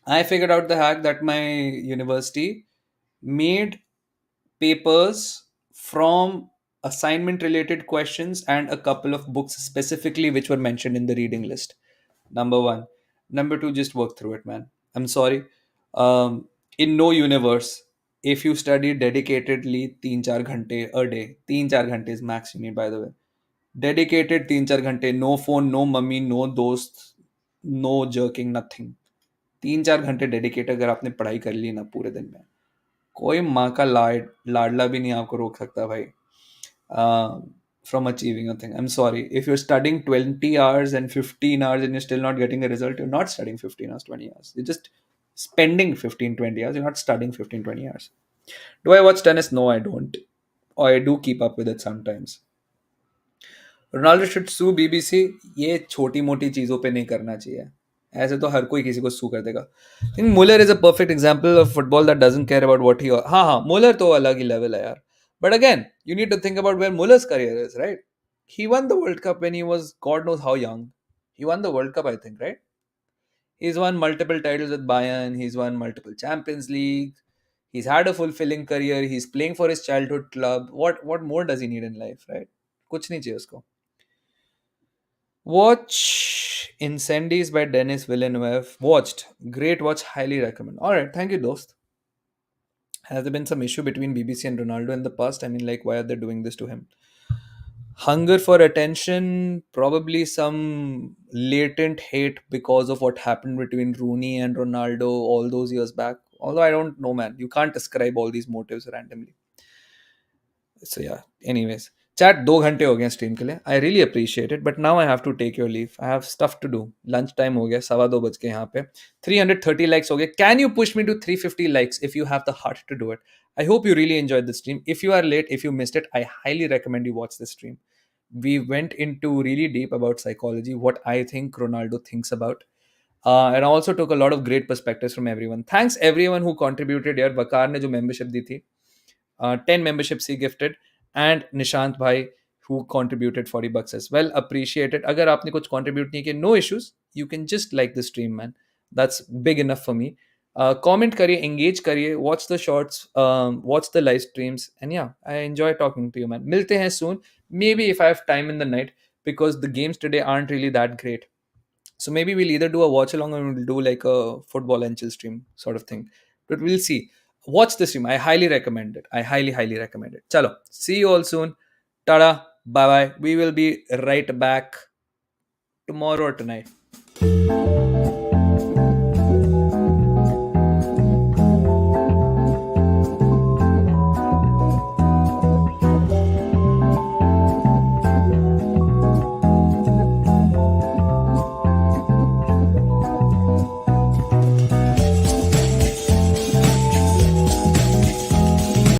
I figured out the hack that my university made papers from assignment related questions and a couple of books specifically which were mentioned in the reading list. Number one. Number two, just work through it, man. I'm sorry. In no universe, if you study dedicatedly 3-4 घंटे a day, 3-4 घंटे is max you need, by the way. Dedicated 3-4 घंटे, no phone, no mummy, no दोस्त, no jerking, nothing. 3-4 घंटे dedicate अगर आपने पढ़ाई कर ली ना पूरे दिन में, कोई माँ का लाडला भी नहीं आपको रोक सकता भाई from achieving a thing. I'm sorry. If you're studying 20 hours and 15 hours and you're still not getting a result, you're not studying 15 hours, 20 hours. You're just spending 15, 20 hours. You're not studying 15, 20 hours. Do I watch tennis? No, I don't. Or I do keep up with it sometimes. Ronaldo should sue BBC. ये छोटी मोटी चीज़ों पे नहीं करना चाहिए. ऐसे तो हर कोई किसी को सू कर देगा. I think Müller is a perfect example of football that doesn't care about what he. हाँ हाँ, मुलर तो अलग ही लेवल है यार. But again, you need to think about where Müller's career is, right? He won the World Cup when he was God knows how young. He won the World Cup, I think, right? He's won multiple titles with Bayern. He's won multiple Champions League. He's had a fulfilling career. He's playing for his childhood club. What more does he need in life, right? कुछ नहीं चाहिए उसको. Watch Incendies by Denis Villeneuve. Watched. Great watch. Highly recommend. Alright, thank you, Dost. Has there been some issue between BBC and Ronaldo in the past? I mean, like, why are they doing this to him? Hunger for attention, probably some latent hate because of what happened between Rooney and Ronaldo all those years back. Although I don't know, man. You can't ascribe all these motives randomly. So yeah. Anyways, chat 2 घंटे हो गए stream के लिए. I really appreciate it, but now I have to take your leave. I have stuff to do. Lunch time हो गया. 2:15 बज के यहाँ पे. 330 likes हो गए. Can you push me to 350 likes if you have the heart to do it? I hope you really enjoyed the stream. If you are late, if you missed it, I highly recommend you watch the stream. We went into really deep about psychology, what I think Ronaldo thinks about. And I also took a lot of great perspectives from everyone. Thanks everyone who contributed here. Vakar ने जो membership दी थी, 10 memberships he gifted, and Nishant Bhai who contributed $40 as well. Appreciate it. अगर आपने कुछ contribute नहीं किया, no issues. You can just like the stream, man. That's big enough for me. Comment करिए, engage करिए, watch the shorts, watch the live streams, and yeah, I enjoy talking to you, man. मिलते हैं soon. Maybe if I have time in the night, because the games today aren't really that great. So maybe we'll either do a watch along or we'll do like a football and chill stream sort of thing. But we'll see. Watch the stream. I highly recommend it. I highly, highly recommend it. Chalo. See you all soon. Tada. Bye bye. We will be right back tomorrow or tonight.